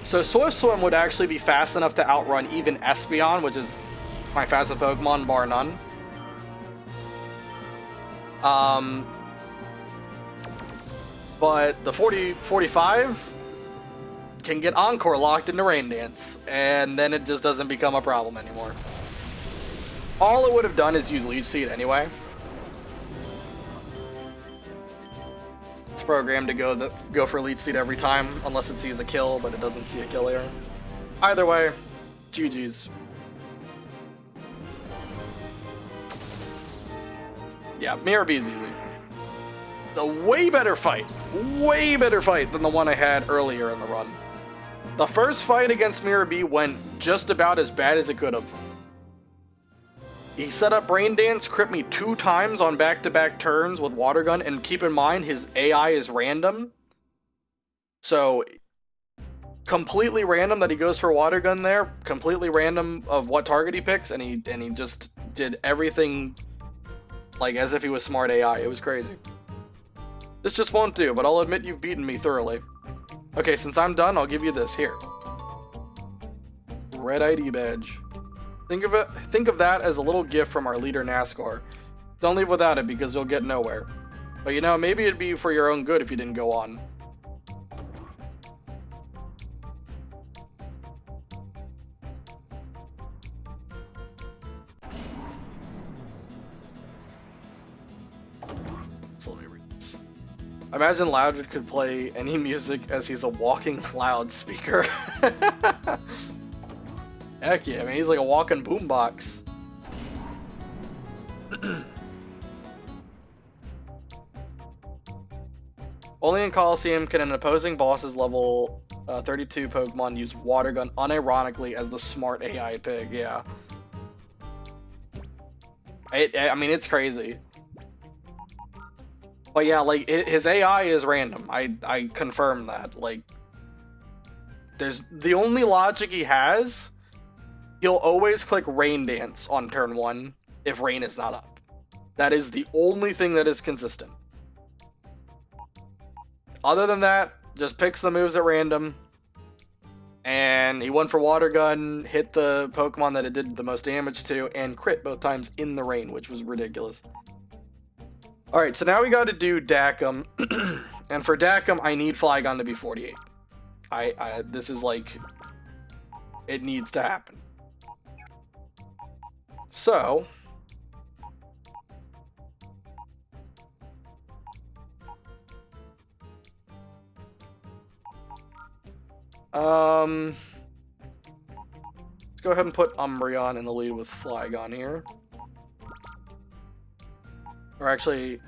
So Swift Swim would actually be fast enough to outrun even Espeon, which is my fastest Pokemon, bar none. But the 45 can get Encore locked into Rain Dance, and then it just doesn't become a problem anymore. All it would have done is use Leech Seed anyway. It's programmed to go for Leech Seed every time, unless it sees a kill, but it doesn't see a kill here. Either way, GG's. Yeah, Mirror B is easy. The way better fight than the one I had earlier in the run. The first fight against Mirror B went just about as bad as it could have. He set up Brain Dance, crit me 2 times on back-to-back turns with Water Gun, and keep in mind his AI is random. So, completely random that he goes for Water Gun there, completely random of what target he picks, and he just did everything like as if he was smart AI. It was crazy. This just won't do, but I'll admit you've beaten me thoroughly. Okay, since I'm done, I'll give you this. Here. Red ID badge. Think of that as a little gift from our leader NASCAR. Don't leave without it because you'll get nowhere. But you know, maybe it'd be for your own good if you didn't go on. So let me read this. Imagine Loudred could play any music as he's a walking loudspeaker. Heck yeah, I mean, he's like a walking boombox. Only in Colosseum can an opposing boss's level 32 Pokemon use Water Gun unironically as the smart AI pig, yeah. I mean, it's crazy. But yeah, like, his AI is random. I confirm that. Like, there's the only logic he has, he'll always click Rain Dance on turn 1 if Rain is not up. That is the only thing that is consistent. Other than that, just picks the moves at random. And he went for Water Gun, hit the Pokemon that it did the most damage to, and crit both times in the rain, which was ridiculous. Alright, so now we gotta do Dacum. And for Dacum, I need Flygon to be 48. This is like, it needs to happen. So, let's go ahead and put Umbreon in the lead with Flygon here. Or actually,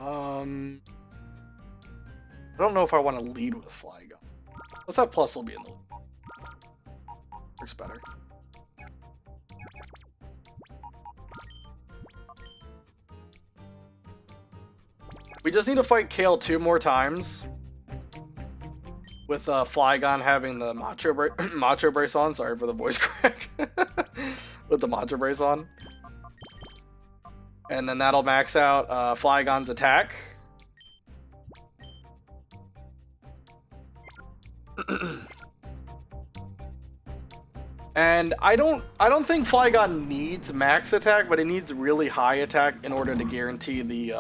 I don't know if I want to lead with Flygon. Let's have Plusle be in the lead. Works better. We just need to fight Kale 2 more times. With Flygon having the Macho Brace on. Sorry for the voice crack. With the Macho Brace on. And then that'll max out Flygon's attack. And I don't think Flygon needs max attack, but it needs really high attack in order to guarantee the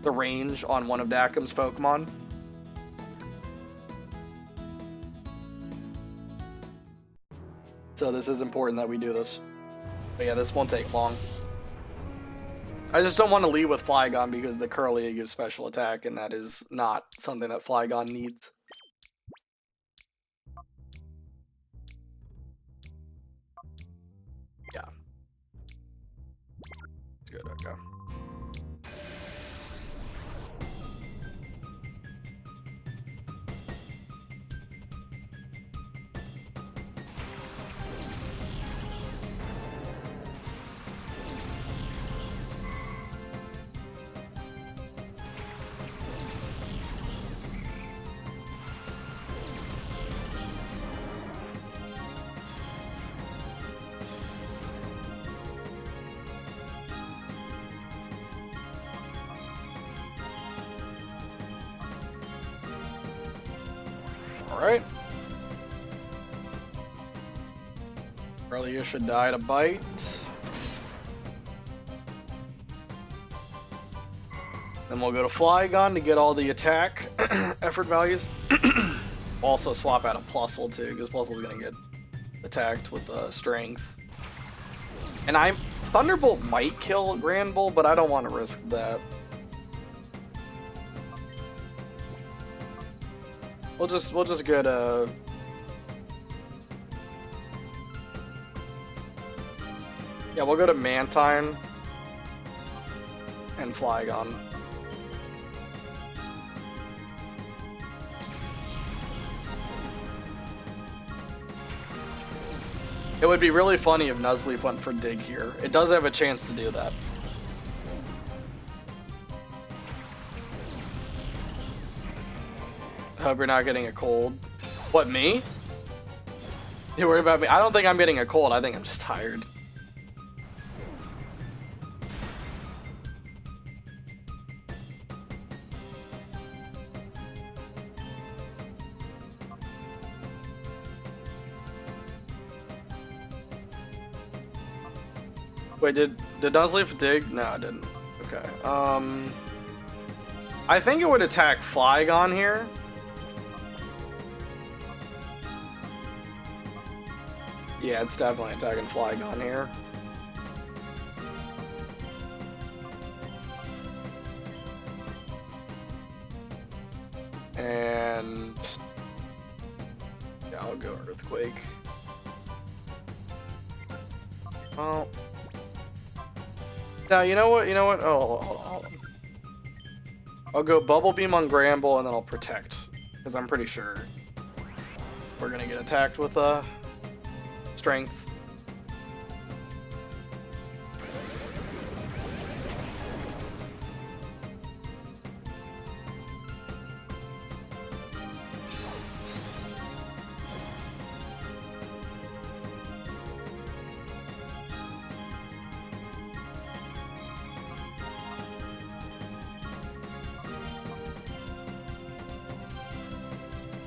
range on one of Dacum's Pokemon. So this is important that we do this. But yeah, this won't take long. I just don't want to lead with Flygon because the Curly gives special attack, and that is not something that Flygon needs. Yeah. It's good, okay. Alright. Earlier should die to bite. Then we'll go to Flygon to get all the attack effort values. Also swap out a Plusle too, because Plusle's gonna get attacked with strength. And Thunderbolt might kill Granbull, but I don't want to risk that. We'll just get yeah, we'll go to Mantine and Flygon. It would be really funny if Nuzleaf went for Dig here. It does have a chance to do that. I hope you're not getting a cold. What, me? You worried about me? I don't think I'm getting a cold. I think I'm just tired. Wait, did Nuzleaf dig? No, it didn't. Okay. I think it would attack Flygon here. Yeah, it's definitely attacking Flygon here. And yeah, I'll go Earthquake. Oh. Now, you know what? You know what? Oh, hold on. I'll go Bubble Beam on Granbull, and then I'll Protect. Because I'm pretty sure we're going to get attacked with Strength.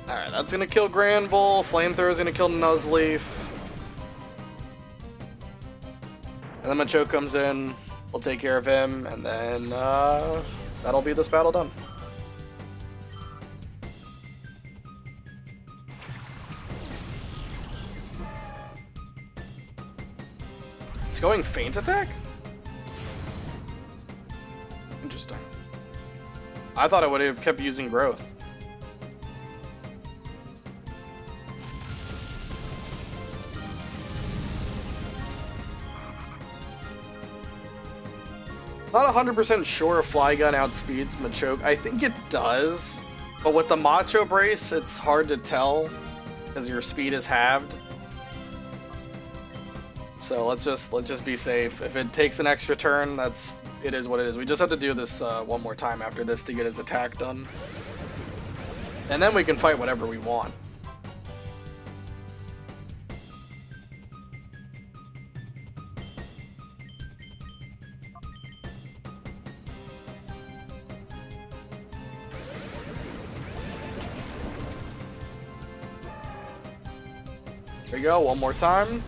Alright, that's gonna kill Granbull. Flamethrower's gonna kill Nuzleaf. And then Machoke comes in. We'll take care of him, and then that'll be this battle done. It's going Feint Attack? Interesting. I thought it would have kept using Growth. Not 100% sure if Flygon outspeeds Machoke. I think it does, but with the Macho Brace, it's hard to tell because your speed is halved. So let's just be safe. If it takes an extra turn, it is what it is. We just have to do this one more time after this to get his attack done, and then we can fight whatever we want. There we go, one more time.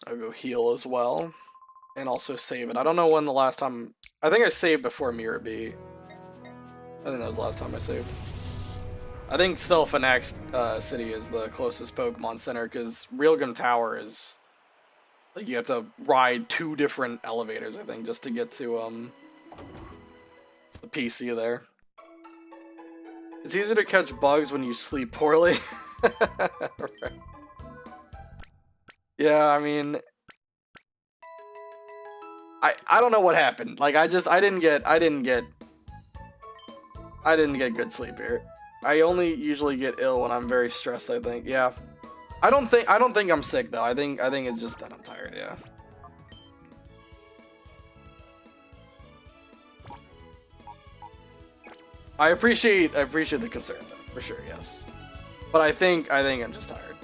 I'll go heal as well. And also save it. I don't know when the last time... I think I saved before Mirror B. I think that was the last time I saved. I think still Phoenix City is the closest Pokemon Center, because Realgam Tower is... Like, you have to ride 2 different elevators, I think, just to get to, the PC there. It's easier to catch bugs when you sleep poorly. Right. Yeah, I mean... I don't know what happened. Like, I didn't get good sleep here. I only usually get ill when I'm very stressed, I think. Yeah. I don't think I'm sick though. I think it's just that I'm tired, yeah. I appreciate the concern though, for sure, yes. But I think I'm just tired.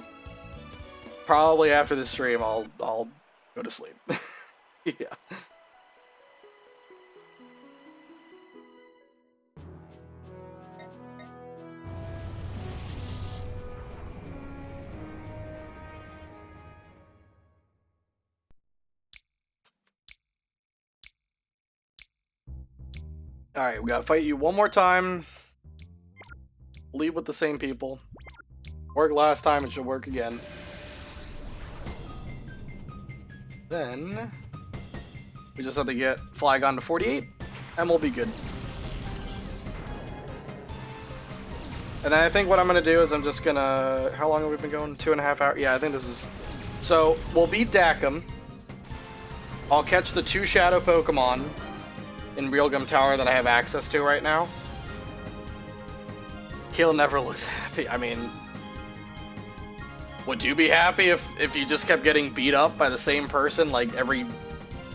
Probably after the stream I'll go to sleep. Yeah. Alright, we gotta fight you one more time. Leave with the same people. Worked last time, it should work again. Then we just have to get Flygon to 48, and we'll be good. And then I think what I'm gonna do is I'm just gonna... How long have we been going? 2.5 hours? Yeah, I think this is... So, we'll beat Dacum. I'll catch the 2 Shadow Pokemon in Realgam Tower that I have access to right now. Kale never looks happy. I mean... Would you be happy if you just kept getting beat up by the same person, like, every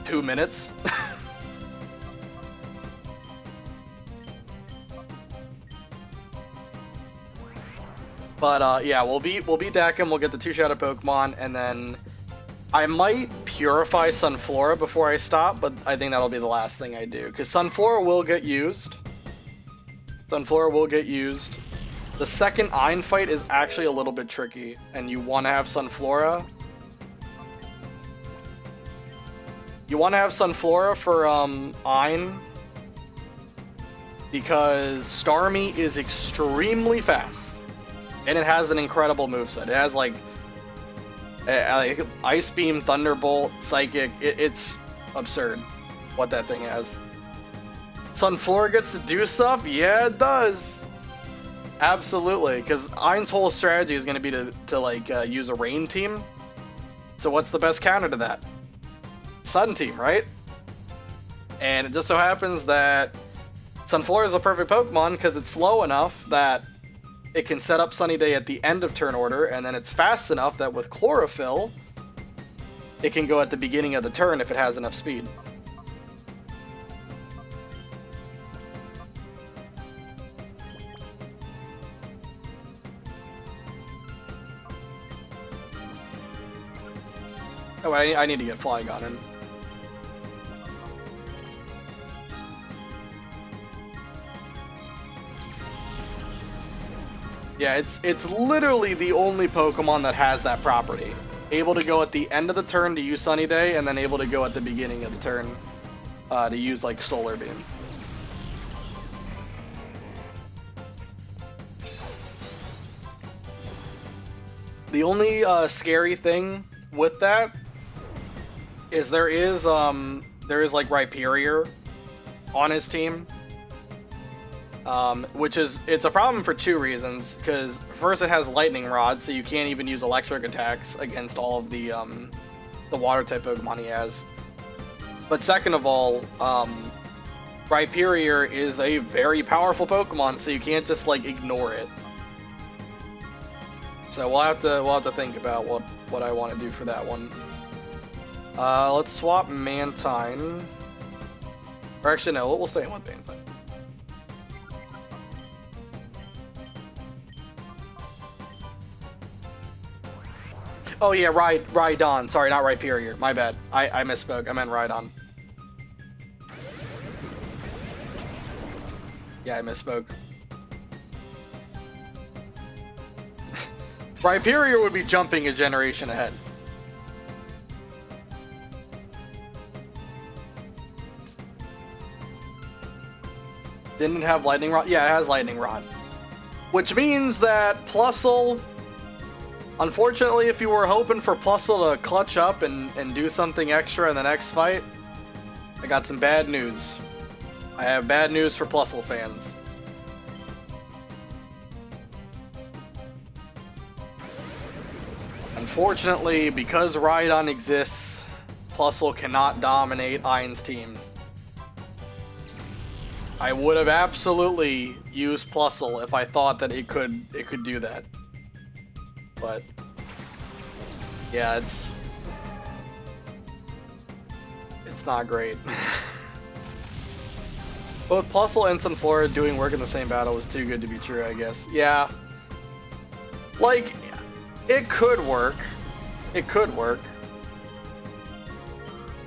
2 minutes? But, yeah, we'll beat Dacum, we'll get the 2 Shadow Pokemon, and then I might purify Sunflora before I stop, but I think that'll be the last thing I do, because Sunflora will get used. Sunflora will get used. The second Ein fight is actually a little bit tricky, and you want to have Sunflora. You want to have Sunflora for, Ein, because Starmie is extremely fast. And it has an incredible moveset. It has, like, Ice Beam, Thunderbolt, Psychic. It's absurd what that thing has. Sunflora gets to do stuff? Yeah, it does. Absolutely, because Ein's whole strategy is going to be to use a Rain Team. So what's the best counter to that? Sun Team, right? And it just so happens that Sunflora is a perfect Pokemon because it's slow enough that it can set up Sunny Day at the end of turn order, and then it's fast enough that with Chlorophyll, it can go at the beginning of the turn if it has enough speed. Oh, I need to get Flygon in. Yeah, it's literally the only Pokemon that has that property. Able to go at the end of the turn to use Sunny Day, and then able to go at the beginning of the turn to use, like, Solar Beam. The only scary thing with that is there is like Rhyperior on his team, which is, it's a problem for 2 reasons. Because first, it has Lightning Rod, so you can't even use electric attacks against all of the water type Pokemon he has. But second of all, Rhyperior is a very powerful Pokemon, so you can't just, like, ignore it. So we'll have to think about what I want to do for that one. Let's swap Mantine. Or actually, no, we'll stay with Mantine. Oh yeah, Rhydon. Sorry, not Rhyperior. My bad. I misspoke. I meant Rhydon. Yeah, I misspoke. Rhyperior would be jumping a generation ahead. Didn't have Lightning Rod? Yeah, it has Lightning Rod. Which means that Plusle, unfortunately, if you were hoping for Plusle to clutch up and do something extra in the next fight, I got some bad news. I have bad news for Plusle fans. Unfortunately, because Rhydon exists, Plusle cannot dominate Ain's team. I would have absolutely used Plusle if I thought that it could do that. But yeah, it's not great. Both Plusle and Sunflora doing work in the same battle was too good to be true, I guess. Yeah. Like, it could work. It could work.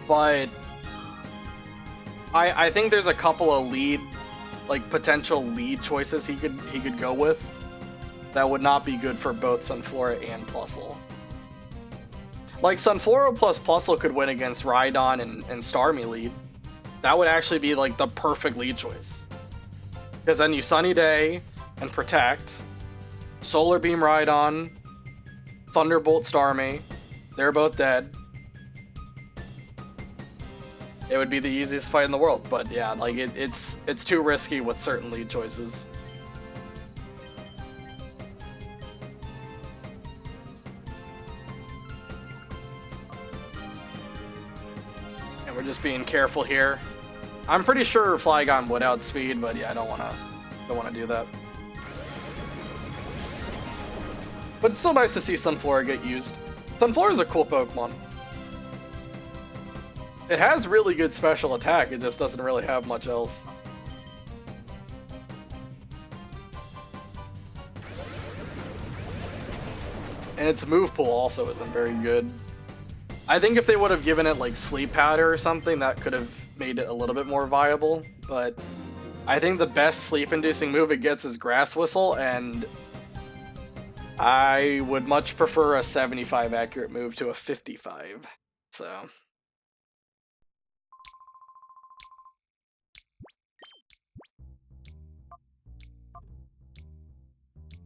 But I think there's a couple of potential lead choices he could go with that would not be good for both Sunflora and Plusle. Like, Sunflora plus Plusle could win against Rhydon and Starmie lead. That would actually be like the perfect lead choice. Because then you Sunny Day and Protect, Solar Beam Rhydon, Thunderbolt Starmie, they're both dead. It would be the easiest fight in the world, but yeah, like it's too risky with certain lead choices. And we're just being careful here. I'm pretty sure Flygon would outspeed, but yeah, I don't wanna do that. But it's still nice to see Sunflora get used. Sunflora is a cool Pokemon. It has really good special attack, it just doesn't really have much else. And its move pool also isn't very good. I think if they would have given it like Sleep Powder or something, that could have made it a little bit more viable, but I think the best sleep-inducing move it gets is Grass Whistle, and I would much prefer a 75 accurate move to a 55, so.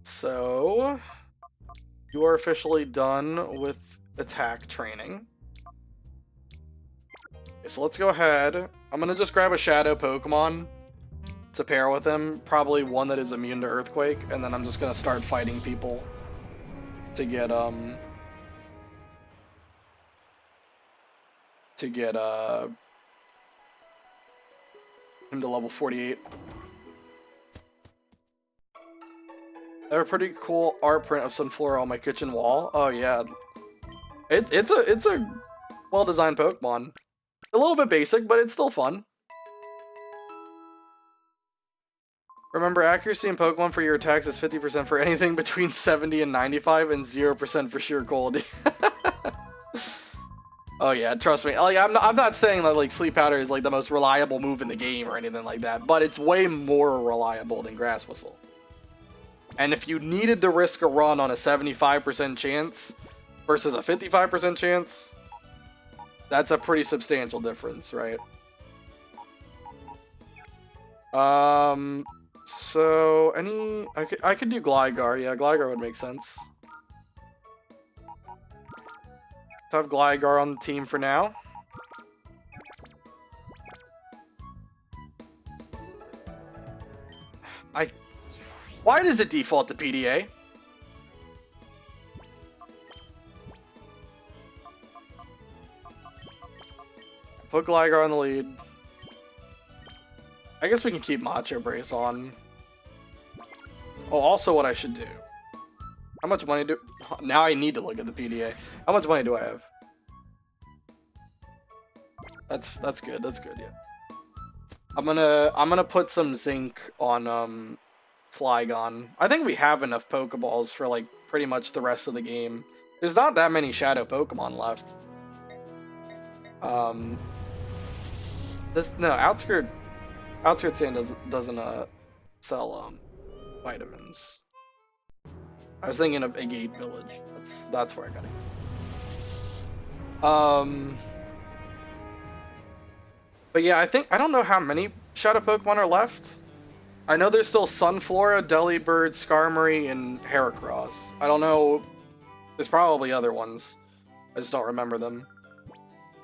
So, you are officially done with attack training. Okay, so let's go ahead. I'm gonna just grab a Shadow Pokemon to pair with him, probably one that is immune to Earthquake, and then I'm just gonna start fighting people to get him to level 48. I have a pretty cool art print of Sunflora on my kitchen wall. Oh yeah, it's a well-designed Pokemon. A little bit basic, but it's still fun. Remember, accuracy in Pokemon for your attacks is 50% for anything between 70 and 95, and 0% for sheer cold. Oh yeah, trust me. Like, I'm not saying that like Sleep Powder is like the most reliable move in the game or anything like that, but it's way more reliable than Grass Whistle. And if you needed to risk a run on a 75% chance versus a 55% chance, that's a pretty substantial difference, right? So I could do Gligar. Yeah, Gligar would make sense. Let's have Gligar on the team for now. Why does it default to PDA? Put Gligar on the lead. I guess we can keep Macho Brace on. Oh, also what I should do. How much money do... Now I need to look at the PDA. How much money do I have? That's good, yeah. I'm gonna put some zinc on, Flygon. I think we have enough Pokeballs for, like, pretty much the rest of the game. There's not that many Shadow Pokemon left. Outskirt Sand doesn't sell vitamins. I was thinking of Agate Village. That's where I got it. But yeah, I don't know how many Shadow Pokemon are left. I know there's still Sunflora, Delibird, Skarmory, and Heracross. I don't know. There's probably other ones. I just don't remember them.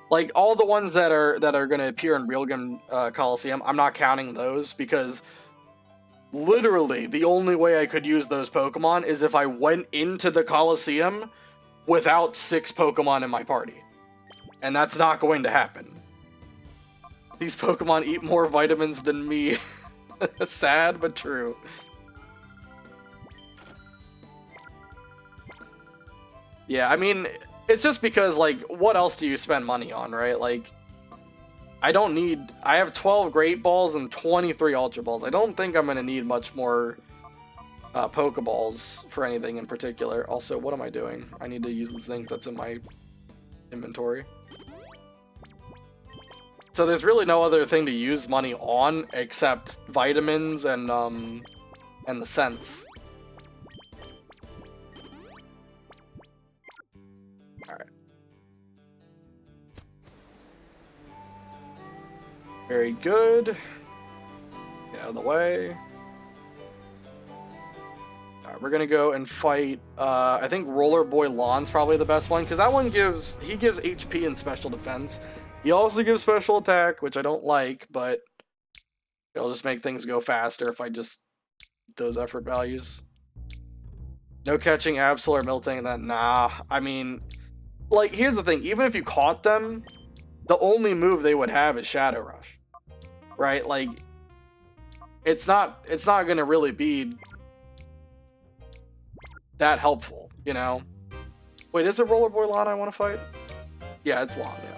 Like, all the ones that are going to appear in Real Game Colosseum, I'm not counting those because literally the only way I could use those Pokemon is if I went into the Colosseum without 6 Pokemon in my party. And that's not going to happen. These Pokemon eat more vitamins than me. Sad, but true. Yeah, I mean, it's just because, like, what else do you spend money on, right? Like, I have 12 Great Balls and 23 Ultra Balls. I don't think I'm going to need much more Pokeballs for anything in particular. Also, what am I doing? I need to use the zinc that's in my inventory. So there's really no other thing to use money on except vitamins and the scents. Alright. Very good. Get out of the way. Alright, we're gonna go and fight, I think Roller Boy Lawn's probably the best one, because that one gives HP and special defense. He also gives special attack, which I don't like, but it'll just make things go faster if I just those effort values. No catching Absol or Miltank, that nah. I mean, like, here's the thing, even if you caught them, the only move they would have is Shadow Rush. Right? Like, it's not gonna really be that helpful, you know? Wait, is it Rollerboy Lawn I want to fight? Yeah, it's Lawn, yeah.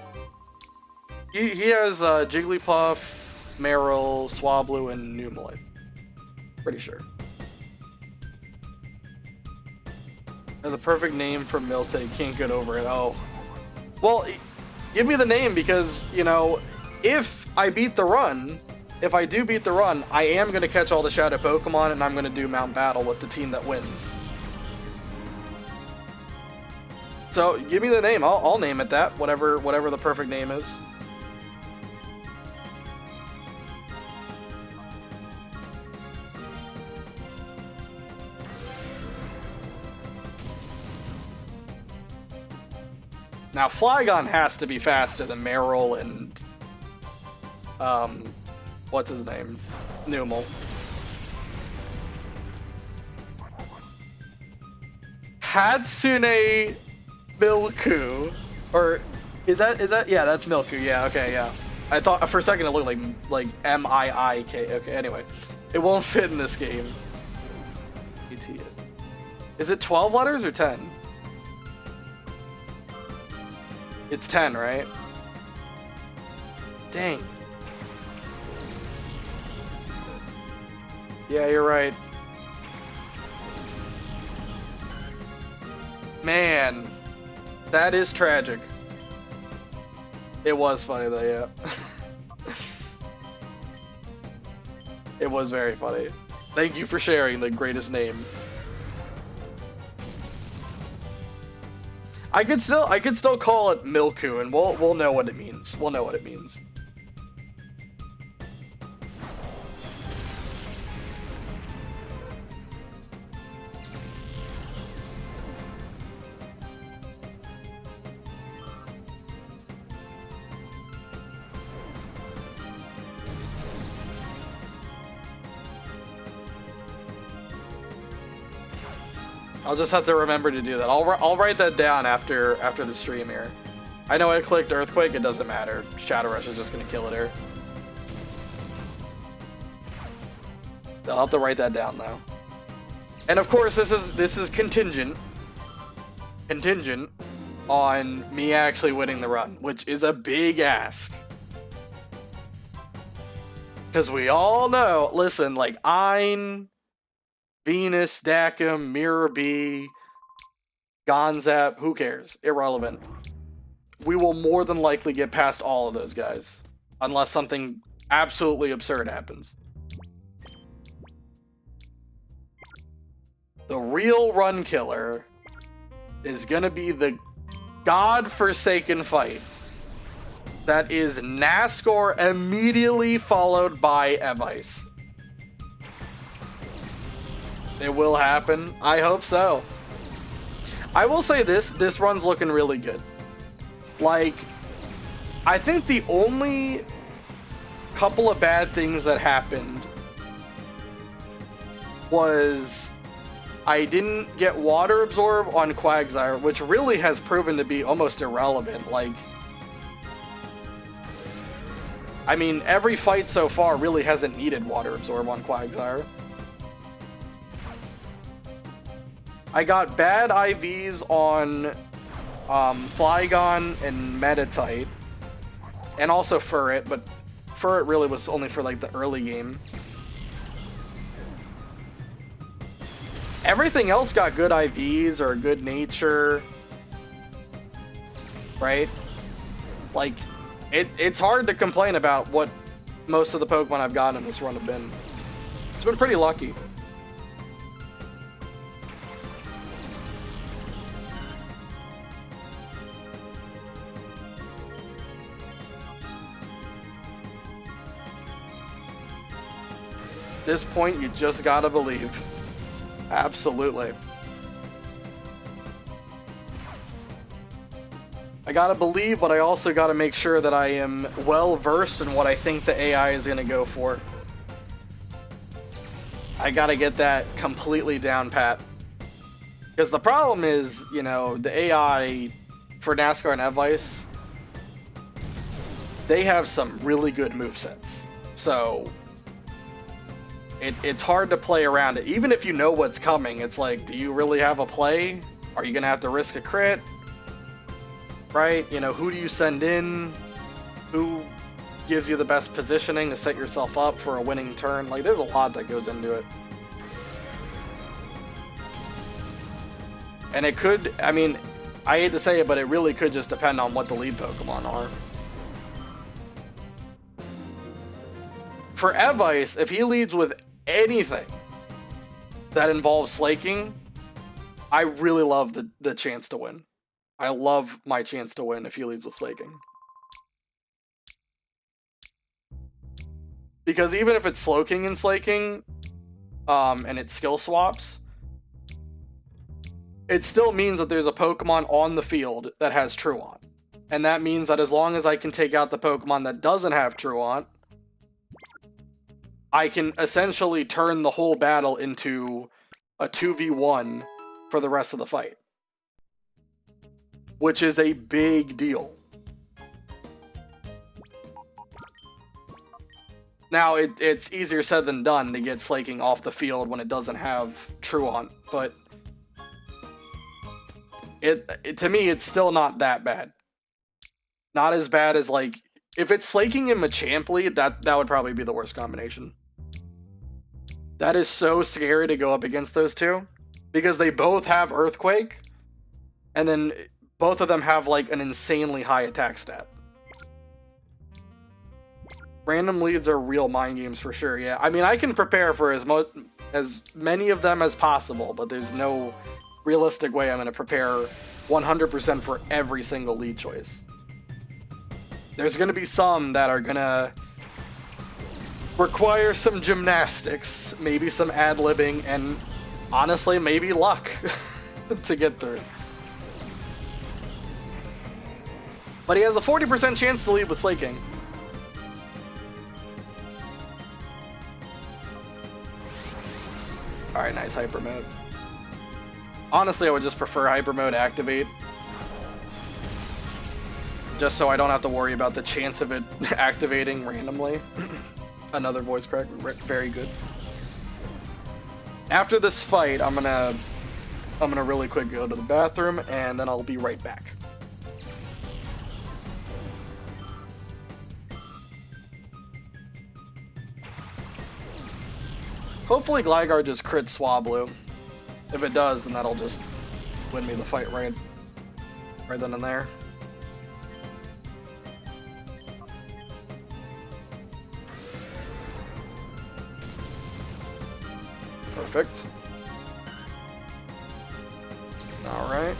He has Jigglypuff, Marill, Swablu, and Numel. Pretty sure. The perfect name for Miltank, can't get over it. Oh. Well, give me the name because, you know, if I do beat the run, I am going to catch all the Shadow Pokemon and I'm going to do Mount Battle with the team that wins. So, give me the name. I'll name it that, whatever the perfect name is. Now, Flygon has to be faster than Marill and, what's his name? Numel. Hatsune Milku. Or, is that, yeah, that's Milku, yeah, okay, yeah. I thought, for a second it looked like M-I-I-K, okay, anyway. It won't fit in this game. Is it 12 letters or 10? It's 10, right? Dang. Yeah, you're right. Man, that is tragic. It was funny though, yeah. It was very funny. Thank you for sharing the greatest name. I could still call it Milku, and we'll know what it means. We'll know what it means. I'll just have to remember to do that. I'll write that down after the stream here. I know I clicked Earthquake, it doesn't matter. Shadow Rush is just gonna kill it here. I'll have to write that down though. And of course this is contingent on me actually winning the run, which is a big ask. Cause we all know, listen, like Ein, Venus, Dakim, Mirror B, Gonzap, who cares? Irrelevant. We will more than likely get past all of those guys. Unless something absolutely absurd happens. The real run killer is gonna be the godforsaken fight. That is Nascore immediately followed by Evice. It will happen. I hope so. I will say this run's looking really good. Like, I think the only couple of bad things that happened was I didn't get water absorb on Quagsire, which really has proven to be almost irrelevant. Like, I mean, every fight so far really hasn't needed water absorb on Quagsire. I got bad IVs on Flygon and Meditite, and also Furret, but Furret really was only for like the early game. Everything else got good IVs or good nature, right? Like, it's hard to complain about what most of the Pokemon I've gotten in this run have been. It's been pretty lucky. At this point, you just gotta believe. Absolutely. I gotta believe, but I also gotta make sure that I am well versed in what I think the AI is gonna go for. I gotta get that completely down pat. Because the problem is, you know, the AI for NASCAR and Evice, they have some really good movesets. So it's hard to play around it. Even if you know what's coming, it's like, do you really have a play? Are you gonna have to risk a crit? Right? You know, who do you send in? Who gives you the best positioning to set yourself up for a winning turn? Like, there's a lot that goes into it. And it could, I mean, I hate to say it, but it really could just depend on what the lead Pokemon are. For Evice, if he leads with anything that involves slaking, I really love the chance to win. I love my chance to win if he leads with slaking. Because even if it's Slowking and slaking, and it skill swaps, it still means that there's a Pokemon on the field that has Truant. And that means that as long as I can take out the Pokemon that doesn't have Truant, I can essentially turn the whole battle into a 2v1 for the rest of the fight. Which is a big deal. Now, it's easier said than done to get slaking off the field when it doesn't have Truant, but to me, it's still not that bad. Not as bad as, like, if it's slaking him Machamply, that would probably be the worst combination. That is so scary to go up against those two, because they both have Earthquake, and then both of them have like an insanely high attack stat. Random leads are real mind games for sure, yeah. I mean, I can prepare for as many of them as possible, but there's no realistic way I'm going to prepare 100% for every single lead choice. There's going to be some that are going to require some gymnastics, maybe some ad-libbing, and honestly, maybe luck to get through. But he has a 40% chance to lead with slaking. Alright, nice Hyper Mode. Honestly, I would just prefer Hyper Mode activate. Just so I don't have to worry about the chance of it activating randomly. Another voice crack, very good. After this fight, I'm gonna really quick go to the bathroom, and then I'll be right back. Hopefully Gligar just crit Swablu. If it does, then that'll just win me the fight right then and there. Perfect. All right.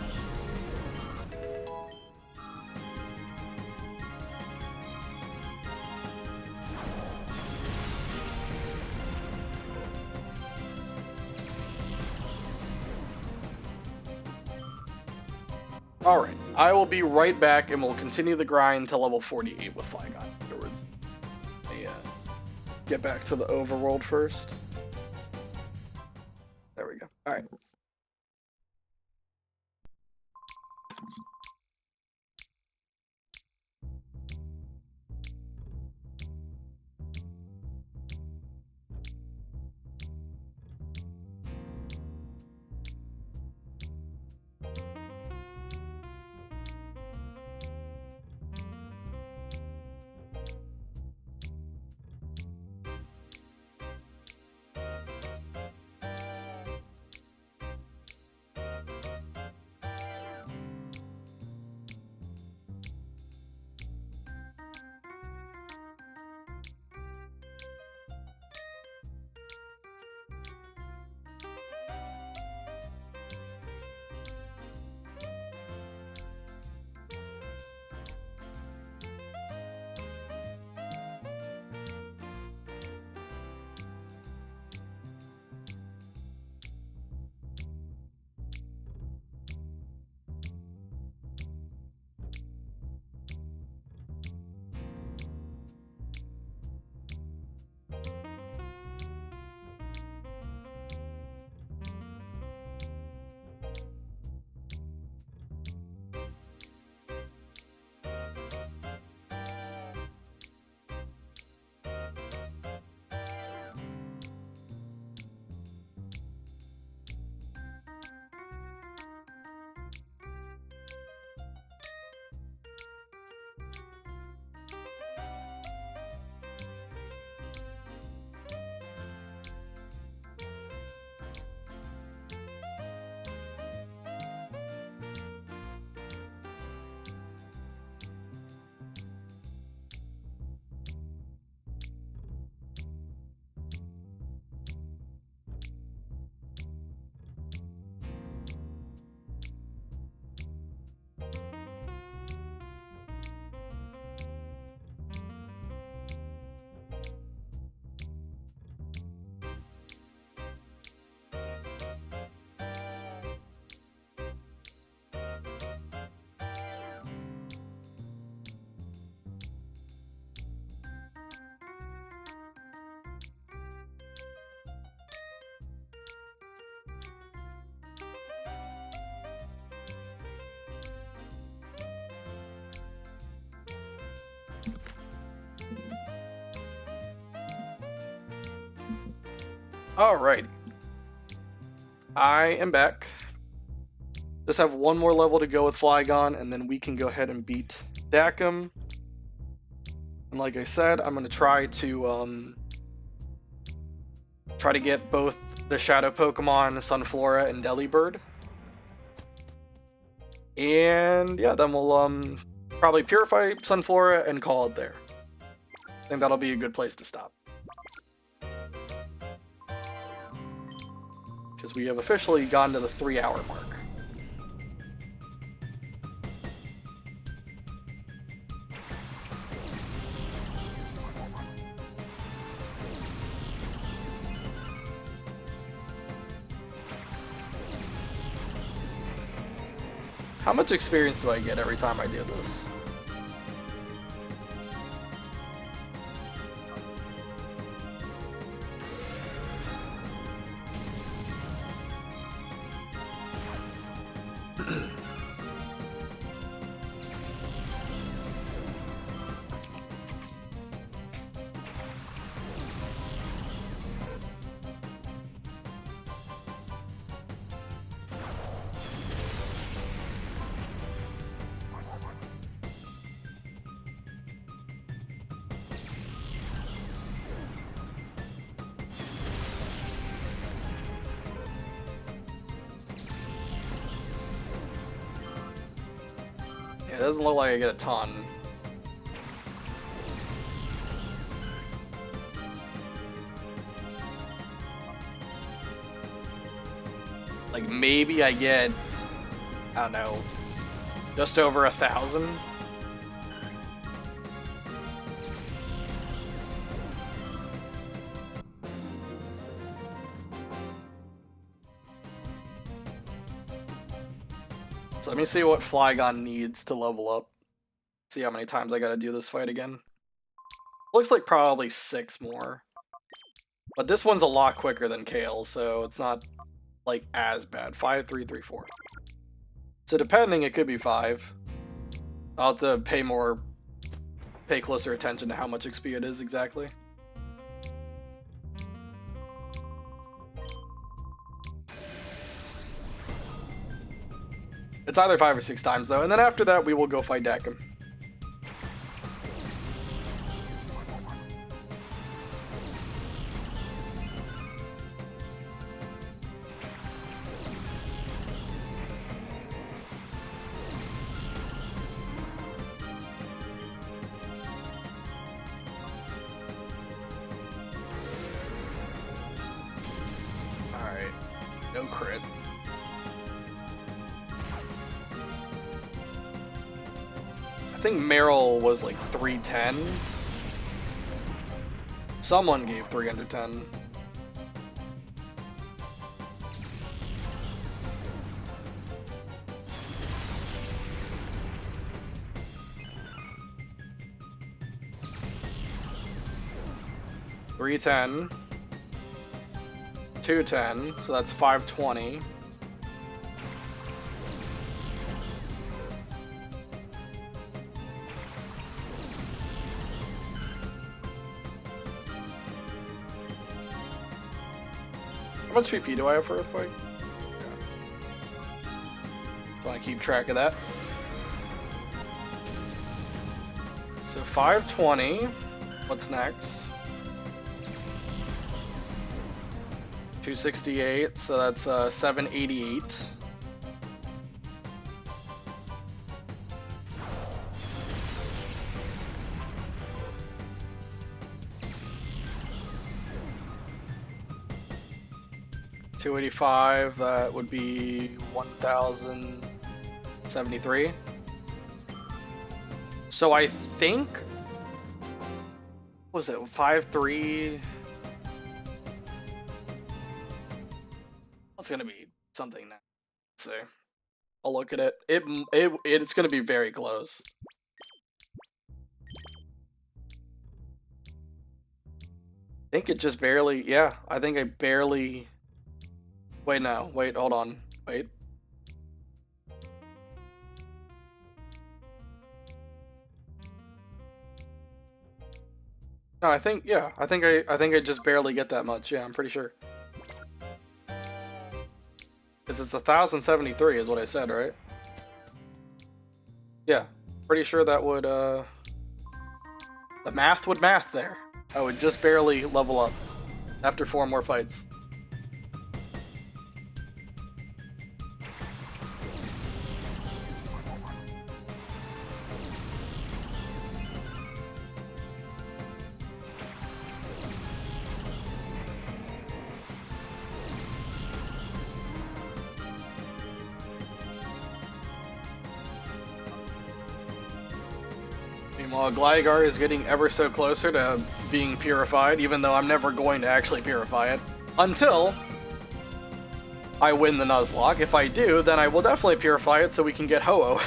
Alright, I will be right back and we'll continue the grind to level 48 with Flygon afterwards. Get back to the overworld first. There we go. Alright. Alright. I am back. Just have one more level to go with Flygon, and then we can go ahead and beat Dacum. And like I said, I'm going to try to get both the Shadow Pokemon, Sunflora and Delibird. And yeah, then we'll probably purify Sunflora and call it there. I think that'll be a good place to stop. Because we have officially gone to the 3-hour mark. How much experience do I get every time I do this? It doesn't look like I get a ton. Like maybe I get, I don't know, just over 1,000. So let me see what Flygon needs to level up. See how many times I gotta do this fight again. Looks like probably 6 more. But this one's a lot quicker than Kale, so it's not, like, as bad. 5, 3, 3, 4. So depending, it could be 5. I'll have to pay closer attention to how much XP it is exactly. It's either 5 or 6 times though, and then after that we will go fight Dakim. Alright, no crit. I think Meryl was like 310. Someone gave 310. $310. 210, so that's 520. How much PP do I have for Earthquake? So I keep track of that. So 520. What's next? 268, so that's 788. $285, that would be 1,073. So I think, what was it, 5.3? It's gonna be something that, let's see. I'll look at it. It's gonna be very close. I think it just barely, yeah, I think I barely, wait, no, wait, hold on, wait. No, I think, yeah, I think I just barely get that much, yeah, I'm pretty sure. Because it's 1,073 is what I said, right? Yeah, pretty sure that would, the math would math there. I would just barely level up after 4 more fights. Meanwhile, Gligar is getting ever so closer to being purified, even though I'm never going to actually purify it. Until I win the Nuzlocke. If I do, then I will definitely purify it so we can get Ho-Oh.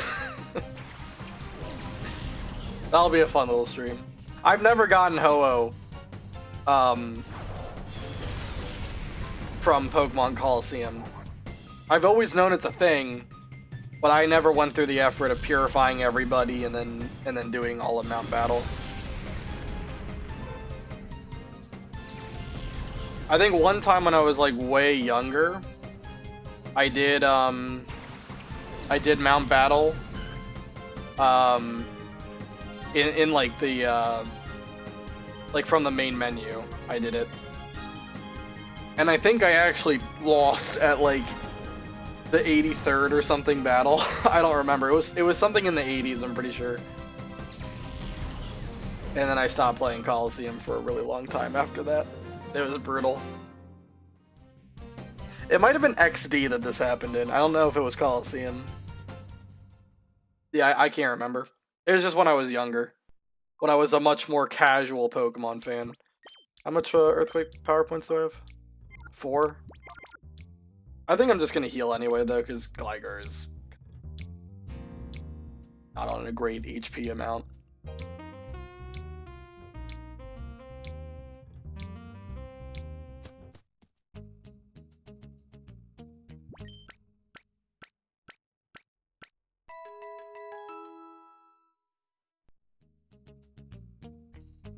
That'll be a fun little stream. I've never gotten Ho-Oh from Pokemon Colosseum. I've always known it's a thing, but I never went through the effort of purifying everybody and then doing all of Mount Battle. I think one time when I was like way younger, I did Mount Battle in like the like from the main menu. I did it. And I think I actually lost at like the 83rd or something battle. I don't remember. It was something in the 80s, I'm pretty sure. And then I stopped playing Colosseum for a really long time after that. It was brutal. It might have been XD that this happened in. I don't know if it was Colosseum. Yeah, I can't remember. It was just when I was younger. When I was a much more casual Pokemon fan. How much Earthquake power points do I have? 4? I think I'm just gonna heal anyway though, because Gligar is Not on a great HP amount.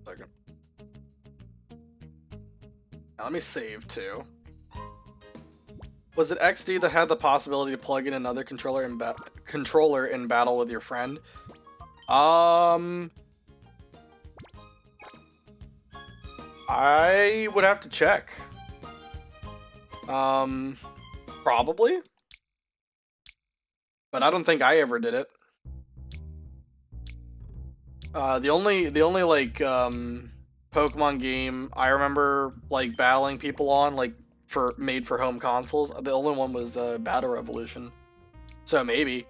Second. Now let me save too. Was it XD that had the possibility to plug in another controller in battle with your friend? I would have to check. Probably. But I don't think I ever did it. The only like Pokemon game I remember like battling people on like made for home consoles. The only one was Battle Revolution. So maybe.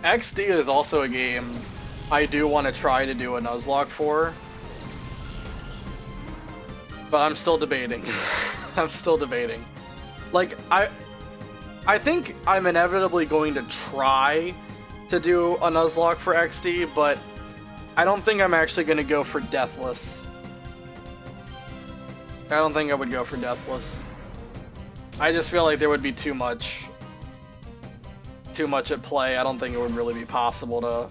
XD is also a game I do want to try to do a Nuzlocke for. But I'm still debating. I'm still debating. Like, I think I'm inevitably going to try to do a Nuzlocke for XD, but I don't think I'm actually going to go for Deathless. I don't think I would go for Deathless. I just feel like there would be too much at play. I don't think it would really be possible to...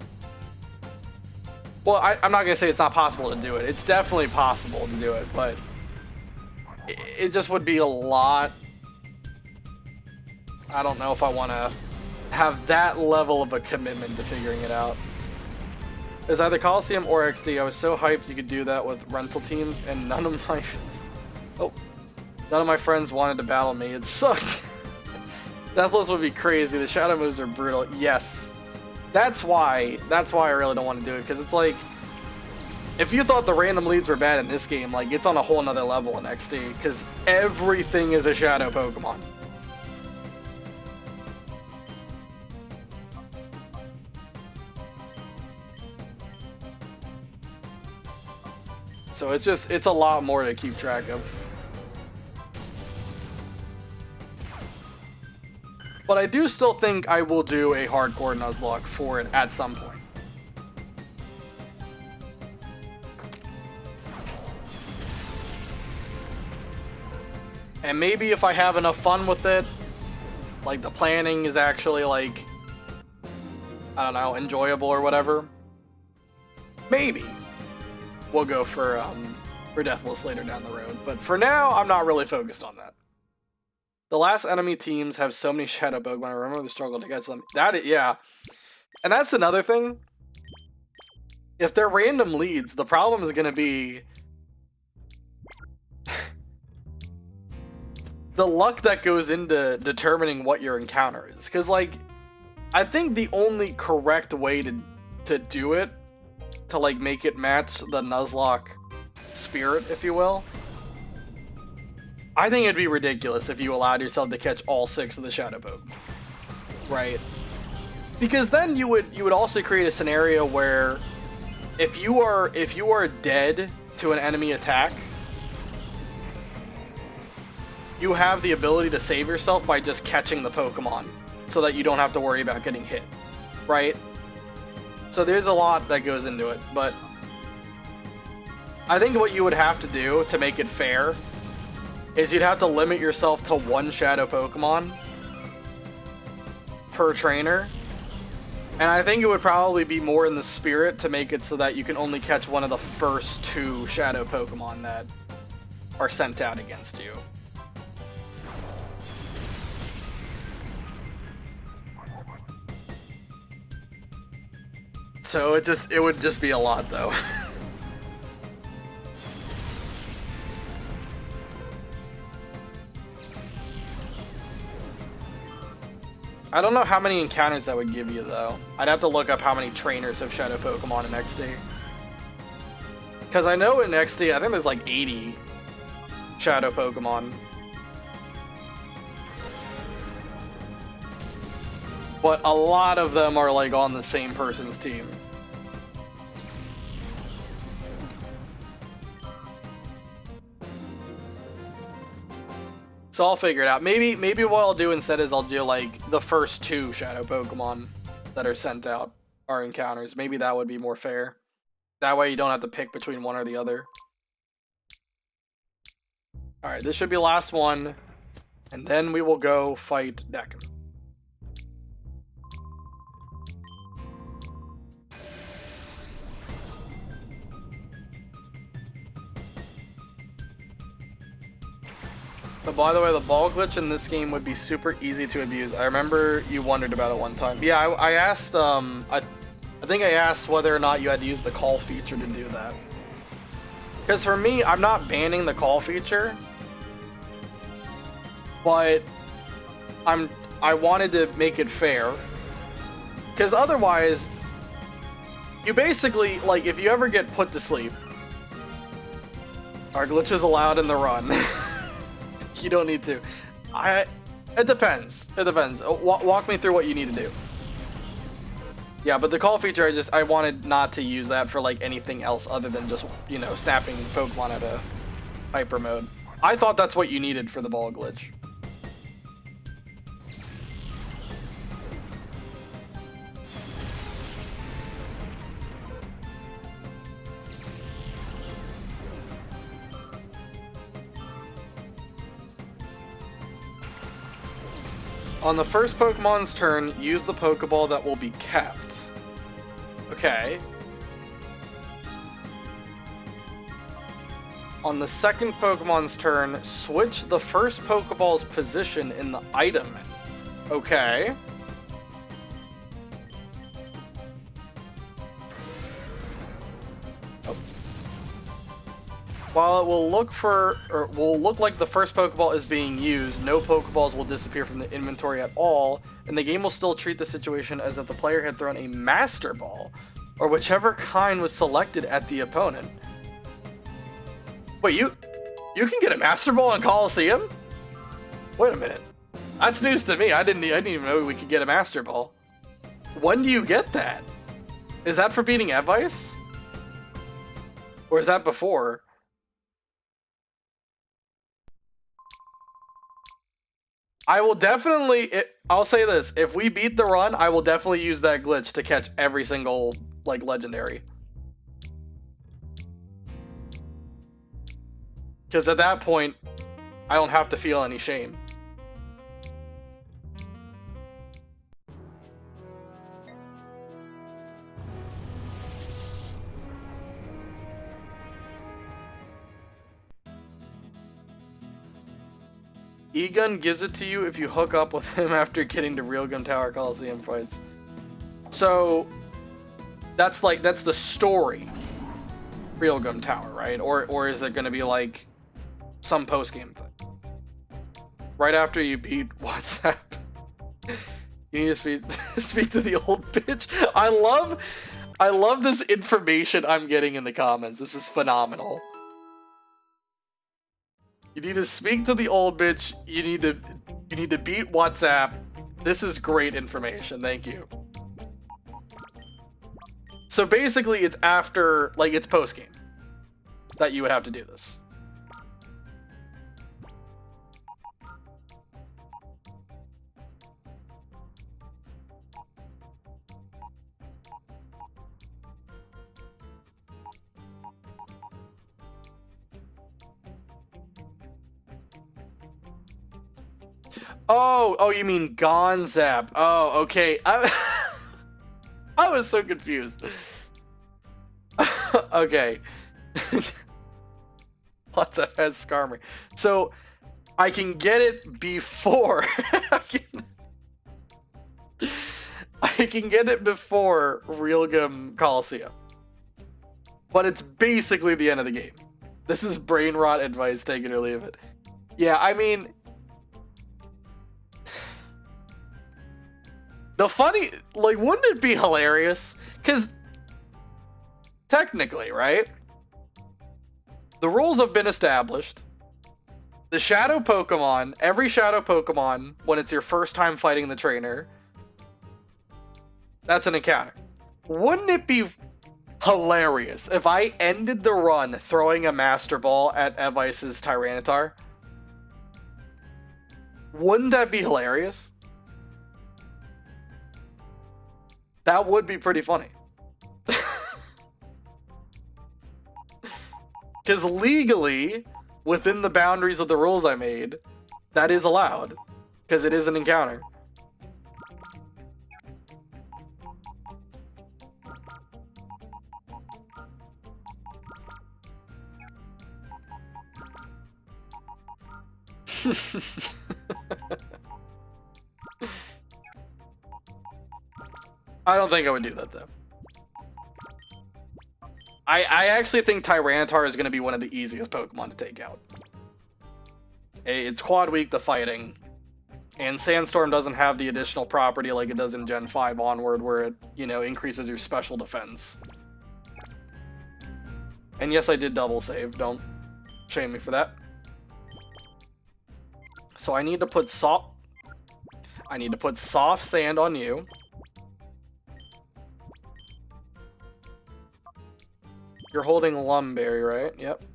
Well, I'm not going to say it's not possible to do it. It's definitely possible to do it, but it just would be a lot. I don't know if I want to have that level of a commitment to figuring it out. It's either Colosseum or XD. I was so hyped you could do that with rental teams, and none of my friends wanted to battle me. It sucked. Deathless would be crazy. The shadow moves are brutal. Yes. That's why I really don't want to do it, because it's like, if you thought the random leads were bad in this game, like, it's on a whole nother level in XD, because everything is a shadow Pokemon. So it's a lot more to keep track of. But I do still think I will do a hardcore Nuzlocke for it at some point. And maybe if I have enough fun with it, like the planning is actually like, I don't know, enjoyable or whatever, maybe we'll go for Deathless later down the road. But for now, I'm not really focused on that. The last enemy teams have so many shadow Pokemon. I remember the struggle to catch them. Yeah. And that's another thing. If they're random leads, the problem is going to be the luck that goes into determining what your encounter is. Because, like, I think the only correct way to do it, to, like, make it match the Nuzlocke spirit, if you will, I think it'd be ridiculous if you allowed yourself to catch all 6 of the shadow Pokemon, right? Because then you would also create a scenario where if you are dead to an enemy attack, you have the ability to save yourself by just catching the Pokemon, so that you don't have to worry about getting hit, right? So there's a lot that goes into it, but I think what you would have to do to make it fair is you'd have to limit yourself to 1 shadow Pokemon per trainer. And I think it would probably be more in the spirit to make it so that you can only catch one of the first 2 shadow Pokemon that are sent out against you. So it would just be a lot though. I don't know how many encounters that would give you, though. I'd have to look up how many trainers have shadow Pokemon in XD. Because I know in XD, I think there's like 80 shadow Pokemon. but a lot of them are like on the same person's team. So I'll figure it out. Maybe what I'll do instead is I'll do like the first 2 shadow Pokemon that are sent out are encounters. Maybe that would be more fair. That way you don't have to pick between one or the other. Alright, this should be the last one. And then we will go fight Decken. But by the way, the ball glitch in this game would be super easy to abuse. I remember you wondered about it one time. Yeah, I asked, I think I asked whether or not you had to use the call feature to do that. Because for me, I'm not banning the call feature, but I wanted to make it fair. Because otherwise, you basically, like, if you ever get put to sleep, are glitches allowed in the run? You don't need to. It depends. It depends. Walk me through what you need to do. Yeah, but the call feature, I wanted not to use that for like anything else other than just, you know, snapping Pokemon out of hyper mode. I thought that's what you needed for the ball glitch. On the first Pokemon's turn, use the Pokeball that will be kept. Okay. On the second Pokemon's turn, switch the first Pokeball's position in the item menu. Okay. While it will look like the first Pokeball is being used, no Pokeballs will disappear from the inventory at all, and the game will still treat the situation as if the player had thrown a Master Ball, or whichever kind was selected at the opponent. Wait, you can get a Master Ball in Colosseum? Wait a minute. That's news to me. I didn't even know we could get a Master Ball. When do you get that? Is that for beating Evice? Or is that before? I will definitely, I'll say this, if we beat the run, I will definitely use that glitch to catch every single, like, legendary. Because at that point, I don't have to feel any shame. Egon gives it to you if you hook up with him after getting to Realgum Tower Colosseum fights. So, that's the story. Realgum Tower, right? Or is it going to be like some post-game thing? Right after you beat WhatsApp, you need to speak to the old bitch. I love this information I'm getting in the comments. This is phenomenal. You need to speak to the old bitch. You need to beat WhatsApp. This is great information. Thank you. So basically, it's after, like, it's post game that you would have to do this. Oh, you mean Gonzap. Oh, okay. I was so confused. Okay. WhatsApp has Skarmory. So, I can get it before... I can get it before Realgum Colosseum. But it's basically the end of the game. This is brain rot advice, take it or leave it. Yeah, I mean... The funny, like, wouldn't it be hilarious? Because, technically, right? The rules have been established. The Shadow Pokemon, every Shadow Pokemon, when it's your first time fighting the trainer, That's an encounter. Wouldn't it be hilarious if I ended the run throwing a Master Ball at Evice's Tyranitar? Wouldn't that be hilarious? That would be pretty funny. Because legally, within the boundaries of the rules I made, that is allowed. Because it is an encounter. I don't think I would do that, though. I actually think Tyranitar is going to be one of the easiest Pokemon to take out. It's quad weak to fighting, and Sandstorm doesn't have the additional property like it does in Gen 5 onward, where it, you know, increases your special defense. And yes, I did double save. Don't shame me for that. So I need to put soft sand on you. You're holding Lumberry, right? Yep.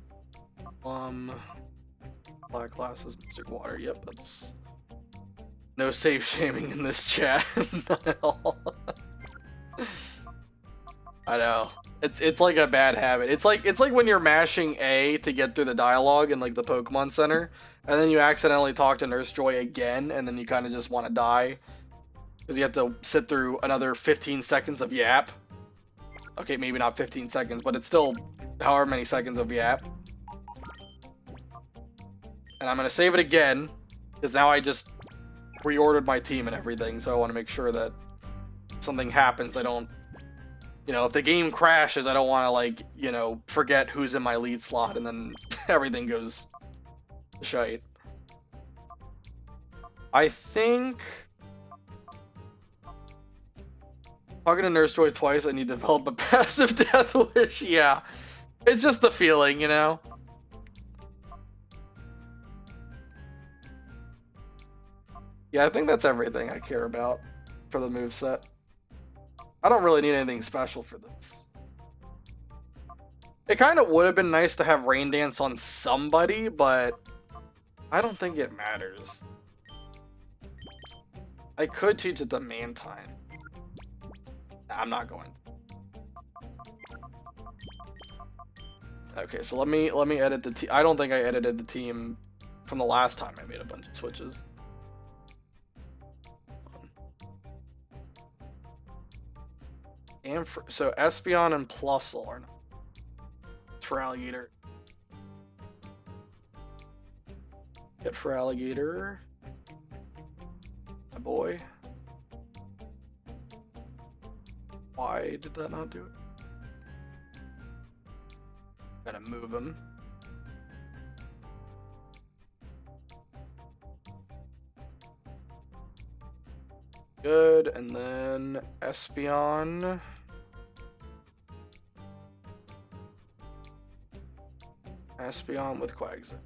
Black glasses, Mystic Water. Yep, that's no safe shaming in this chat. Not at all. I know. It's like a bad habit. It's like when you're mashing A to get through the dialogue in like the Pokemon Center, and then you accidentally talk to Nurse Joy again, and then you kind of just want to die because you have to sit through another 15 seconds of yap. Okay, maybe not 15 seconds, but it's still however many seconds of yap. And I'm going to save it again, because now I just reordered my team and everything, so I want to make sure that if something happens, I don't, you know, if the game crashes, I don't want to, like, you know, forget who's in my lead slot, and then everything goes to shite. I think... Talking to Nurse Joy twice, I need to develop a passive Deathless. Yeah. It's just the feeling, you know? Yeah, I think that's everything I care about for the moveset. I don't really need anything special for this. It kind of would have been nice to have Rain Dance on somebody, but I don't think it matters. I could teach it to Mantine. I'm not going to. Okay, so let me edit the team. I don't think I edited the team from the last time I made a bunch of switches. And so Espeon and Plusle are not. For Alligator. Get for Alligator. My boy. Why did that not do it? Gotta move him. Good, and then Espeon. Espeon with Quagsire.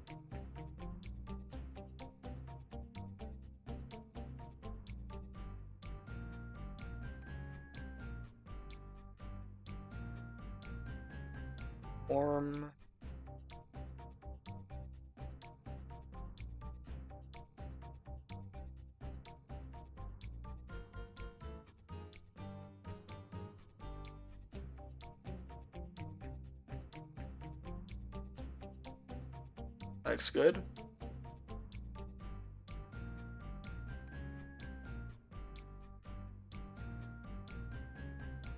Orm. Looks good.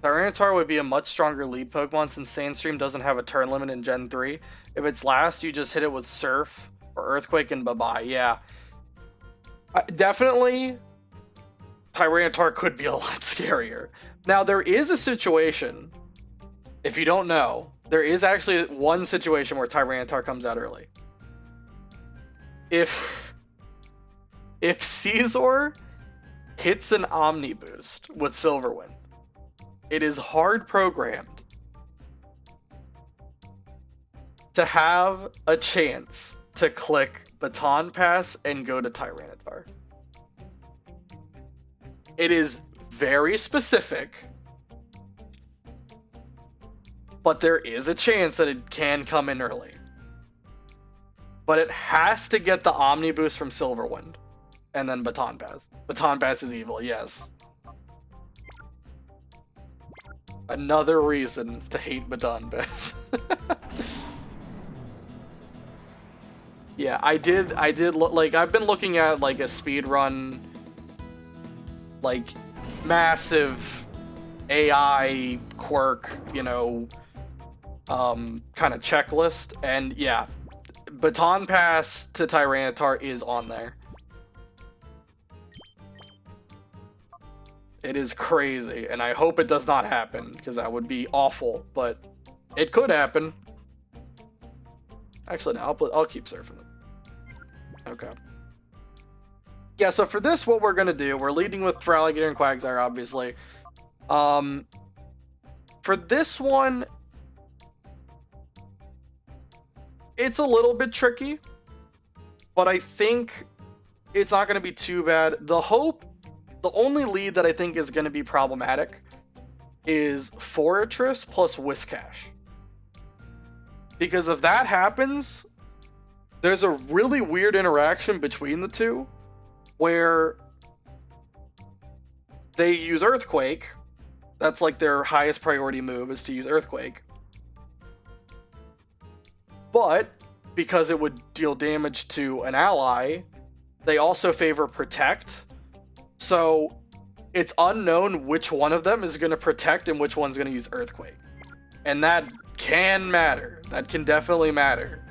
Tyranitar would be a much stronger lead Pokemon since Sandstream doesn't have a turn limit in Gen 3. If it's last, you just hit it with Surf or Earthquake and bye-bye. Yeah. Definitely, Tyranitar could be a lot scarier. Now, there is a situation, if you don't know, there is actually one situation where Tyranitar comes out early. If Caesar hits an Omni Boost with Silverwind, it is hard programmed to have a chance to click Baton Pass and go to Tyranitar. It is very specific, but there is a chance that it can come in early. But it has to get the Omni Boost from Silverwind, and then Baton Pass. Baton Pass is evil, yes. Another reason to hate Baton Pass. Yeah, I did look, like, I've been looking at, like, a speedrun, like, massive AI quirk, you know, kind of checklist, and yeah, Baton Pass to Tyranitar is on there. It is crazy, and I hope it does not happen, because that would be awful, but it could happen. Actually, no, I'll keep surfing it. Okay. Yeah, so for this, what we're going to do, we're leading with Feraligatr and Quagsire, obviously. For this one, it's a little bit tricky, but I think it's not going to be too bad. The only lead that I think is going to be problematic is Forretress plus Whiscash. Because if that happens, there's a really weird interaction between the two where they use Earthquake. That's like their highest priority move, is to use Earthquake. But because it would deal damage to an ally, they also favor Protect. So it's unknown which one of them is going to Protect and which one's going to use Earthquake. And that can matter. That can definitely matter.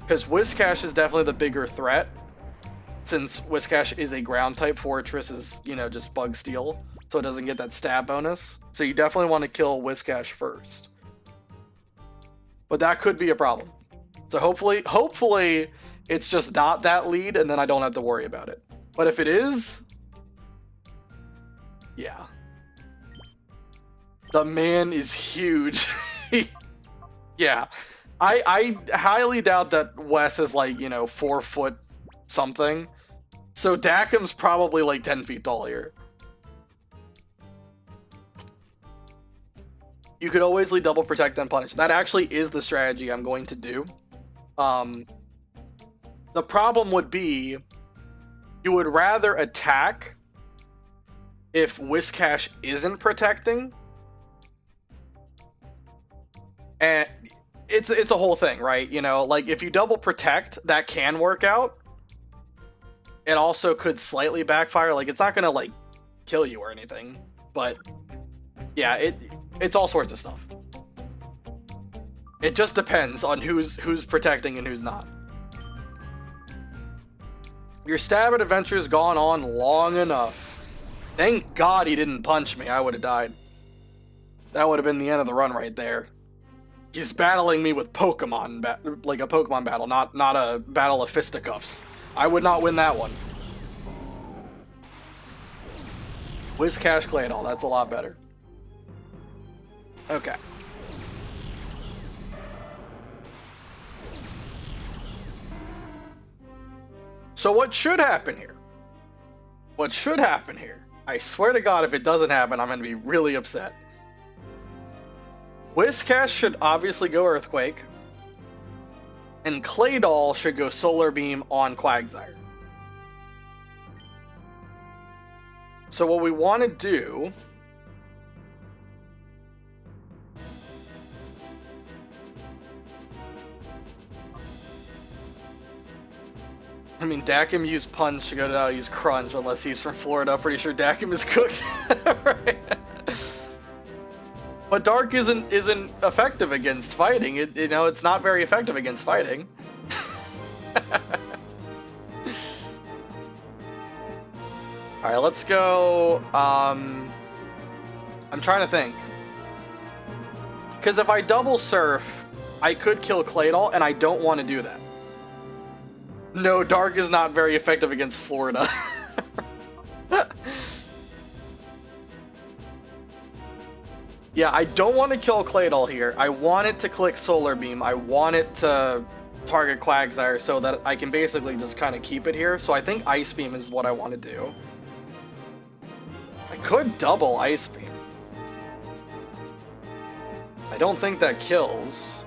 Because Whiscash is definitely the bigger threat. Since Whiscash is a ground type, Forretress is, you know, just Bug Steel. So it doesn't get that stab bonus. So you definitely want to kill Whiscash first. But that could be a problem. So hopefully it's just not that lead and then I don't have to worry about it. But if it is, yeah. The man is huge. Yeah. I highly doubt that Wes is like, you know, 4 foot something. So Dakum's probably like 10 feet tall here. You could always lead double protect then punish. That actually is the strategy I'm going to do. The problem would be you would rather attack if Whiscash isn't protecting. And it's a whole thing, right? You know, like if you double protect, that can work out. It also could slightly backfire. Like it's not gonna like kill you or anything, but yeah, it's all sorts of stuff. It just depends on who's protecting and who's not. Your stab at adventure's gone on long enough. Thank God he didn't punch me. I would have died. That would have been the end of the run right there. He's battling me with Pokemon, like a Pokemon battle, not a battle of fisticuffs. I would not win that one. Whiscash Claydol, that's a lot better. Okay. So what should happen here? What should happen here? I swear to God, if it doesn't happen, I'm going to be really upset. Whiscash should obviously go Earthquake. And Claydol should go Solar Beam on Quagsire. So what we want to do... I mean, Dakum used Punch to go to use Crunch, unless he's from Florida. I'm pretty sure Dakum is cooked. Right? But Dark isn't effective against fighting. You know, it's not very effective against fighting. Alright, let's go... I'm trying to think. Because if I double Surf, I could kill Claydol, and I don't want to do that. No, Dark is not very effective against Florida. Yeah, I don't want to kill Claydol here. I want it to click Solar Beam. I want it to target Quagsire so that I can basically just kind of keep it here. So I think Ice Beam is what I want to do. I could double Ice Beam. I don't think that kills.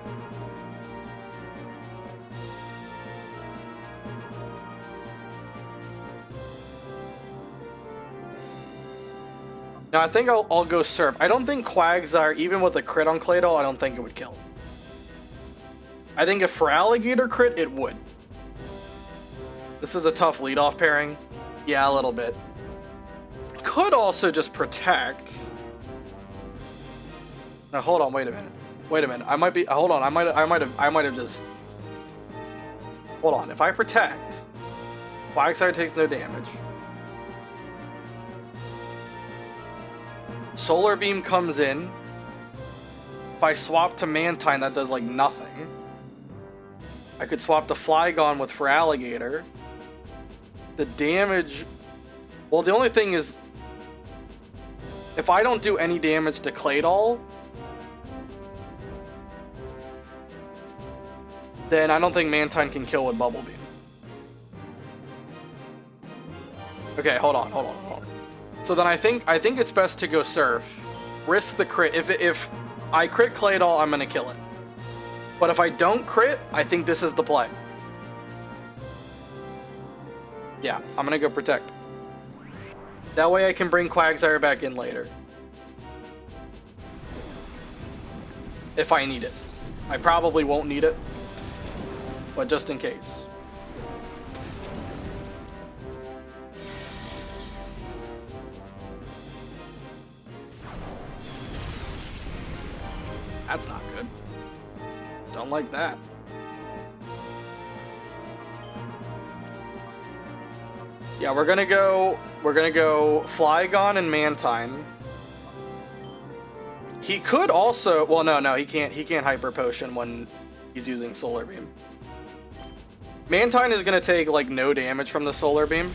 No, I think I'll go Surf. I don't think Quagsire, even with a crit on Claydol, I don't think it would kill. I think if for Alligator crit, it would. This is a tough leadoff pairing. Yeah, a little bit. Could also just Protect. Now hold on, wait a minute. Wait a minute. I might be. Hold on. I might have just. Hold on. If I Protect, Quagsire takes no damage. Solar Beam comes in. If I swap to Mantine, that does like nothing. I could swap to Flygon with for Alligator. The damage. Well, the only thing is, if I don't do any damage to Claydol, then I don't think Mantine can kill with Bubble Beam. Okay, hold on. So then I think it's best to go Surf, risk the crit. If I crit Claydol, I'm gonna kill it. But if I don't crit, I think this is the play. Yeah, I'm gonna go Protect. That way I can bring Quagsire back in later. If I need it. I probably won't need it, but just in case. That's not good. Don't like that. Yeah, we're gonna go Flygon and Mantine. He could also, well, no, he can't Hyper Potion when he's using Solar Beam. Mantine is gonna take like no damage from the Solar Beam.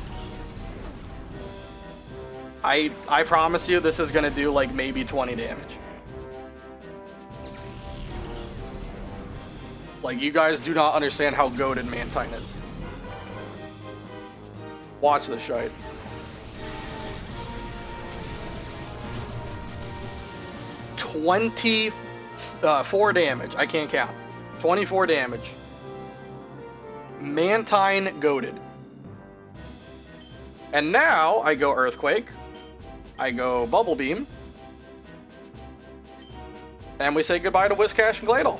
I promise you, this is gonna do like maybe 20 damage. Like, you guys do not understand how goated Mantine is. Watch this shite. $24 damage. I can't count. 24 damage. Mantine goated. And now I go Earthquake. I go Bubble Beam. And we say goodbye to Whiscash and Claydol.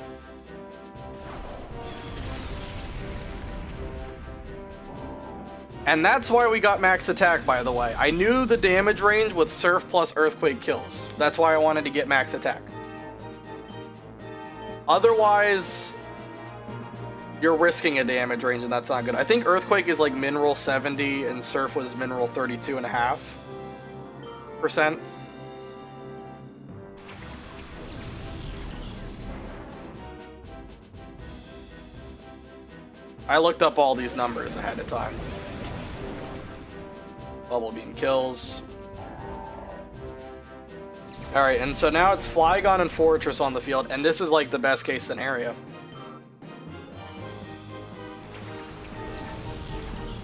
And that's why we got max attack, by the way. I knew the damage range with Surf plus Earthquake kills. That's why I wanted to get max attack. Otherwise, you're risking a damage range, and that's not good. I think Earthquake is like Mineral 70, and Surf was Mineral 32.5%. I looked up all these numbers ahead of time. Bubble Beam kills. Alright, and so now it's Flygon and Fortress on the field, and this is like the best case scenario.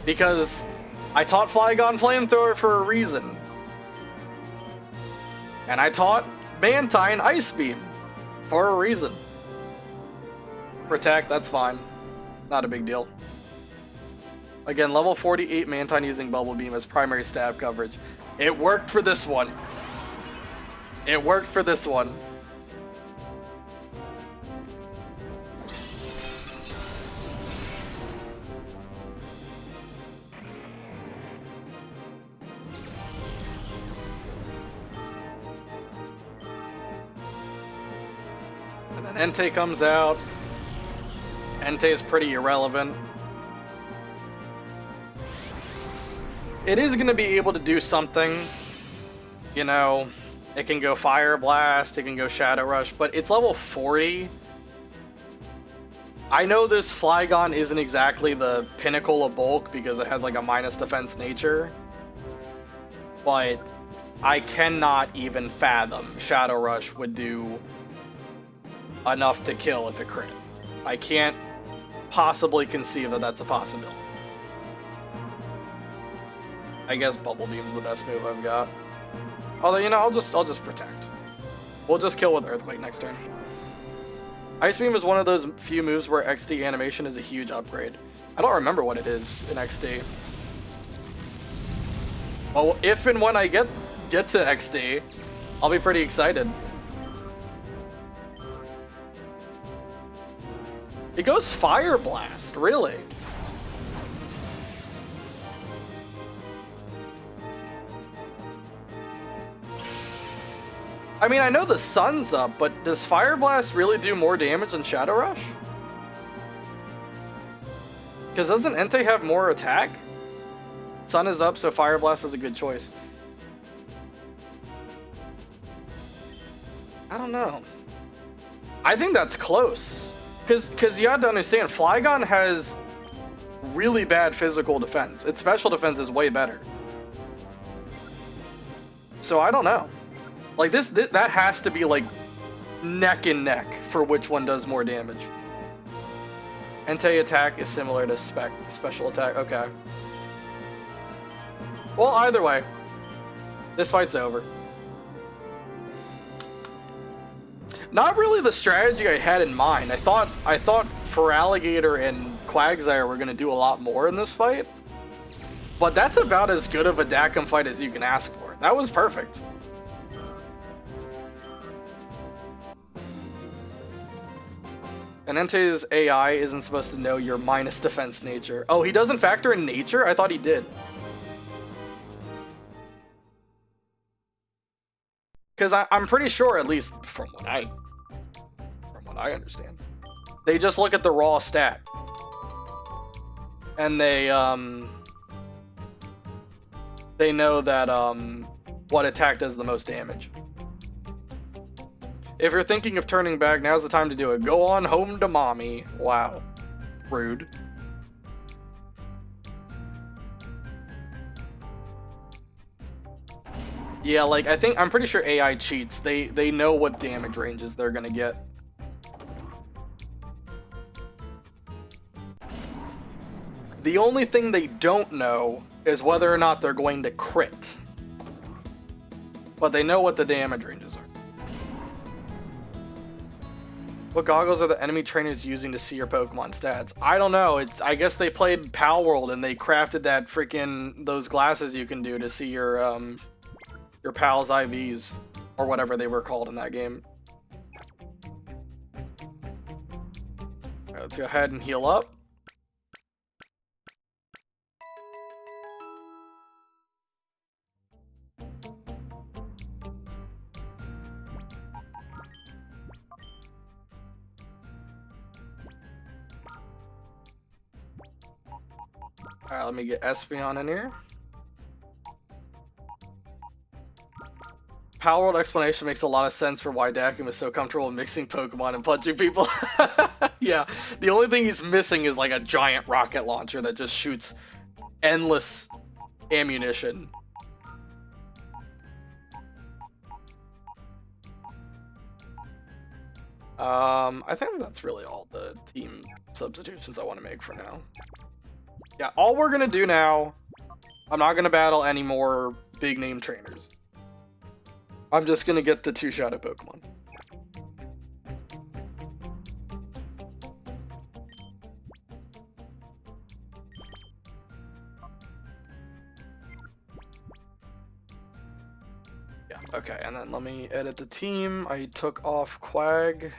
Because I taught Flygon Flamethrower for a reason. And I taught Mantine Ice Beam for a reason. Protect, that's fine. Not a big deal. Again, level 48 Mantine using Bubble Beam as primary stab coverage. It worked for this one. It worked for this one. And then Entei comes out. Entei is pretty irrelevant. It is going to be able to do something. You know, it can go Fire Blast, it can go Shadow Rush, but it's level 40. I know this Flygon isn't exactly the pinnacle of bulk because it has like a minus defense nature, but I cannot even fathom Shadow Rush would do enough to kill if it crit. I can't possibly conceive that that's a possibility. I guess Bubble Beam's the best move I've got. Although, you know, I'll just protect. We'll just kill with Earthquake next turn. Ice Beam is one of those few moves where XD animation is a huge upgrade. I don't remember what it is in XD. Well, if and when I get to XD, I'll be pretty excited. It goes Fire Blast, really? I mean, I know the sun's up, but does Fire Blast really do more damage than Shadow Rush? Because doesn't Entei have more attack? Sun is up, so Fire Blast is a good choice. I don't know. I think that's close. Because you have to understand, Flygon has really bad physical defense. Its special defense is way better. So I don't know. Like that has to be like neck and neck for which one does more damage. Entei attack is similar to special attack. Okay. Well, either way, this fight's over. Not really the strategy I had in mind. I thought Feraligatr and Quagsire were gonna do a lot more in this fight, but that's about as good of a Dakim fight as you can ask for. That was perfect. And Entei's AI isn't supposed to know your minus defense nature. Oh, he doesn't factor in nature? I thought he did. Because I'm pretty sure, at least from what I understand, they just look at the raw stat. And they know that what attack does the most damage. If you're thinking of turning back, now's the time to do it. Go on home to mommy. Wow. Rude. Yeah, like, I'm pretty sure AI cheats. They know what damage ranges they're gonna get. The only thing they don't know is whether or not they're going to crit. But they know what the damage ranges are. What goggles are the enemy trainers using to see your Pokemon stats? I don't know. I guess they played Pal World and they crafted that freaking those glasses you can do to see your pal's IVs or whatever they were called in that game. Alright, let's go ahead and heal up. Alright, let me get Espeon in here. Power World explanation makes a lot of sense for why Dakim is so comfortable mixing Pokemon and punching people. Yeah, the only thing he's missing is like a giant rocket launcher that just shoots endless ammunition. I think that's really all the team substitutions I want to make for now. Yeah, all we're gonna do now, I'm not gonna battle any more big name trainers. I'm just gonna get the 2-Shadow Pokemon. Yeah, okay, and then let me edit the team. I took off Quag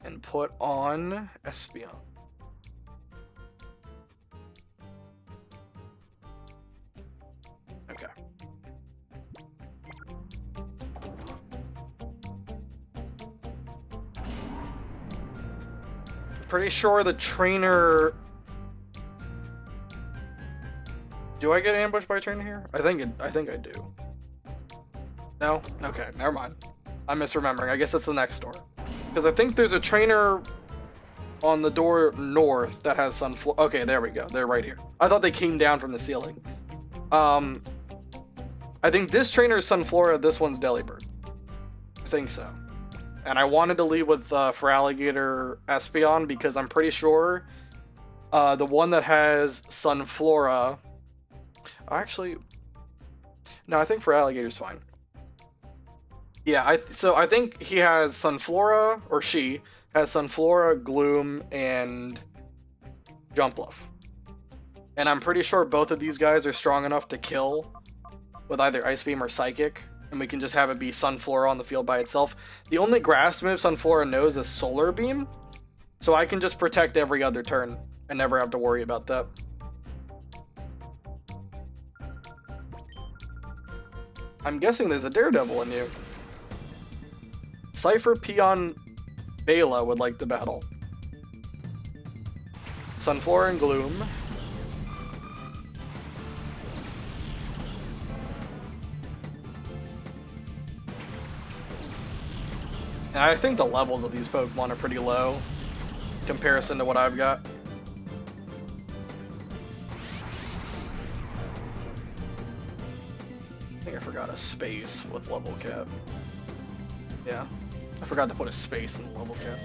and put on Espeon. Okay. I'm pretty sure the trainer... Do I get ambushed by a trainer here? I think I do. No? Okay, never mind. I'm misremembering. I guess that's the next door. Because I think there's a trainer on the door north that has Sunflora. Okay, there we go. They're right here. I thought they came down from the ceiling. I think this trainer is Sunflora, this one's Delibird. I think so. And I wanted to lead with Feraligatr Espeon because I'm pretty sure the one that has Sunflora... Actually, No, I think for alligator's fine. Yeah, so I think he has Sunflora, or she has Sunflora, Gloom, and Jumpluff. And I'm pretty sure both of these guys are strong enough to kill with either Ice Beam or Psychic, and we can just have it be Sunflora on the field by itself. The only grass move Sunflora knows is Solar Beam, so I can just protect every other turn and never have to worry about that. I'm guessing there's a Daredevil in you. Cypher, Peon, Bela would like the battle. Sunflora and Gloom. And I think the levels of these Pokemon are pretty low in comparison to what I've got. I think I forgot a space with level cap. Yeah, I forgot to put a space in the level cap.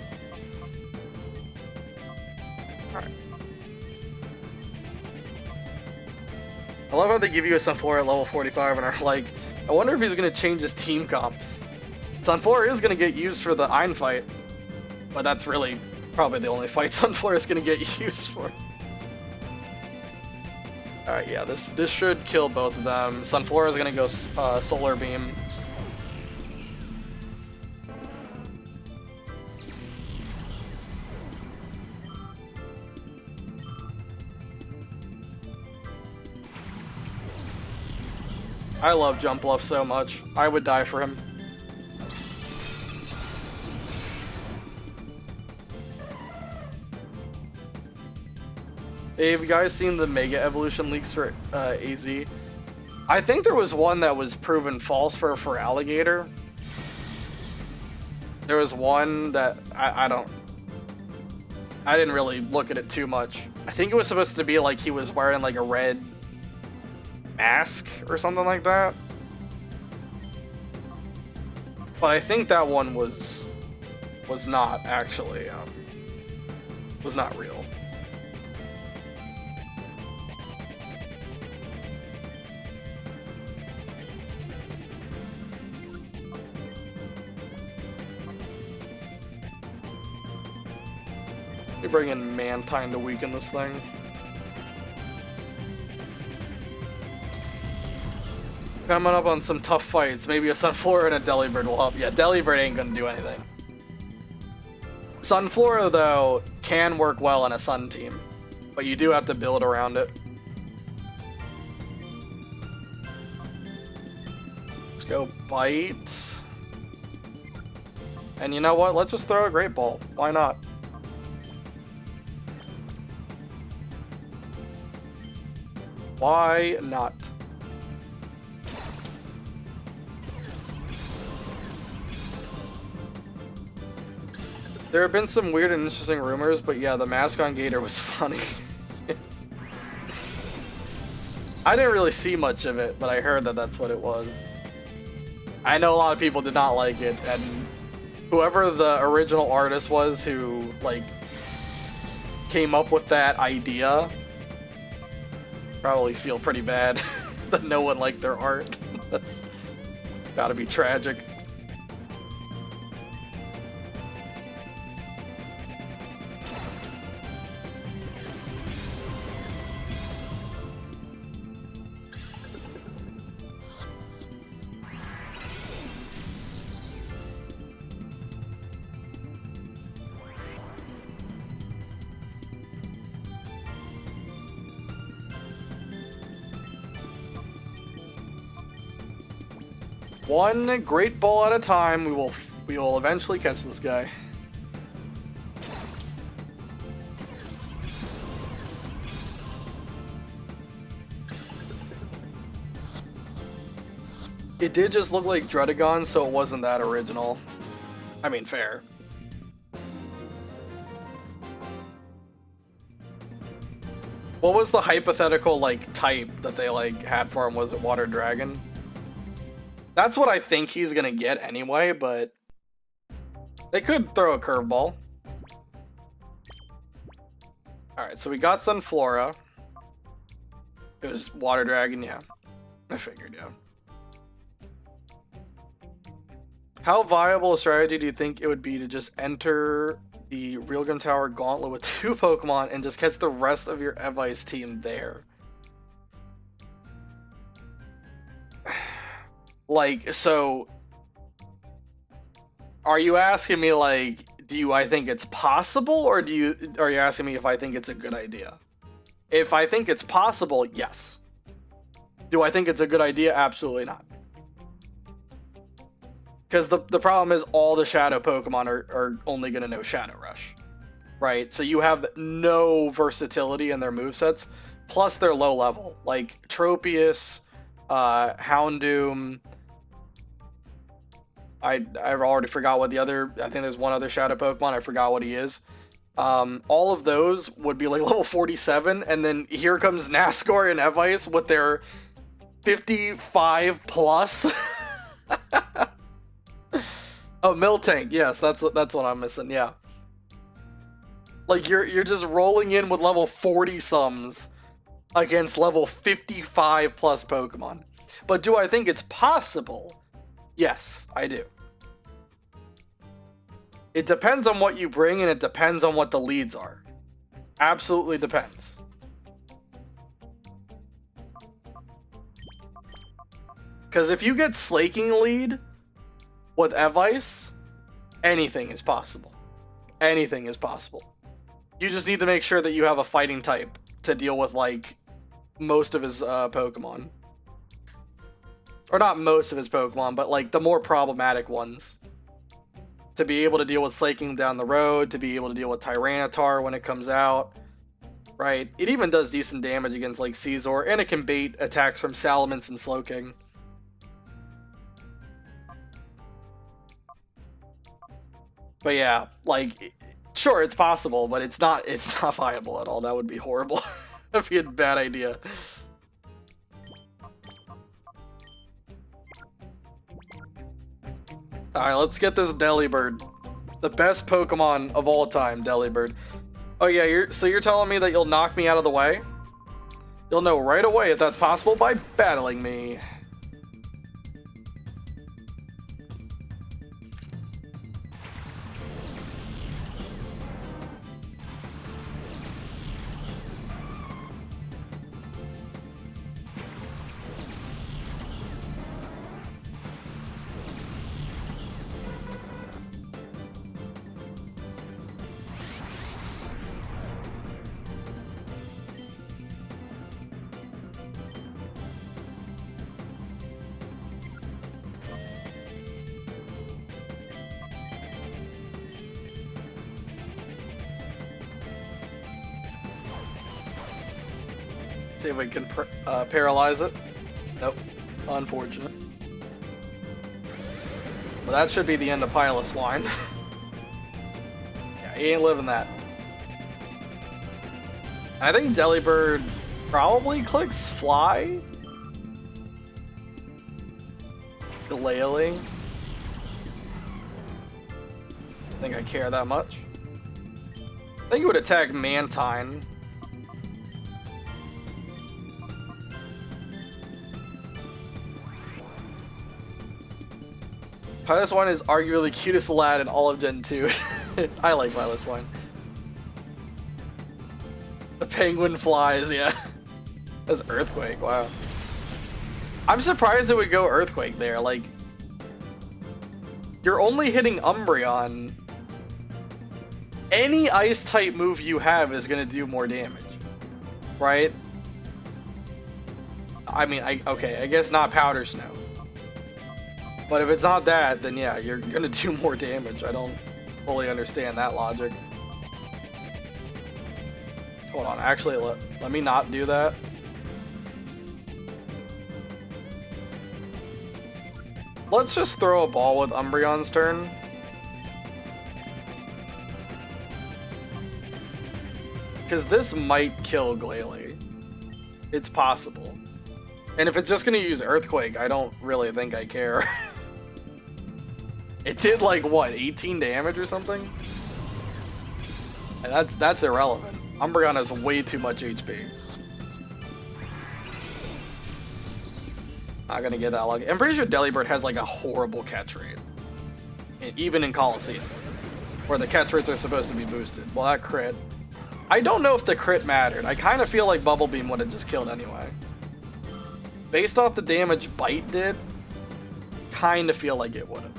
Alright. I love how they give you a Sunflora at level 45 and are like, I wonder if he's going to change his team comp. Sunflora is going to get used for the Ein fight, but that's really probably the only fight Sunflora is going to get used for. Alright, yeah, this should kill both of them. Sunflora is going to go Solar Beam. I love Jumpluff so much. I would die for him. Hey, have you guys seen the Mega Evolution leaks for AZ? I think there was one that was proven false for Alligator. There was one that I didn't really look at it too much. I think it was supposed to be like he was wearing like a red mask or something like that. But I think that one was not actually was not real. We bring in Mantine to weaken this thing. Coming up on some tough fights. Maybe a Sunflora and a Delibird will help. Yeah, Delibird ain't gonna do anything. Sunflora, though, can work well in a Sun team, but you do have to build around it. Let's go Bite. And you know what? Let's just throw a Great Ball. Why not? Why not? There have been some weird and interesting rumors, but yeah, the mask on Gator was funny. I didn't really see much of it, but I heard that that's what it was. I know a lot of people did not like it, and whoever the original artist was who, like, came up with that idea probably feel pretty bad that no one liked their art. That's gotta be tragic. One Great Ball at a time, we will eventually catch this guy. It did just look like Dredagon, so it wasn't that original. I mean, fair. What was the hypothetical, like, type that they, like, had for him? Was it Water Dragon? That's what I think he's gonna get anyway, but they could throw a curveball. Alright, so we got Sunflora. It was Water Dragon, yeah. I figured, yeah. How viable a strategy do you think it would be to just enter the Realgrim Tower Gauntlet with 2 Pokemon and just catch the rest of your Evice team there? Like, so are you asking me, like, I think it's possible, or are you asking me if I think it's a good idea? If I think it's possible, yes. Do I think it's a good idea? Absolutely not. Because the problem is all the Shadow Pokemon are only going to know Shadow Rush, right? So you have no versatility in their movesets, plus they're low level. Like Tropius, Houndoom, I've already forgot what the other, I think there's one other Shadow Pokemon, I forgot what he is. All of those would be like level 47, and then here comes Nascore and Evice with their 55 plus. Oh, Miltank, yes, that's what I'm missing, yeah. Like, you're just rolling in with level 40 sums against level 55 plus Pokemon. But do I think it's possible? Yes, I do. It depends on what you bring, and it depends on what the leads are. Absolutely depends. Because if you get Slaking lead with Evice, anything is possible. Anything is possible. You just need to make sure that you have a fighting type to deal with, like, most of his Pokemon. Or not most of his Pokemon, but, like, the more problematic ones. To be able to deal with Slaking down the road, to be able to deal with Tyranitar when it comes out. Right? It even does decent damage against, like, Caesar, and it can bait attacks from Salamence and Slowking. But yeah, like, sure, it's possible, but it's not viable at all. That would be horrible. That'd be a bad idea. Alright, let's get this Delibird. The best Pokemon of all time, Delibird. Oh yeah, you're telling me that you'll knock me out of the way? You'll know right away if that's possible by battling me. See if we can paralyze it. Nope. Unfortunate. Well, that should be the end of Piloswine. Yeah, he ain't living that. I think Delibird probably clicks Fly. Glalie. I think I care that much. I think it would attack Mantine. Piloswine is arguably the cutest lad in all of Gen 2. I like Piloswine. The penguin flies, yeah. That's Earthquake, wow. I'm surprised it would go Earthquake there, like... You're only hitting Umbreon. Any Ice-type move you have is gonna do more damage. Right? I mean, okay, I guess not Powder Snow. But if it's not that, then yeah, you're gonna do more damage. I don't fully understand that logic. Hold on, actually, let me not do that. Let's just throw a ball with Umbreon's turn. Because this might kill Glalie. It's possible. And if it's just gonna use Earthquake, I don't really think I care. It did like what, 18 damage or something? And that's irrelevant. Umbreon has way too much HP. Not gonna get that lucky. I'm pretty sure Delibird has like a horrible catch rate. even in Colosseum, where the catch rates are supposed to be boosted. Well, that crit. I don't know if the crit mattered. I kind of feel like Bubble Beam would have just killed anyway. Based off the damage Bite did, kind of feel like it would have.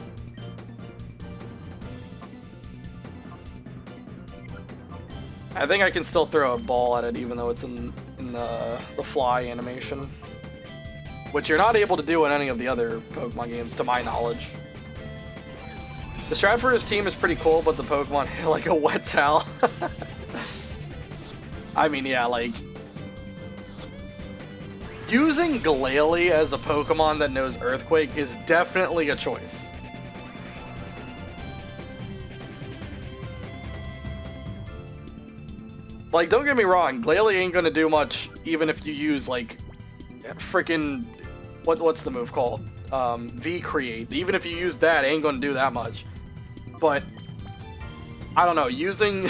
I think I can still throw a ball at it even though it's in the fly animation. Which you're not able to do in any of the other Pokemon games, to my knowledge. The strat for his team is pretty cool, but the Pokemon hit like a wet towel. I mean, yeah, like... using Glalie as a Pokemon that knows Earthquake is definitely a choice. Like, don't get me wrong, Glalie ain't gonna do much even if you use, like, freaking... What's the move called? V-Create. Even if you use that, it ain't gonna do that much. But, I don't know, using...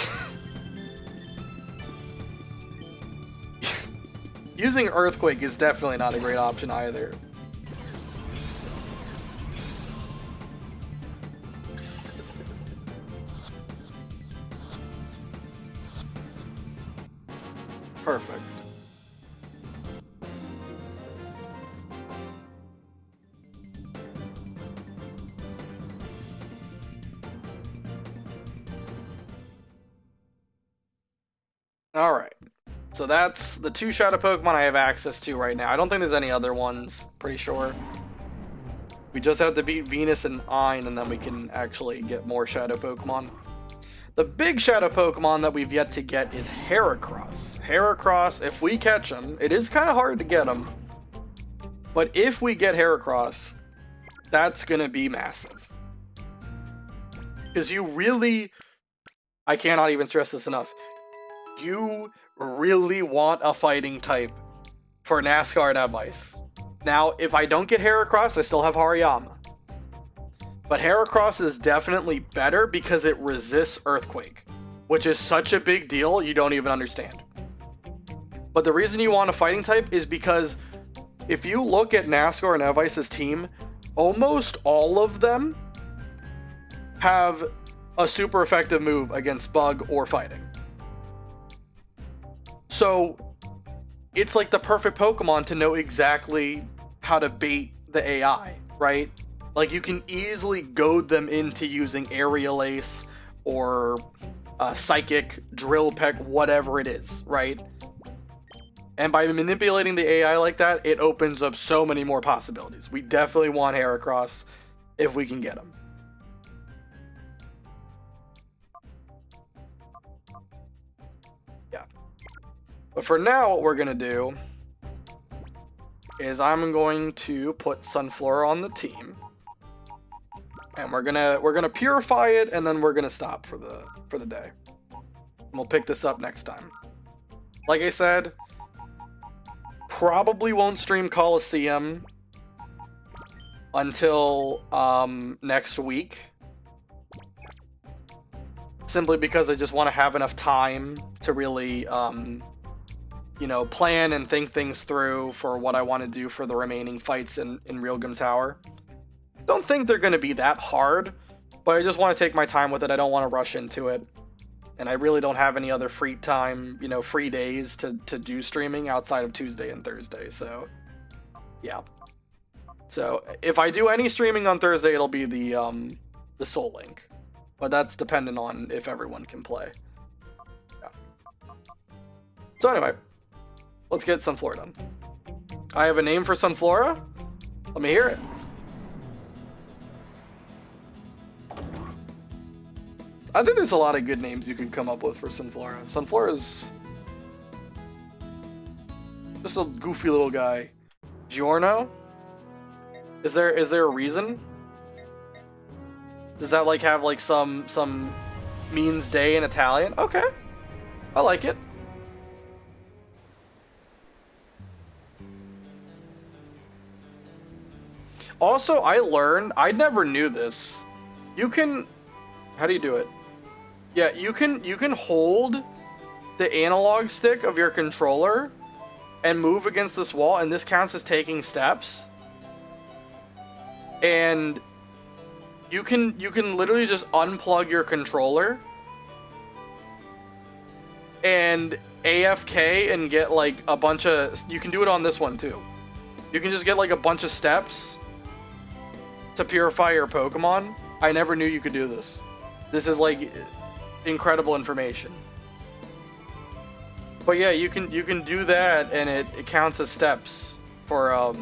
using Earthquake is definitely not a great option either. Perfect. Alright. So that's the 2 Shadow Pokemon I have access to right now. I don't think there's any other ones, pretty sure. We just have to beat Venus and Ein, and then we can actually get more Shadow Pokemon. The big Shadow Pokemon that we've yet to get is Heracross. Heracross, if we catch him, it is kind of hard to get him, but if we get Heracross, that's going to be massive. Because you really, I cannot even stress this enough, you really want a fighting type for NASCAR and Evice. Now, if I don't get Heracross, I still have Hariyama. But Heracross is definitely better because it resists Earthquake, which is such a big deal you don't even understand. But the reason you want a fighting type is because if you look at NASCAR and Evice's team, almost all of them have a super effective move against Bug or Fighting. So it's like the perfect Pokemon to know exactly how to bait the AI, right? Like, you can easily goad them into using Aerial Ace or Psychic, Drill Peck, whatever it is, right? And by manipulating the AI like that, it opens up so many more possibilities. We definitely want Heracross if we can get him. Yeah. But for now, what we're going to do is I'm going to put Sunflora on the team. And we're gonna purify it, and then we're gonna stop for the day. And we'll pick this up next time. Like I said, probably won't stream Colosseum until next week. Simply because I just want to have enough time to really you know, plan and think things through for what I want to do for the remaining fights in Realgam Tower. Don't think they're going to be that hard, but I just want to take my time with it. I don't want to rush into it. And I really don't have any other free time, you know, free days to do streaming outside of Tuesday and Thursday. So, yeah. So, if I do any streaming on Thursday, it'll be the Soul Link. But that's dependent on if everyone can play. Yeah. So anyway, let's get Sunflora done. I have a name for Sunflora. Let me hear it. I think there's a lot of good names you can come up with for Sunflora. Sunflora's just a goofy little guy. Giorno? Is there a reason? Does that like have like some means day in Italian? Okay. I like it. Also, I never knew this. You can, how do you do it? Yeah, you can hold the analog stick of your controller and move against this wall, and this counts as taking steps. And you can literally just unplug your controller and AFK and get like a bunch of, you can do it on this one too. You can just get like a bunch of steps to purify your Pokemon. I never knew you could do this. This is like incredible information. But yeah, you can do that and it counts as steps for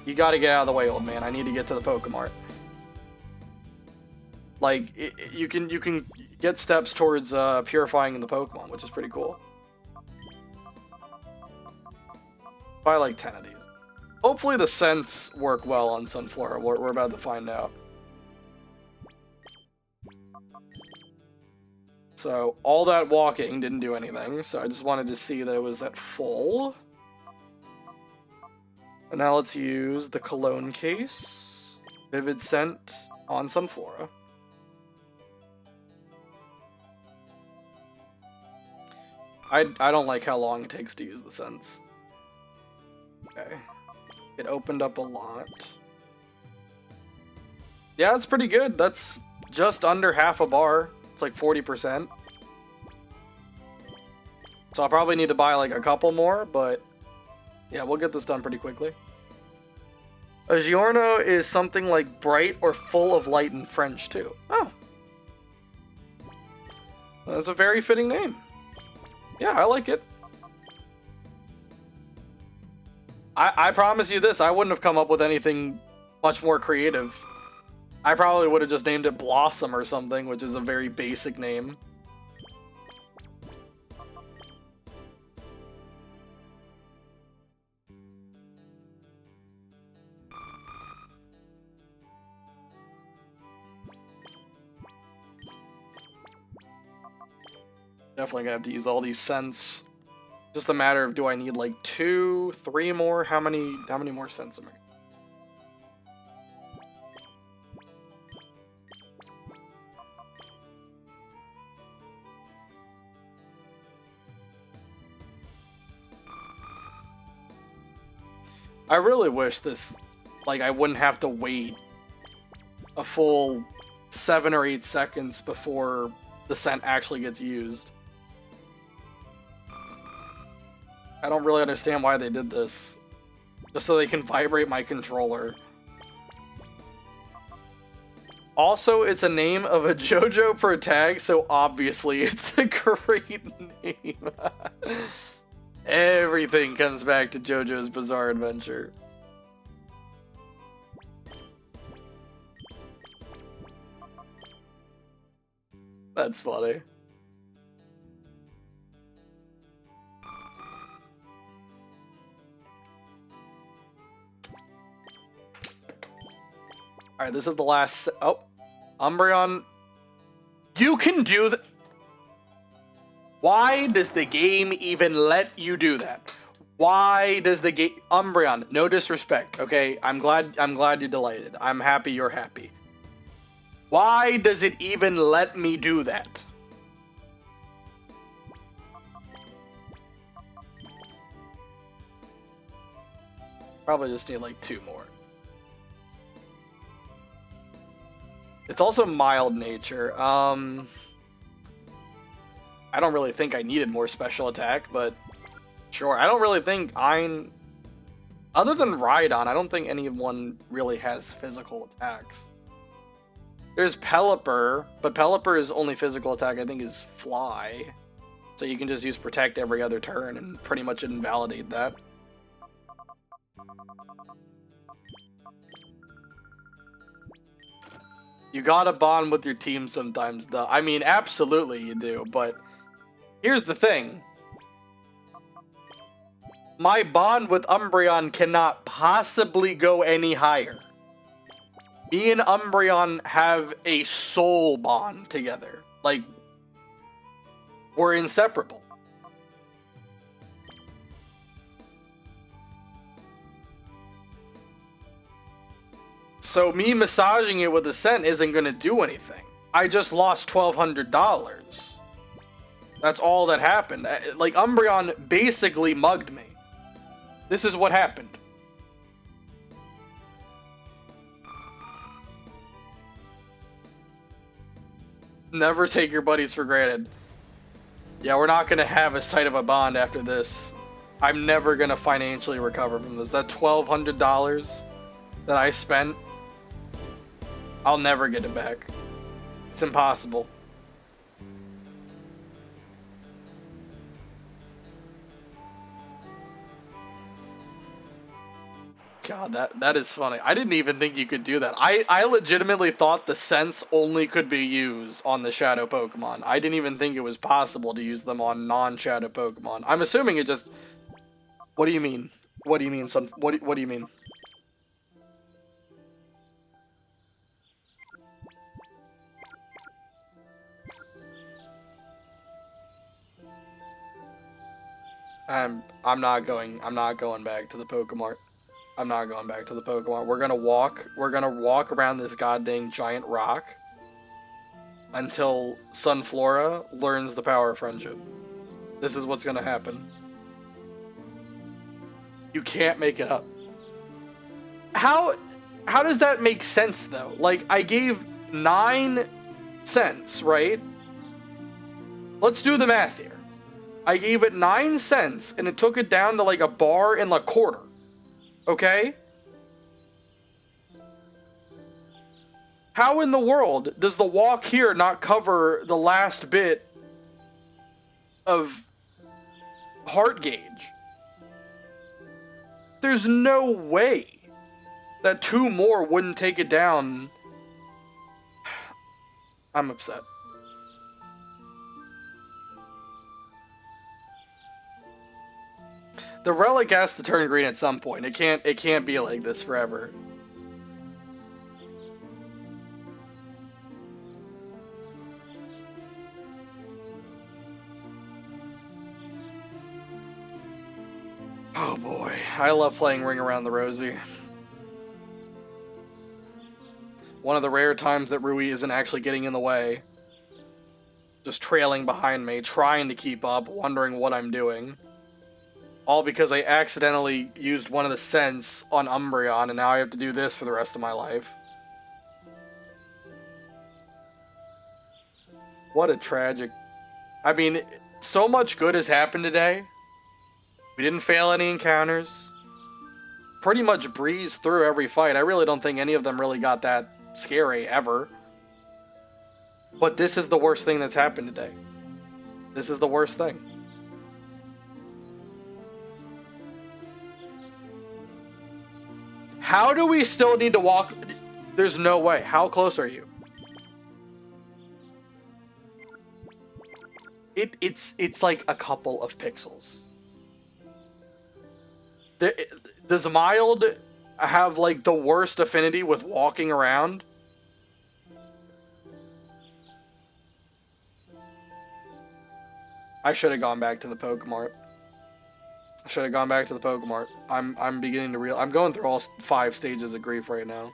you gotta get out of the way, old man. I need to get to the Pokemart. Like you can get steps towards purifying the Pokemon, which is pretty cool. Buy like 10 of these. Hopefully the scents work well on Sunflora. We're about to find out. So all that walking didn't do anything, so I just wanted to see that it was at full. And now let's use the cologne case. Vivid scent on Sunflora. I don't like how long it takes to use the scents. Okay. It opened up a lot. Yeah, that's pretty good. That's just under half a bar. It's like 40%. So I'll probably need to buy like a couple more, but yeah, we'll get this done pretty quickly. A Giorno is something like bright or full of light in French too. Oh. That's a very fitting name. Yeah, I like it. I promise you this, I wouldn't have come up with anything much more creative. I probably would have just named it Blossom or something, which is a very basic name. Definitely gonna have to use all these scents. Just a matter of, do I need like 2, 3 more? How many more scents am I? I really wish this, like, I wouldn't have to wait a full 7 or 8 seconds before the scent actually gets used. I don't really understand why they did this. Just so they can vibrate my controller. Also, it's a name of a JoJo protag, so obviously it's a great name. Everything comes back to JoJo's Bizarre Adventure. That's funny. Alright, this is the last... Oh, Umbreon. You can do that. Why does the game even let you do that? Why does the game... Umbreon, no disrespect, okay? I'm glad you're delighted. I'm happy you're happy. Why does it even let me do that? Probably just need like 2 more. It's also mild nature. I don't really think I needed more special attack, but sure. I don't really think other than Rhydon, I don't think anyone really has physical attacks. There's Pelipper, but Pelipper's only physical attack I think is Fly. So you can just use Protect every other turn and pretty much invalidate that. You gotta bond with your team sometimes, though. I mean, absolutely you do, but here's the thing. My bond with Umbreon cannot possibly go any higher. Me and Umbreon have a soul bond together. Like, we're inseparable. So me massaging it with a scent isn't gonna do anything. I just lost $1,200. That's all that happened. Like, Umbreon basically mugged me. This is what happened. Never take your buddies for granted. Yeah, we're not gonna have as tight of a bond after this. I'm never gonna financially recover from this. That $1,200 that I spent, I'll never get it back. It's impossible. God, that is funny. I didn't even think you could do that. I legitimately thought the scents only could be used on the shadow Pokemon. I didn't even think it was possible to use them on non-shadow Pokemon. I'm assuming it just... What do you mean? What do you mean, son? What do you mean? I'm not going back to the Pokemon. I'm not going back to the Pokemon. We're gonna walk around this goddamn giant rock until Sunflora learns the power of friendship. This is what's gonna happen. You can't make it up. How does that make sense though? Like, I gave 9 cents, right? Let's do the math here. I gave it 9 cents and it took it down to like a bar and a quarter. Okay? How in the world does the walk here not cover the last bit of heart gauge? There's no way that 2 more wouldn't take it down. I'm upset. The relic has to turn green at some point. It can't be like this forever. Oh boy, I love playing Ring Around the Rosie. One of the rare times that Rui isn't actually getting in the way. Just trailing behind me, trying to keep up, wondering what I'm doing. All because I accidentally used one of the scents on Umbreon, and now I have to do this for the rest of my life. What a tragic... I mean, so much good has happened today. We didn't fail any encounters. Pretty much breezed through every fight. I really don't think any of them really got that scary, ever. But this is the worst thing that's happened today. This is the worst thing. How do we still need to walk? There's no way. How close are you? It's like a couple of pixels. Does Mild have like the worst affinity with walking around? I should have gone back to the Pokemart. I should have gone back to the Pokemart. I'm beginning to I'm going through all 5 stages of grief right now.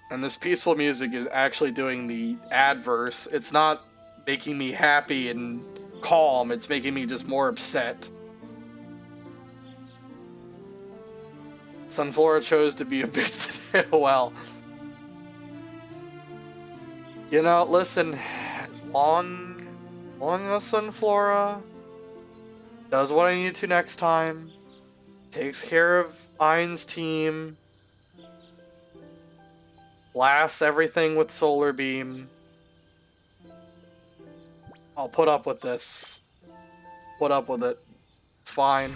And this peaceful music is actually doing the adverse. It's not making me happy and calm. It's making me just more upset. Sunflora chose to be a bitch today. Well, you know, listen, as long as Sunflora does what I need to next time, takes care of Ain's team, blasts everything with Solar Beam, I'll put up with this. Put up with it. It's fine.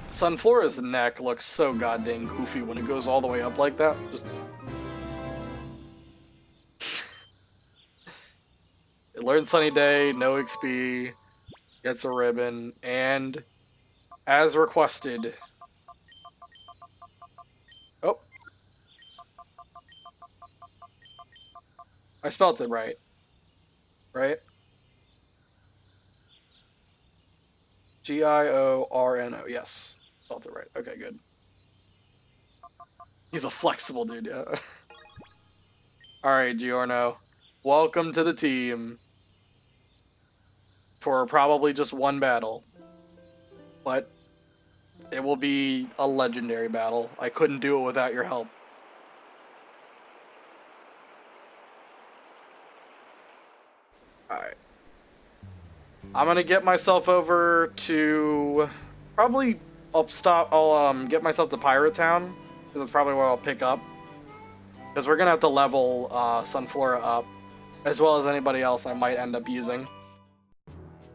Sunflora's neck looks so goddamn goofy when it goes all the way up like that. Just... It learns Sunny Day, no XP, gets a ribbon, and as requested... Oh. I spelled it right. Right? Giorno. Yes. Spelled it right. Okay, good. He's a flexible dude, yeah. Alright, Giorno. Welcome to the team. For probably just one battle. But It will be a legendary battle. I couldn't do it without your help. Alright. I'm gonna get myself over to... Probably I'll get myself to Pirate Town, because that's probably where I'll pick up. Because we're gonna have to level Sunflora up, as well as anybody else I might end up using.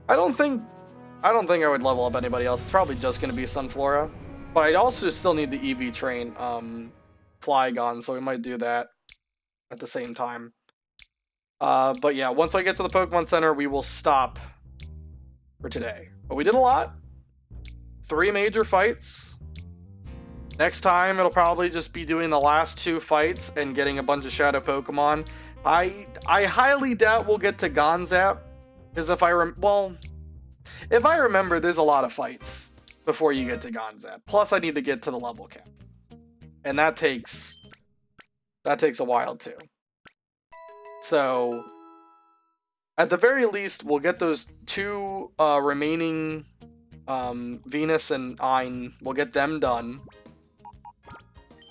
I don't think I would level up anybody else. It's probably just gonna be Sunflora. But I also still need the EV train Flygon, so we might do that at the same time. But yeah, once I get to the Pokemon Center, we will stop for today. But we did a lot. 3 major fights. Next time, it'll probably just be doing the last 2 fights and getting a bunch of Shadow Pokemon. I highly doubt we'll get to Gonzap, because if I remember, there's a lot of fights before you get to Gonzap. Plus, I need to get to the level cap, and that takes a while too. So, at the very least, we'll get those 2 remaining Venus and Ein. We'll get them done.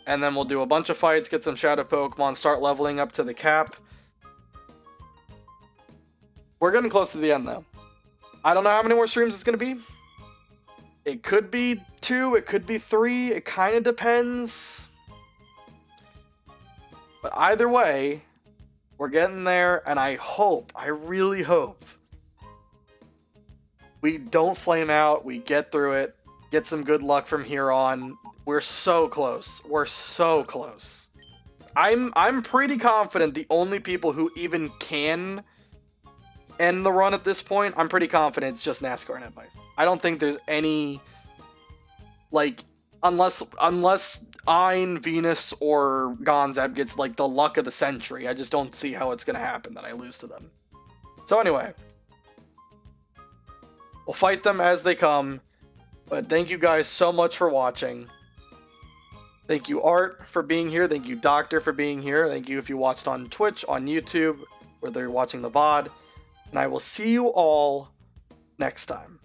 And then we'll do a bunch of fights, get some Shadow Pokemon, start leveling up to the cap. We're getting close to the end, though. I don't know how many more streams it's going to be. It could be 2, it could be 3, it kind of depends. But either way, we're getting there, and I really hope, we don't flame out, we get through it, get some good luck from here on. We're so close. We're so close. I'm pretty confident the only people who even can end the run at this point, I'm pretty confident it's just NASCAR and Evice. I don't think there's any, like, unless Ein, Venus, or Gonzap gets, like, the luck of the century. I just don't see how it's going to happen that I lose to them. So anyway, we'll fight them as they come, but thank you guys so much for watching. Thank you, Art, for being here. Thank you, Doctor, for being here. Thank you if you watched on Twitch, on YouTube, whether you're watching the VOD. And I will see you all next time.